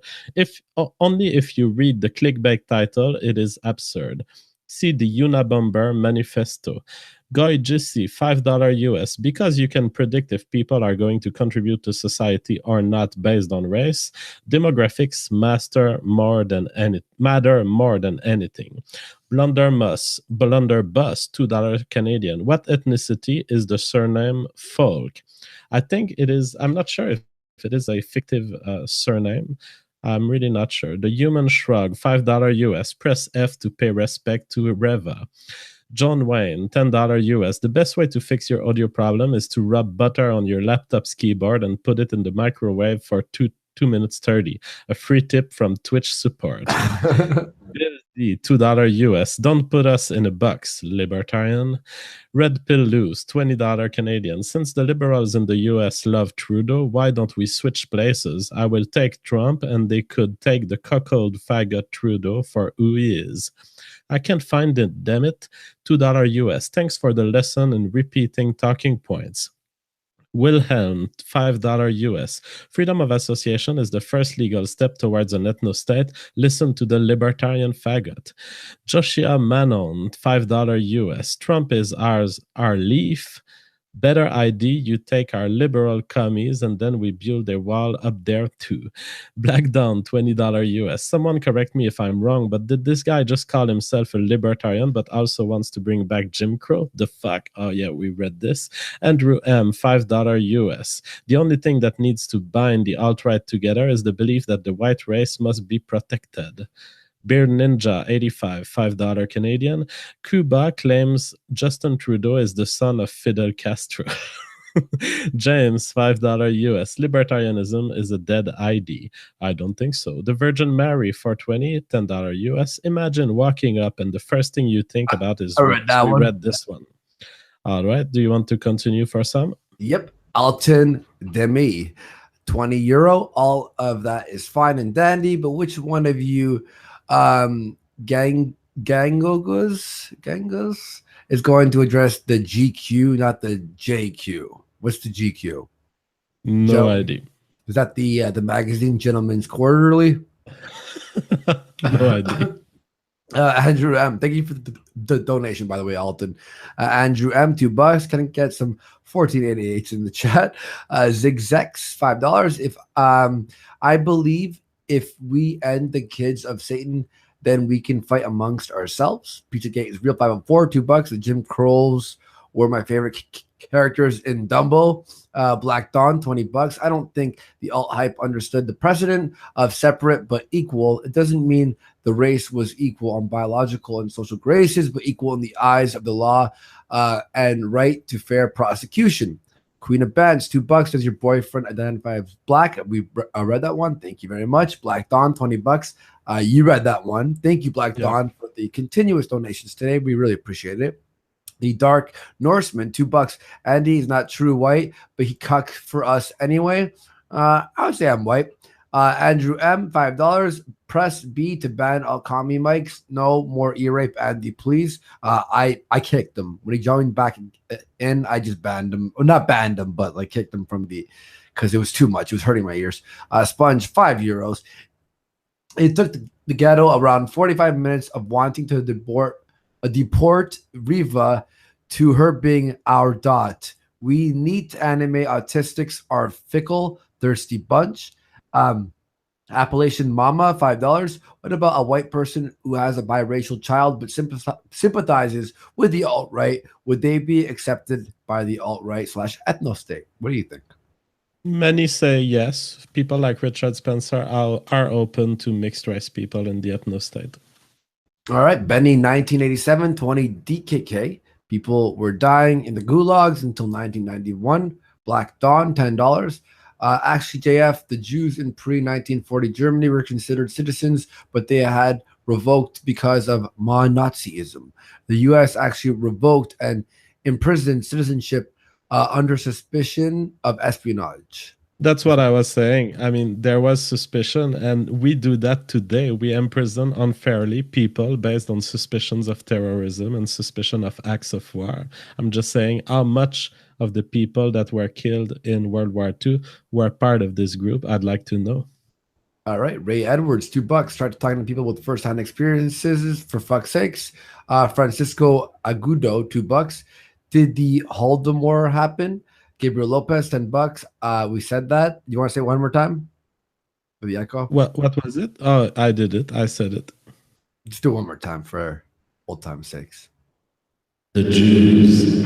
Only if you read the clickbait title, it is absurd. See the Unabomber Manifesto. Guy Jesse, $5 US. Because you can predict if people are going to contribute to society or not based on race, demographics matter more than anything. Blunderbuss, $2 Canadian. What ethnicity is the surname Folk? I think it is, I'm not sure if it is a fictive surname. I'm really not sure. The Human Shrug, $5 US. Press F to pay respect to Reva. John Wayne, $10 US. The best way to fix your audio problem is to rub butter on your laptop's keyboard and put it in the microwave for 2 minutes 30. A free tip from Twitch support. Bill D, $2 US. Don't put us in a box, libertarian. Red Pill Loose, $20 Canadian. Since the liberals in the US love Trudeau, why don't we switch places? I will take Trump and they could take the cuckold faggot Trudeau for who he is. I can't find it, damn it. $2 US. Thanks for the lesson in repeating talking points. Wilhelm, $5 US. Freedom of association is the first legal step towards an ethno-state. Listen to the libertarian faggot. Joshua Manon, $5 US. Trump is our leaf. Better ID, you take our liberal commies and then we build a wall up there too. Black Dawn, $20 US. Someone correct me if I'm wrong, but did this guy just call himself a libertarian but also wants to bring back Jim Crow? The fuck? Oh yeah, we read this. Andrew M, $5 US. The only thing that needs to bind the alt-right together is the belief that the white race must be protected. Beard Ninja, 85, $5 Canadian. Cuba claims Justin Trudeau is the son of Fidel Castro. James, $5 US. Libertarianism is a dead ID. I don't think so. The Virgin Mary, $4.20, $10 US. Imagine walking up and the first thing you think about is we read this one. All right. Do you want to continue for some? Yep. Alton Demi, €20. All of that is fine and dandy, but which one of you Gangos is going to address the GQ, not the JQ? What's the GQ? No idea. Is that the magazine Gentleman's Quarterly? No idea. Andrew M, thank you for the donation, by the way, Alton. Andrew M, $2. Can I get some 1488s in the chat? Zigzex, $5. If I believe if we end the kids of Satan, then we can fight amongst ourselves. Pizzagate is real, 504, $2. The Jim Crows were my favorite characters in Dumbo. Black Dawn, $20. I don't think the alt hype understood the precedent of separate but equal. It doesn't mean the race was equal on biological and social graces, but equal in the eyes of the law and right to fair prosecution. Queen of Bands, $2. Does your boyfriend identify as black? We read that one. Thank you very much. Black Dawn, $20. You read that one. Thank you, Black Dawn, for the continuous donations today. We really appreciate it. The Dark Norseman, $2. Andy is not true white, but he cucked for us anyway. I would say I'm white. Andrew M, $5. press B to ban all commie mics. No more e-rape, Andy, please. I kicked him when he joined back in. I just banned him, or not banned him, but like kicked him from the, because it was too much. It was hurting my ears. Sponge, €5. It took the ghetto around 45 minutes of wanting to deport Riva to her being our dot. We neat anime autistics are fickle, thirsty bunch. Appalachian Mama, $5. What about a white person who has a biracial child but sympathizes with the alt-right? Would they be accepted by the alt-right / ethno-state? What do you think? Many say yes. People like Richard Spencer are open to mixed race people in the ethno state. All right, Benny, 1987, 20 DKK. People were dying in the gulags until 1991. Black Dawn, $10. Actually, JF, the Jews in pre-1940 Germany were considered citizens, but they had revoked because of Nazism. The U.S. actually revoked and imprisoned citizenship under suspicion of espionage. That's what I was saying. I mean, there was suspicion, and we do that today. We imprison unfairly people based on suspicions of terrorism and suspicion of acts of war. I'm just saying how much of the people that were killed in World War II were part of this group. I'd like to know. All right, Ray Edwards, $2. Start talking to people with first-hand experiences, for fuck's sakes. Francisco Agudo, $2. Did the Holodomor happen? Gabriel Lopez, $10. We said that. You want to say it one more time? For the echo? What was it? Oh, I did it. I said it. Just do it one more time for old time's sakes. The Jews.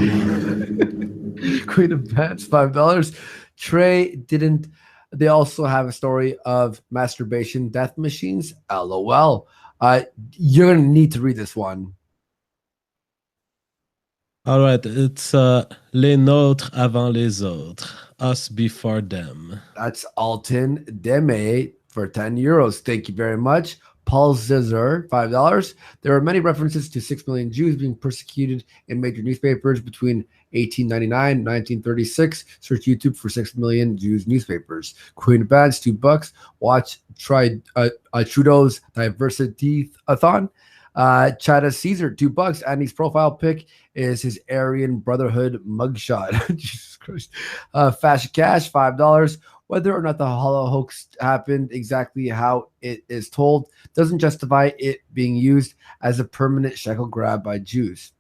Queen of Pets, $5. Trey didn't. They also have a story of masturbation death machines. LOL. You're going to need to read this one. All right, it's les nôtres avant les autres, us before them. That's Alton Deme for €10. Thank you very much. Paul Zizzer, $5. There are many references to 6 million Jews being persecuted in major newspapers between 1899 and 1936. Search YouTube for 6 million Jews newspapers. Queen of Bands, $2. Watch Trudeau's Diversity-a-thon. Chada Caesar, $2. Andy's profile pic is his Aryan Brotherhood mugshot. Jesus Christ. Fashion Cash, $5. Whether or not the Holo hoax happened exactly how it is told doesn't justify it being used as a permanent shekel grab by Jews.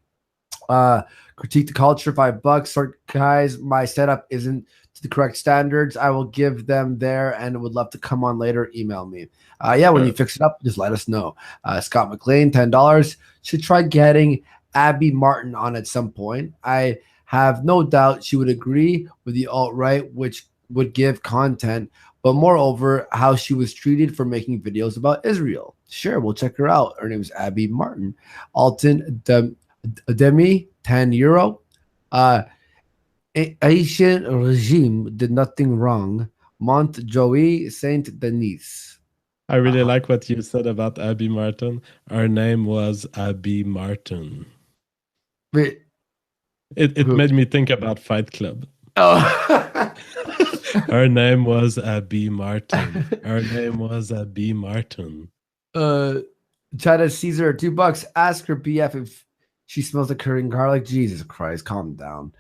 Critique the culture, $5. Sorry, guys, my setup isn't to the correct standards. I will give them there and would love to come on later. Email me. When you fix it up, just let us know. Scott McLean, $10. Should try getting Abby Martin on at some point. I have no doubt she would agree with the alt-right, which would give content, but moreover, how she was treated for making videos about Israel. Sure, we'll check her out. Her name is Abby Martin. Alton Demi, €10. Haitian regime did nothing wrong. Montjoie Saint Denis. I really like what you said about Abby Martin. Her name was Abby Martin. Wait, it made me think about Fight Club. oh. Her name was Abby Martin. Her name was Abby Martin. Chada Caesar, $2. Ask her BF if she smells like curry and garlic. Jesus Christ, calm down.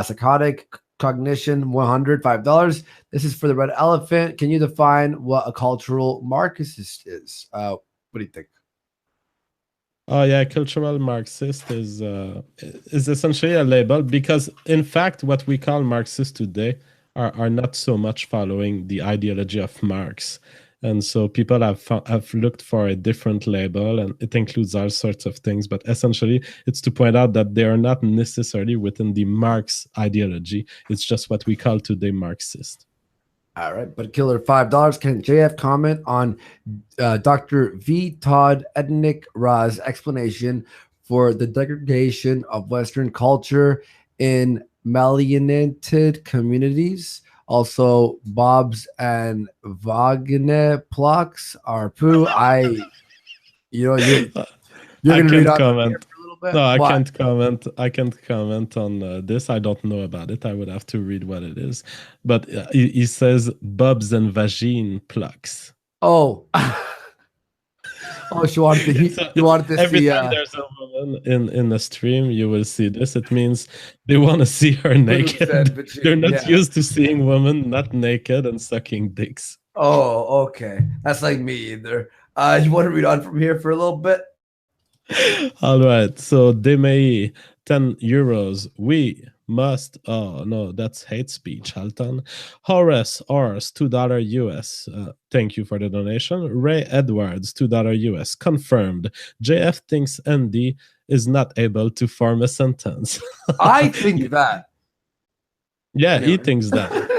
Psychotic Cognition, $105. This is for the Red Elephant. Can you define what a cultural Marxist is? What do you think? Oh yeah, cultural Marxist is essentially a label because, in fact, what we call Marxist today are not so much following the ideology of Marx. And so people have looked for a different label, and it includes all sorts of things. But essentially, it's to point out that they are not necessarily within the Marx ideology. It's just what we call today Marxist. All right, but Killer, $5. Can JF comment on Dr. V. Todd Ednick Ra's explanation for the degradation of Western culture in melanated communities? Also, Bob's and Wagner Plux are poo. You're gonna read out comment. For a little bit? No, I Why? can't comment. I can't comment on this. I don't know about it. I would have to read what it is. But he says Bob's and Vagine Plux. Oh, Oh, she wanted to. So You wanted to every see. time there's a woman in the stream, you will see this. It means they want to see her naked. They're not Yeah. used to seeing women not naked and sucking dicks. Oh, okay. That's like me either. You want to read on from here for a little bit? All right. So they may 10 euros. We must. Oh no, that's hate speech, Halton. Horace Ors, $2 US. Thank you for the donation. Ray Edwards, $2 US. Confirmed. JF thinks Andy is not able to form a sentence. I think that. Yeah, he Anyway. thinks that.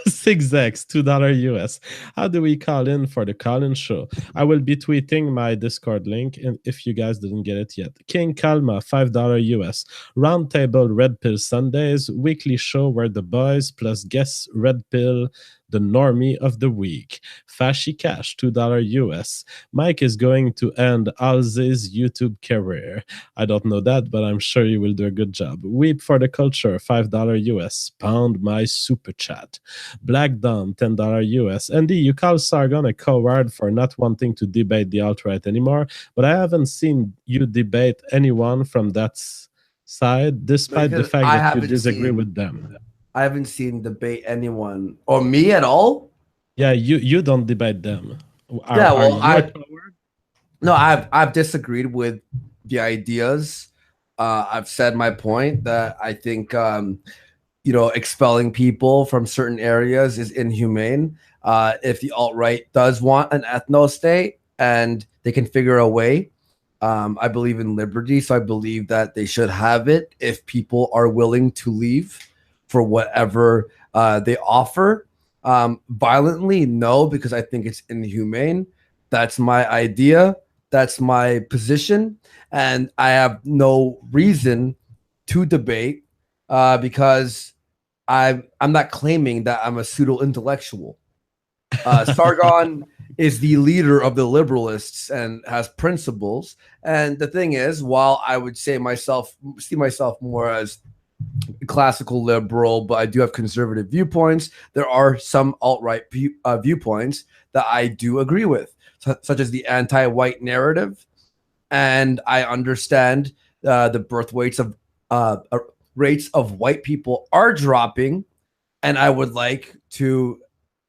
6x, $2 US. How do we call in for the call-in show? I will be tweeting my Discord link, and if you guys didn't get it yet. King Kalma, $5 US. Roundtable Red Pill Sundays, weekly show where the boys plus guests Red Pill the normie of the week. Fashy Cash, $2 US. Mike is going to end Alze's YouTube career. I don't know that, but I'm sure you will do a good job. Weep for the culture, $5 US. Pound my super chat. Black Dawn, $10 US. Andy, you call Sargon a coward for not wanting to debate the alt-right anymore, but I haven't seen you debate anyone from that side, despite the fact that you disagree with them. I haven't seen debate anyone or me at all. Yeah, you don't debate them. I've disagreed with the ideas. I've said my point that I think expelling people from certain areas is inhumane. If the alt-right does want an ethno state and they can figure a way, I believe in liberty, so I believe that they should have it if people are willing to leave for whatever they offer. Violently, no, because I think it's inhumane. That's my idea. That's my position. And I have no reason to debate because I'm not claiming that I'm a pseudo-intellectual. Sargon is the leader of the liberalists and has principles. And the thing is, while I would see myself more as classical liberal, but I do have conservative viewpoints, there are some alt-right viewpoints that I do agree with, such as the anti-white narrative. And I understand the birth rates of white people are dropping, and I would like to,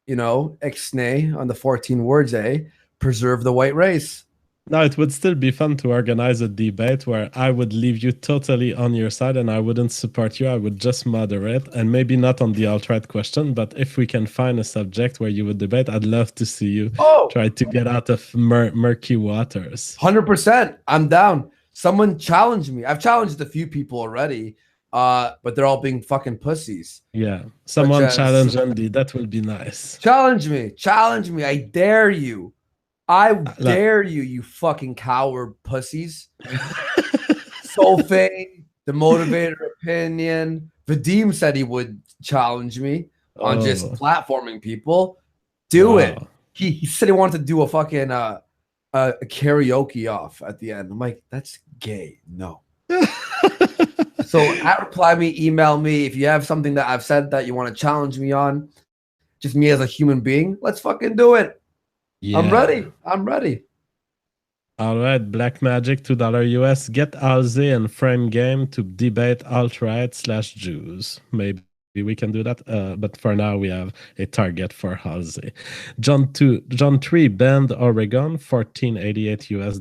ixnay on the 14 words, preserve the white race. No, it would still be fun to organize a debate where I would leave you totally on your side and I wouldn't support you. I would just moderate, and maybe not on the alt-right question, but if we can find a subject where you would debate, I'd love to see you try to get out of murky waters. 100%. I'm down. Someone challenged me. I've challenged a few people already, but they're all being fucking pussies. Yeah. Someone challenge Andy. That will be nice. Challenge me. I dare you. I dare you, you fucking coward pussies. Sophane, the motivator opinion. Vadim said he would challenge me on just platforming people. Do it. He said he wanted to do a fucking a karaoke off at the end. I'm like, that's gay. No. So reply me, email me if you have something that I've said that you want to challenge me on. Just me as a human being. Let's fucking do it. Yeah. I'm ready. All right, Black Magic, $2 US. Get Alze and Frame Game to debate alt-right/Jews. Maybe we can do that, but for now we have a target for Halsey. John 3, Bend, Oregon, $14.88 US.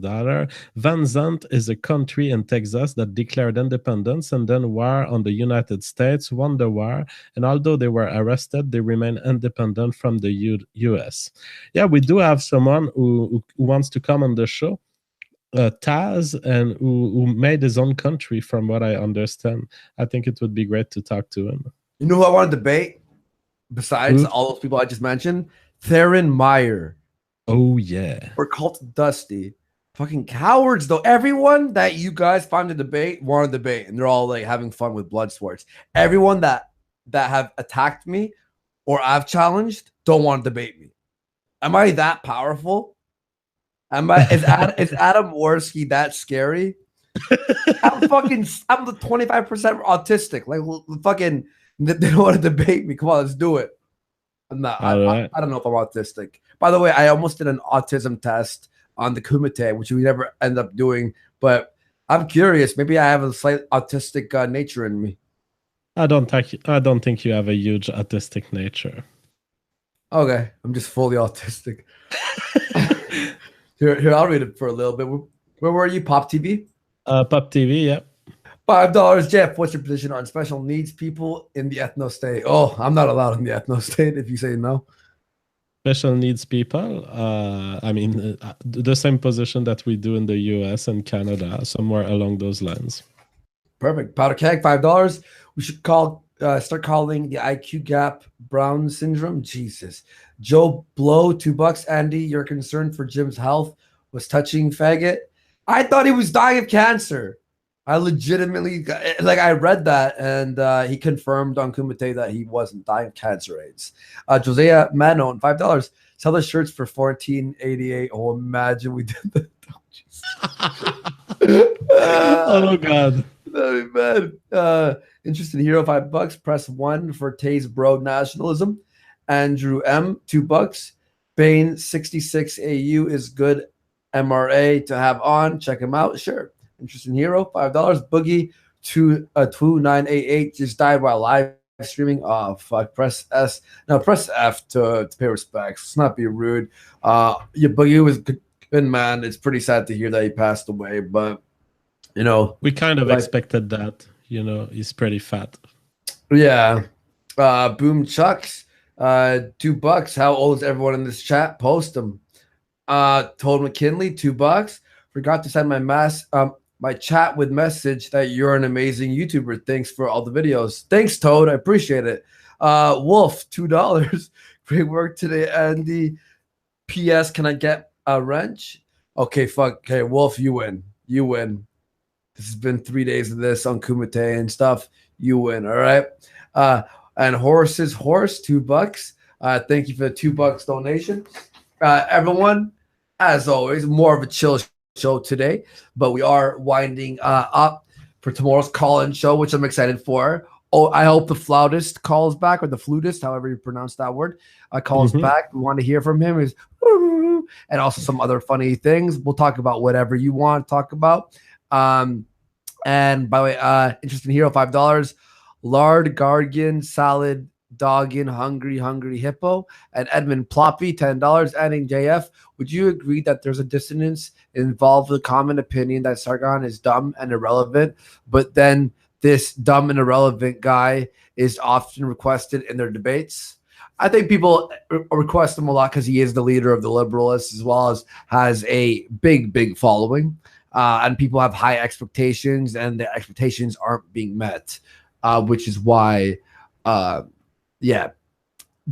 Van Zandt is a country in Texas that declared independence and then war on the United States, won the war, and although they were arrested, they remain independent from the US. Yeah, we do have someone who wants to come on the show. Taz, and who made his own country, from what I understand. I think it would be great to talk to him. You know who I want to debate? Besides all those people I just mentioned, Theron Meyer. Oh yeah. Or Cult Dusty. Fucking cowards though. Everyone that you guys find to debate want to debate, and they're all like having fun with blood sports. Everyone that have attacked me or I've challenged don't want to debate me. Am I that powerful? Is Adam Worski that scary? I'm the 25% autistic. Like fucking they don't want to debate me. Come on, let's do it. I'm not. I don't know if I'm autistic. By the way, I almost did an autism test on the Kumite, which we never end up doing. But I'm curious. Maybe I have a slight autistic nature in me. I don't think you have a huge autistic nature. Okay, I'm just fully autistic. Here, I'll read it for a little bit. Where were you, Pop TV? Pop TV, yeah. $5, Jeff. What's your position on special needs people in the ethno state? Oh, I'm not allowed in the ethno state if you say no. Special needs people. I mean, the same position that we do in the US and Canada, somewhere along those lines. Perfect. Powder keg, $5. We should start calling the IQ gap Brown syndrome. Jesus. Joe Blow, $2. Andy, you're concerned for Jim's health was touching faggot. I thought he was dying of cancer. I legitimately, I read that, and he confirmed on Kumite that he wasn't dying of cancer AIDS. Josiah Manon, $5. Sell the shirts for $14.88. Oh, imagine we did that. Oh God. That'd be bad. Interesting hero, $5. Press 1 for Tay's bro nationalism. Andrew M, $2. Bane 66 AU is good MRA to have on. Check him out. Sure. Interesting hero, $5. Boogie 2988 just died while live streaming. Oh fuck. Press S. No, press F to pay respects. Let's not be rude. Boogie was good man. It's pretty sad to hear that he passed away, but you know, we kind of expected that. You know, he's pretty fat. Yeah. Boom Chucks, $2. How old is everyone in this chat? Post them. Told McKinley, $2. Forgot to send my chat with message that you're an amazing YouTuber. Thanks for all the videos. Thanks, Toad. I appreciate it. Wolf, $2. Great work today, Andy. P.S. Can I get a wrench? Okay, fuck. Okay, Wolf, you win. You win. This has been 3 days of this on Kumite and stuff. You win, all right? And Horse's Horse, $2. Thank you for the $2 donation. Everyone, as always, more of a chill show today, but we are winding up for tomorrow's call-in show, which I'm excited for. Oh, I hope the flautist calls back, or the flutist, however you pronounce that word, calls back. We want to hear from him. And also some other funny things. We'll talk about whatever you want to talk about. And by the way, interesting hero, $5. Lard Gargan, Salad Doggin, Hungry Hippo, and Edmund Ploppy, $10. Adding JF, would you agree that there's a dissonance involved with the common opinion that Sargon is dumb and irrelevant, but then this dumb and irrelevant guy is often requested in their debates? I think people request him a lot because he is the leader of the liberalists, as well as has a big following. And people have high expectations, and the expectations aren't being met, which is why, that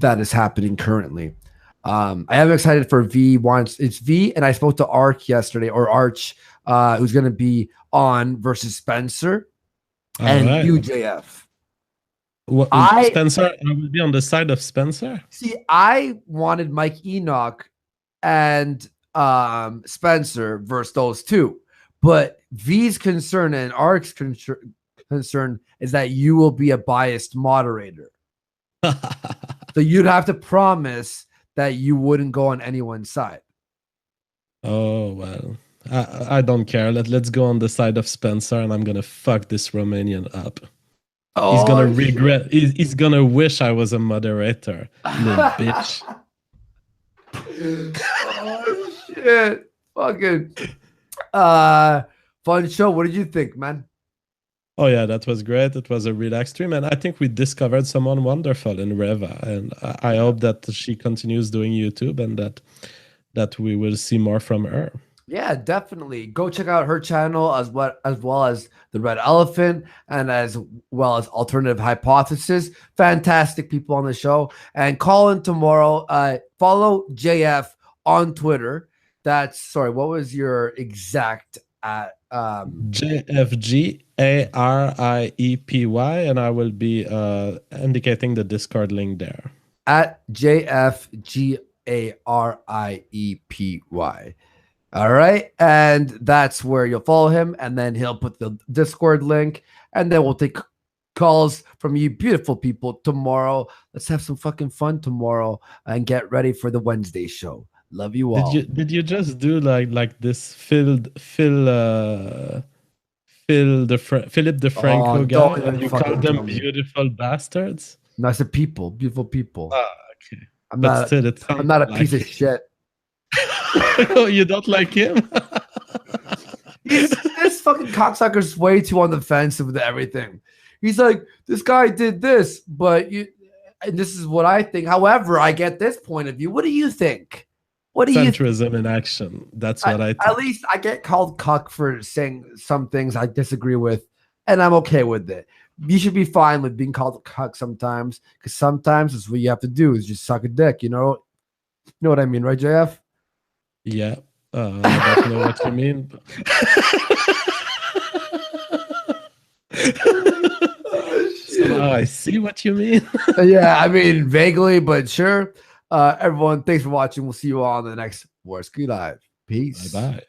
is happening currently. I am excited for V. It's V, and I spoke to Arch yesterday, or Arch, who's going to be on versus Spencer and UJF. Spencer, I will be on the side of Spencer. See, I wanted Mike Enoch and Spencer versus those two. But V's concern and Arc's concern is that you will be a biased moderator. So you'd have to promise that you wouldn't go on anyone's side. Oh, well. I don't care. Let's go on the side of Spencer, and I'm going to fuck this Romanian up. Oh, he's going to regret. He's going to wish I was a moderator. Little bitch. Oh, shit. Fucking... fun show. What did you think, man? Oh yeah, that was great. It was a relaxed stream, and I think we discovered someone wonderful in Reva, and I hope that she continues doing YouTube, and that we will see more from her. Yeah, definitely. Go check out her channel as well as the Red Elephant, and as well as Alternative Hypothesis. Fantastic people on the show. And call in tomorrow. Follow JF on Twitter. What was your exact at JFGARIEPY, and I will be indicating the Discord link there. At JFGARIEPY. All right. And that's where you'll follow him, and then he'll put the Discord link, and then we'll take calls from you beautiful people tomorrow. Let's have some fucking fun tomorrow and get ready for the Wednesday show. Love you all. Did you just do like this Philip DeFranco guy, don't even and you fucking call them tell me. beautiful bastards? No, I said people, beautiful people. Ah, okay. I'm But not. still, it I'm sounds not a like piece of shit. Oh, you don't like him? This fucking cocksucker's way too on the fence with everything. He's like, this guy did this, but you, and this is what I think. However, I get this point of view. What do you think? What do you think? Centrism in action. That's what I think. At least I get called cuck for saying some things I disagree with, and I'm okay with it. You should be fine with being called a cuck sometimes, because sometimes it's what you have to do is just suck a dick. You know what I mean, right, JF? Yeah. I don't know what you mean. Oh, I see what you mean. Yeah, I mean, vaguely, but sure. Everyone, thanks for watching. We'll see you all on the next Warski Live. Peace. Bye-bye.